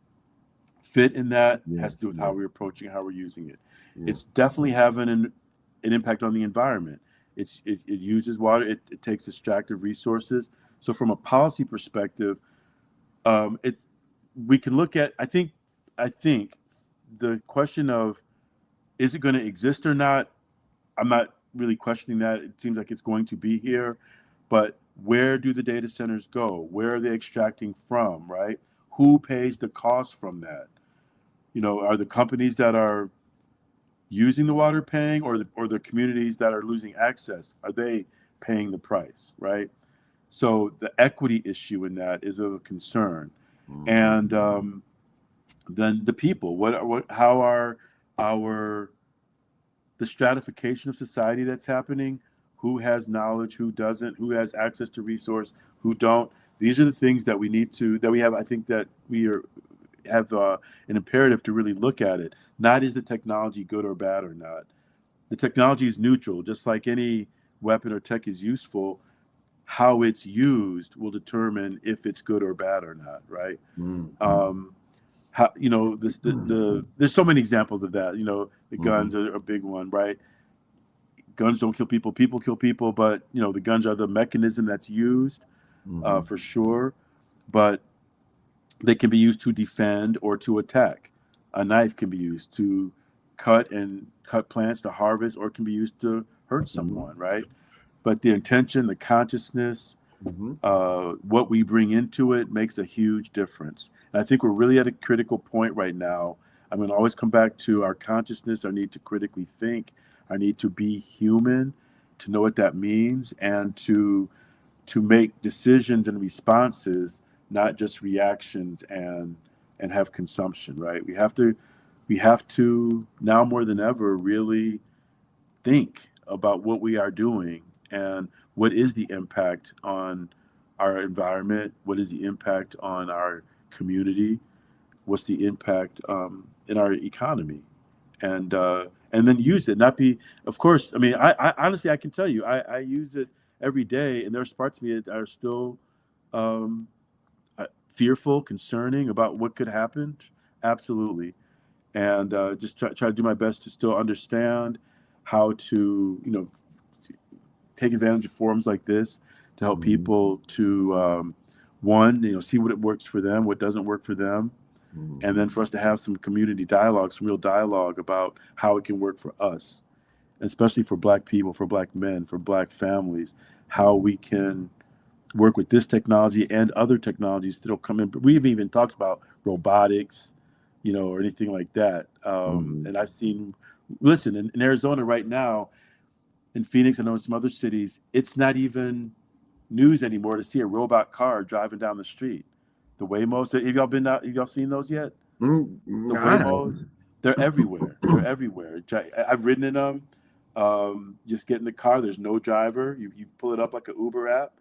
C: fit in that? Has to
B: Yes,
C: do with how
B: yes,
C: we're approaching, how we're using it.
B: yeah.
C: It's definitely having an impact on the environment. It uses water. It takes extractive resources. So from a policy perspective, it's we can look at. I think the question of is it going to exist or not? I'm not really questioning that. It seems like it's going to be here, but where do the data centers go? Where are they extracting from? Right? Who pays the cost from that? Are the companies that are using the water paying, or the communities that are losing access, are they paying the price? Right? So the equity issue in that is of a concern,
B: Mhm.
C: and Then the people, how are our the stratification of society that's happening, who has knowledge, who doesn't, who has access to resource, who don't. These are the things that we need to that we have. I think that we are have an imperative to really look at it. Not is the technology good or bad or not. The technology is neutral, just like any weapon or tech is useful. How it's used will determine if it's good or bad or not, right?
B: Mm-hmm.
C: Um, how this there's so many examples of that. The
B: Mm-hmm.
C: guns are a big one, right? Guns don't kill people, people kill people, but the guns are the mechanism that's used,
B: Mm-hmm.
C: for sure. But they can be used to defend or to attack. A knife can be used to cut plants to harvest, or it can be used to hurt
B: Mm-hmm.
C: someone, right? But the intention, the consciousness,
B: Mm-hmm.
C: what we bring into it makes a huge difference. And I think we're really at a critical point right now. I'm going to always come back to our consciousness, our need to critically think, our need to be human, to know what that means, and to make decisions and responses, not just reactions and have consumption. Right? We have to now more than ever really think about what we are doing and what is the impact on our environment, what is the impact on our community, what's the impact in our economy, and then use it. Not be, of course. I mean, I honestly I can tell you, I use it every day, and there's parts of me that are still um, fearful, concerning about what could happen. Absolutely, and just try to do my best to still understand how to take advantage of forums like this to help
B: Mm-hmm.
C: people to one, see what it works for them, what doesn't work for them, and
B: Mm-hmm.
C: then for us to have some community dialogue, some real dialogue about how it can work for us, especially for Black people, for Black men, for Black families, how we can work with this technology and other technologies that'll come in. We haven't even talked about robotics, or anything like that.
B: Mm-hmm.
C: And I've seen, listen, in Arizona right now, in Phoenix, I know in some other cities, it's not even news anymore to see a robot car driving down the street. The Waymos, have y'all been out? Have y'all seen those yet?
B: Mm-hmm.
C: The
B: I have.
C: Waymos, they're everywhere. They're everywhere. I've ridden in them. Just get in the car. There's no driver. You pull it up like an Uber app.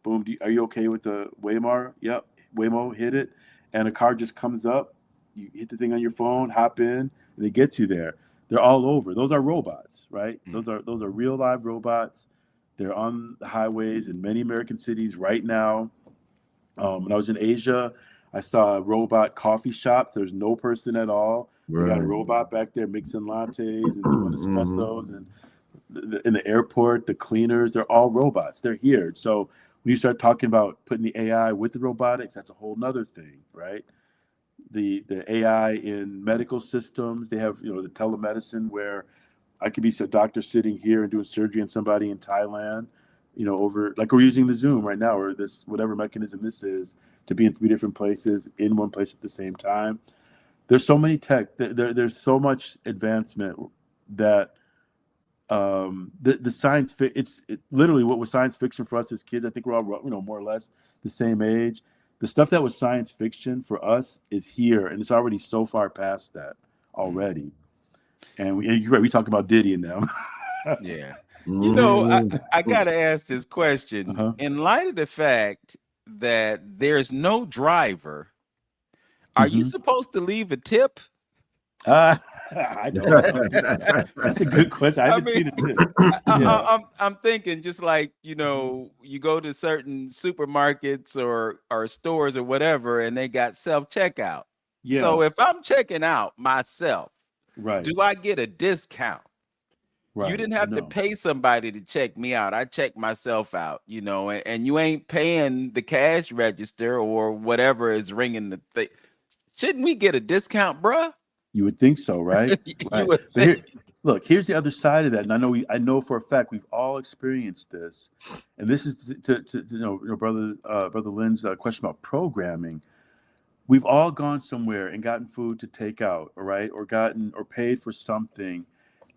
C: Boom. Are you okay with the Waymo? Yep. Waymo, hit it, and a car just comes up. You hit the thing on your phone, hop in, and it gets you there. They're all over. Those are robots, right?
A: Mm.
C: Those are real live robots. They're on the highways in many American cities right now. When I was in Asia, I saw robot coffee shops. There's no person at all. They got a
B: Right.
C: robot back there mixing lattes and doing
B: Mm-hmm.
C: espressos. And in the airport, the cleaners, they're all robots. They're here. So when you start talking about putting the AI with the robotics, that's a whole nother thing, right? The AI in medical systems, they have the telemedicine where I could be a doctor sitting here and doing surgery on somebody in Thailand, over like we're using the Zoom right now, or this whatever mechanism this is, to be in three different places in one place at the same time. There's so many tech. There's so much advancement that the it's literally what was science fiction for us as kids. I think we're all more or less the same age. The stuff that was science fiction for us is here, and it's already so far past that
A: Mm.
C: already. And you're right, we talk about Diddy and them.
A: Yeah.
B: Mm-hmm.
A: I gotta ask this question.
C: Uh-huh.
A: In light of the fact that there's no driver, are you
C: Hmm.
A: supposed to leave a tip?
C: Uh, I don't know. That's a good question. I
A: I
C: haven't
A: mean,
C: seen it too.
A: I,
C: Yeah.
A: I'm thinking just like you go to certain supermarkets or stores or whatever, and they got self checkout.
C: Yeah.
A: So if I'm checking out myself,
C: Right.
A: do I get a discount? You
C: Right.
A: didn't have to
C: No.
A: pay somebody to check me out. I check myself out, and you ain't paying the cash register or whatever is ringing the thing. Shouldn't we get a discount, bruh?
C: You would think so, right?
A: You
C: Right.
A: would
C: But
A: think.
C: here's the other side of that, and I know for a fact we've all experienced this, and this is to brother Lynn's question about programming. We've all gone somewhere and gotten food to take out, all right, or gotten or paid for something,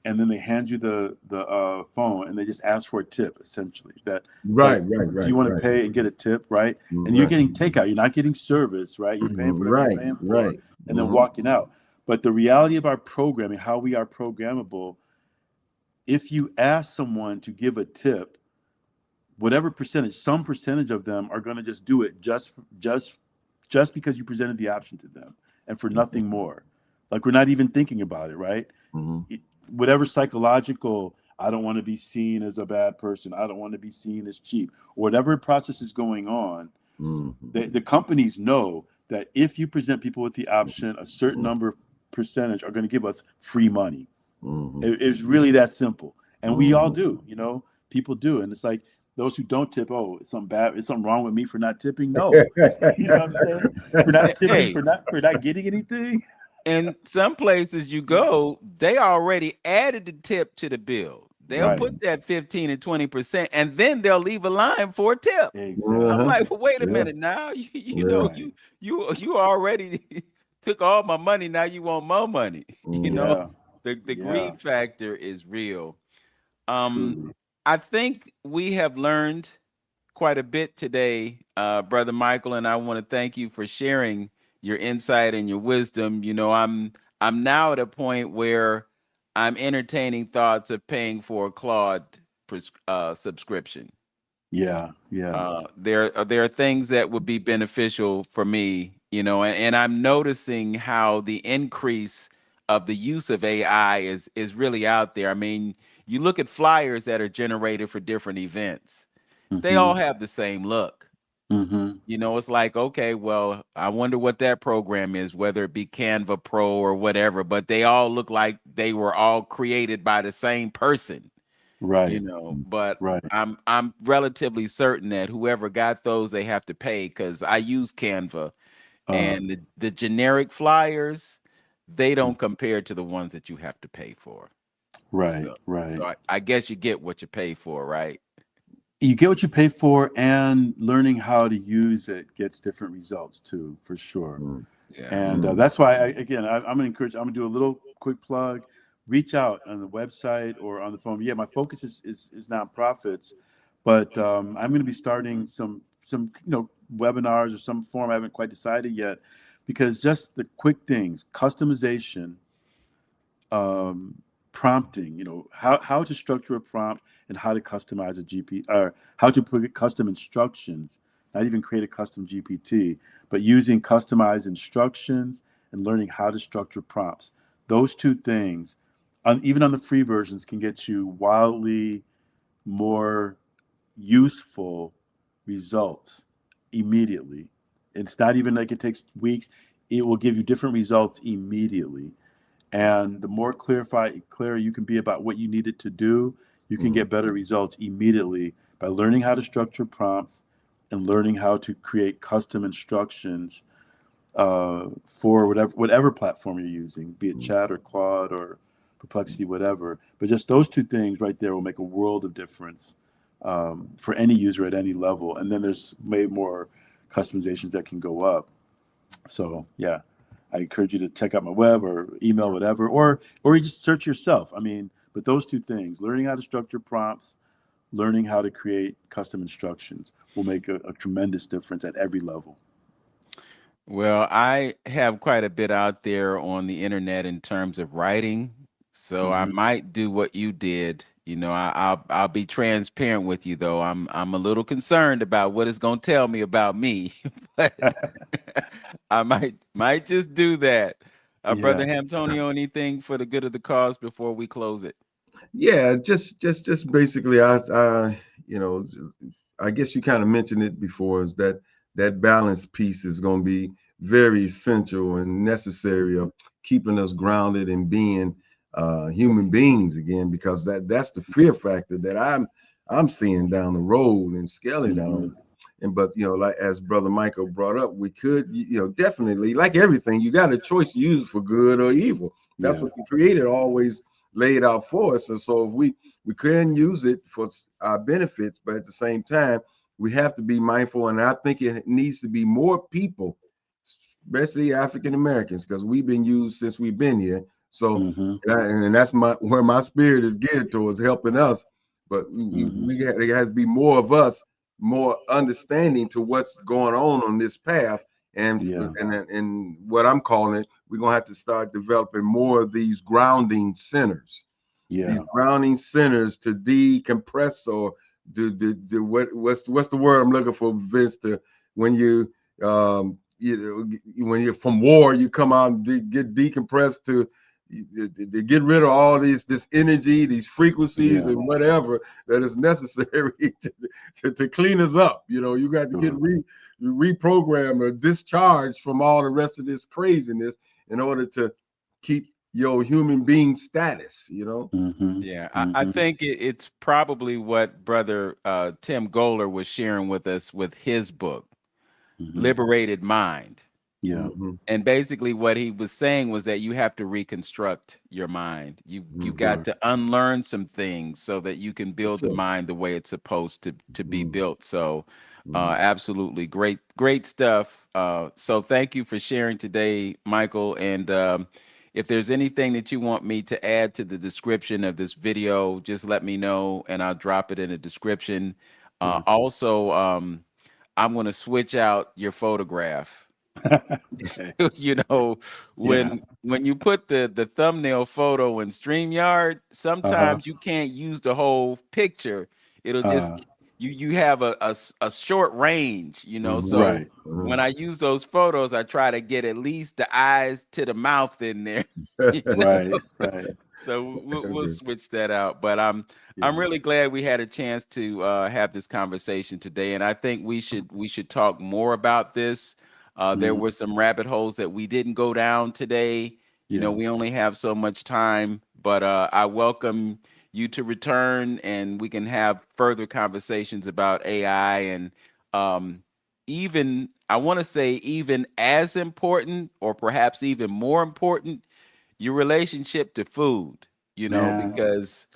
C: and then they hand you the phone and they just ask for a tip, essentially. That
B: Right, right,
C: do you
B: right,
C: want to
B: right,
C: pay and get a tip, right? And you're
B: right,
C: getting takeout. You're not getting service, right? You're paying for whatever you're
B: right,
C: paying for,
B: right,
C: and then
B: Mm-hmm.
C: walking out. But the reality of our programming, how we are programmable, if you ask someone to give a tip, whatever percentage, some percentage of them are going to just do it just because you presented the option to them and for nothing more. Like we're not even thinking about it, right?
B: Mm-hmm.
C: Whatever psychological, I don't want to be seen as a bad person, I don't want to be seen as cheap, whatever process is going on,
B: Mm-hmm.
C: the companies know that if you present people with the option, a certain number of percentage are going to give us free money.
B: Mm-hmm.
C: It's really that simple, and we all
B: Mm-hmm.
C: do. People do, and it's like those who don't tip. Oh, it's something bad. Is something wrong with me for not tipping? No, you know what I'm saying? For not tipping,
A: Hey,
C: for not getting anything.
A: in some places you go, they already added the tip to the bill. They'll
C: Right.
A: put that 15 and 20%, and then they'll leave a line for a tip. I'm
C: Exactly.
B: Uh-huh.
A: like, well, wait a
B: Yeah.
A: minute now.
B: Yeah.
C: Right.
A: You already took all my money. Now you want more money.
B: Mm-hmm.
C: Yeah.
A: The
C: Yeah.
A: greed factor is real. Um,
C: Truly.
A: I think we have learned quite a bit today, Brother Michael, and I want to thank you for sharing your insight and your wisdom. I'm now at a point where I'm entertaining thoughts of paying for a Claude subscription.
C: Yeah. Yeah.
A: There are things that would be beneficial for me, and I'm noticing how the increase of the use of AI is really out there. I mean, you look at flyers that are generated for different events, they
C: Mm-hmm.
A: all have the same look.
C: Mm-hmm.
A: It's like, okay, well, I wonder what that program is, whether it be Canva Pro or whatever, but they all look like they were all created by the same person,
C: Right.
A: but
C: Right.
A: I'm relatively certain that whoever got those, they have to pay because I use Canva,
C: Uh,
A: and the generic flyers, they don't compare to the ones that you have to pay for.
C: right.
A: So
C: Right.
A: I guess you get what you pay for, right?
C: You get what you pay for, and learning how to use it gets different results too, for sure.
A: Yeah.
C: And
B: Mm-hmm.
C: that's why, I'm going to encourage, I'm going to do a little quick plug. Reach out on the website or on the phone. Yeah, my focus is nonprofits, but I'm going to be starting some webinars or some form. I haven't quite decided yet, because just the quick things, customization, um, prompting, how to structure a prompt and how to customize a GP, or how to put custom instructions, not even create a custom GPT, but using customized instructions and learning how to structure prompts. Those two things, even on the free versions, can get you wildly more useful results immediately. It's not even like it takes weeks. It will give you different results immediately. And the more clear you can be about what you needed to do, you can
B: Mm-hmm.
C: get better results immediately by learning how to structure prompts and learning how to create custom instructions for whatever platform you're using, be it Chat or Claude or Perplexity, whatever. But just those two things right there will make a world of difference for any user at any level. And then there's way more customizations that can go up. So yeah, I encourage you to check out my web or email, whatever, or you just search yourself. I mean, but those two things, learning how to structure prompts, learning how to create custom instructions, will make a tremendous difference at every level.
A: Well, I have quite a bit out there on the internet in terms of writing, so I
C: Hmm.
A: might do what you did. I'll be transparent with you though. I'm a little concerned about what it's going to tell me about me, but I might just do that. Brother
C: Yeah.
A: Antonio, anything for the good of the cause before we close it?
B: Yeah, just basically, you know, I guess you kind of mentioned it before, is that that balance piece is going to be very essential and necessary of keeping us grounded and being human beings again, because that's the fear factor that I'm seeing down the road and scaling
C: Hmm.
B: down. And but like as Brother Michael brought up, we could definitely, like everything, you got a choice to use it for good or evil. That's
C: Yeah.
B: what the Creator always laid out for us. And so if we can use it for our benefits, but at the same time, we have to be mindful. And I think it needs to be more people, especially African Americans, because we've been used since we've been here. So
C: Hmm.
B: and that's where my spirit is geared towards, helping us. But
C: Hmm.
B: there has to be more of us, more understanding to what's going on this path, And
C: Yeah.
B: and what I'm calling it, we're gonna have to start developing more of these grounding centers, these
C: Yeah.
B: grounding centers to decompress or do what's the word I'm looking for, Vince? To when you know, when you're from war, you come out and get decompressed to get rid of all this energy, these frequencies,
C: Yeah.
B: and whatever that is necessary to clean us up. You know, you got to get
C: Sure.
B: reprogrammed or discharged from all the rest of this craziness in order to keep your human being status. You know.
C: Mm-hmm.
A: Yeah, I
C: Mm-hmm.
A: think it's probably what brother Tim Goller was sharing with us with his book,
C: Mm-hmm.
A: Liberated Mind.
C: Yeah.
B: Hmm.
A: And basically what he was saying was that you have to reconstruct your mind. You
B: Hmm.
A: got
C: Sure.
A: to unlearn some things so that you can
B: For
A: build the
B: sure.
A: mind the way it's supposed to be
B: Hmm.
A: built. So
B: Hmm.
A: absolutely great stuff. So thank you for sharing today, Michael. And if there's anything that you want me to add to the description of this video, just let me know and I'll drop it in the description.
C: Yeah.
A: Also, I'm going to switch out your photograph.
C: Okay.
A: You know,
C: Yeah.
A: when you put the thumbnail photo in StreamYard,
C: Uh-huh.
A: sometimes you can't use the whole picture. It'll just
C: Uh,
A: you have a short range, you know.
B: Hmm.
A: So
C: right.
A: when I use those photos, I try to get at least the eyes to the mouth in there. You
C: Right.
A: know?
C: Right.
A: So we'll
B: Okay.
A: switch that out. But I'm
C: Yeah.
A: really glad we had a chance to have this conversation today, and I think we should talk more about this. There
C: Mhm.
A: were some rabbit holes that we didn't go down today. You know,
C: Yeah.
A: we only have so much time, but I welcome you to return, and we can have further conversations about AI and um, even I want to say even as important, or perhaps even more important, your relationship to food, you know,
C: Man.
A: because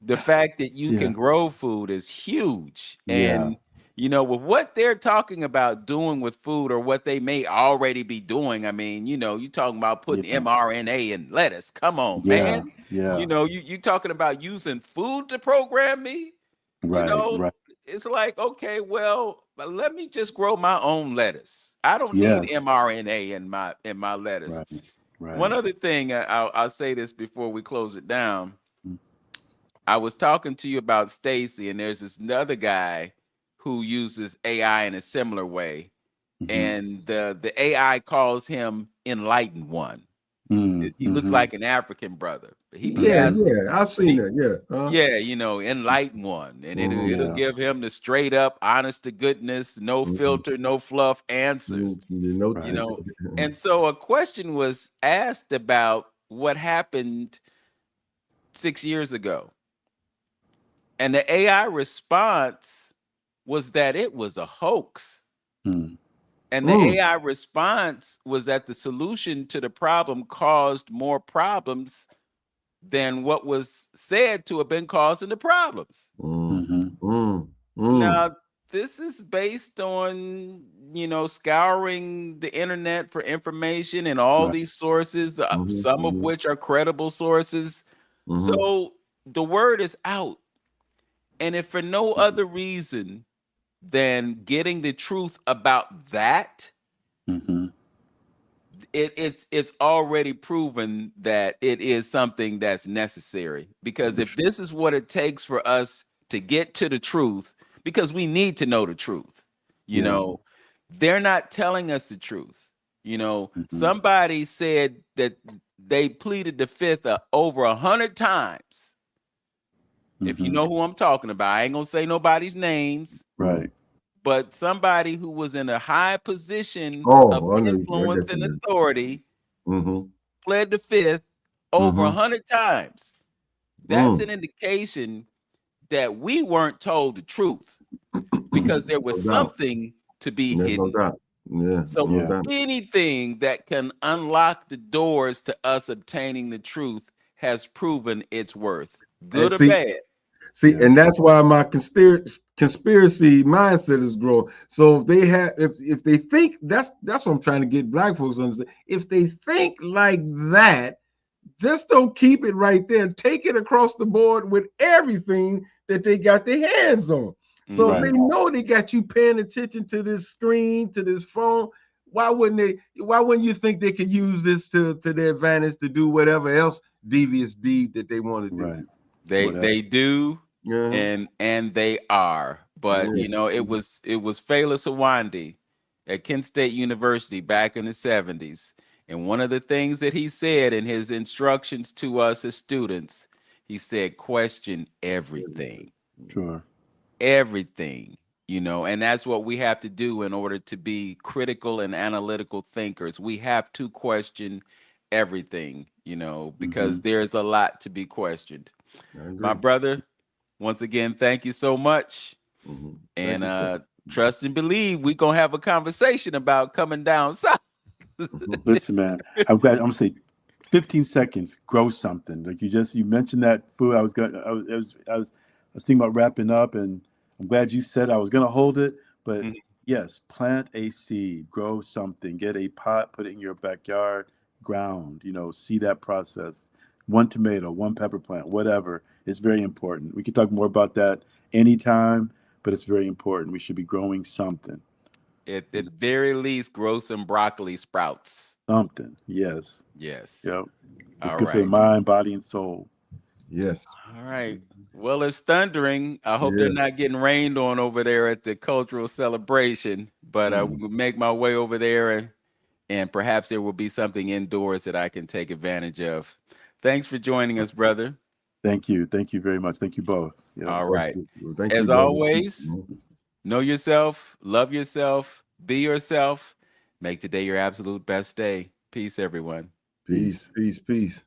A: the fact that you
C: Yeah.
A: can grow food is huge.
C: Yeah.
A: And, you know, with what they're talking about doing with food or what they may already be doing, I mean, you know, you talking about putting
C: Yeah.
A: mRNA in lettuce. Come on,
C: Yeah.
A: man. You
C: Yeah.
A: know, you talking about using food to program me? You
C: Right.
A: know,
C: Right.
A: it's like, okay, well, let me just grow my own lettuce. I don't need
C: Yes.
A: mRNA in my lettuce.
C: Right.
A: One
C: Right.
A: other thing, I'll say this before we close it down.
C: Mm.
A: I was talking to you about Stacy, and there's this other guy who uses AI in a similar way,
C: Mm-hmm.
A: and the AI calls him Enlightened One.
C: Mm.
A: He looks
C: Mm-hmm.
A: like an African brother. He
B: Yeah,
C: Mm-hmm.
A: has
B: yeah, I've seen
A: he
B: that. Yeah.
A: yeah, you know, Enlightened One, and
B: Hmm.
A: it'll
C: Yeah.
A: give him the straight up, honest to goodness, no
B: Hmm.
A: filter, no fluff answers.
B: You know.
A: You
C: Right.
A: know, and so a question was asked about what happened 6 years ago. And the AI response was that it was a hoax.
C: Mm.
A: And the
B: Mm,
A: AI response was that the solution to the problem caused more problems than what was said to have been causing the problems.
B: mm,
C: Mm-hmm.
B: mm, mm.
A: Now, this is based on, scouring the internet for information and all
C: Right.
A: these sources,
B: Mhm,
A: some of
B: mhm,
A: which are credible sources.
B: mhm,
A: So the word is out. And if for no other reason than getting the truth about that,
C: Mm-hmm.
A: it's already proven that it is something that's necessary. Because
C: For
A: if
C: sure.
A: this is what it takes for us to get to the truth, because we need to know the truth, you
C: Yeah.
A: know, they're not telling us the truth.
C: Mm-hmm.
A: Somebody said that they pleaded the fifth over 100 times. If you
C: Mm-hmm.
A: know who I'm talking about, I ain't gonna say nobody's names,
B: mhm.
C: Right.
A: but somebody who was in a high position of
B: Oh, I know. I
A: influence
B: guess you
A: and
B: know.
A: authority
B: Mhm,
A: pled the fifth over a
B: mhm,
A: hundred times. That's
B: mm.
A: an indication that we weren't told the truth because there was
B: No doubt.
A: something to be
B: There's no
A: hidden.
B: doubt. Yeah,
A: So
B: no
C: Yeah.
B: doubt.
A: anything that can unlock the doors to us obtaining the truth has proven its worth,
B: And
A: good or bad.
C: Yeah.
B: and that's why my conspiracy mindset is growing. So if they have, if they think that's what I'm trying to get black folks to understand. If they think like that, just don't keep it right there. Take it across the board with everything that they got their hands on. So if
A: Mhm.
B: they
C: Right.
B: know they got you paying attention to this screen, to this phone, Why wouldn't they? Why wouldn't you think they could use this to their advantage to do whatever else devious deed that they want to do?
C: Right. Whatever.
A: They do,
B: Yeah,
A: and they are. But
B: yeah.
A: you know, it was Fela Sawandi at Kent State University back in the 70s. And one of the things that he said in his instructions to us as students, he said, question everything.
C: Sure.
A: Everything, and that's what we have to do in order to be critical and analytical thinkers. We have to question everything, because
C: Hmm.
A: there's a lot to be questioned.
B: I
A: My
B: agree.
A: brother, once again, thank you so much.
B: Thank
A: And
B: you, sir.
A: trust and believe we're gonna have a conversation about coming down south.
B: Mhm.
C: Listen, man, I'm glad. I'm gonna say 15 seconds, grow something. Like you mentioned that food. I was thinking about wrapping up, and I'm glad you said I was gonna hold it. But
A: Mhm.
C: yes, plant a seed, grow something, get a pot, put it in your backyard, ground. See that process. One tomato, one pepper plant, whatever. It's very important. We can talk more about that anytime, but it's very important. We should be growing something.
A: At very least, grow some broccoli sprouts.
C: Something. Yes.
A: Yes.
C: Yep. It's
A: All
C: good for the
A: right.
C: mind, body, and soul.
B: Yes.
A: All right. Well, it's thundering. I hope they're
B: Yeah.
A: not getting rained on over there at the cultural celebration, but I
B: Mhm.
A: will make my way over there, and perhaps there will be something indoors that I can take advantage of. Thanks for joining us, brother.
C: Thank you. Thank you very much. Thank you both. Yep.
A: All
B: Thank
A: right.
B: you. Well, thank you,
A: As
B: brother.
A: always, know yourself, love yourself, be yourself. Make today your absolute best day. Peace, everyone.
B: Peace,
C: Peace.
B: peace, peace.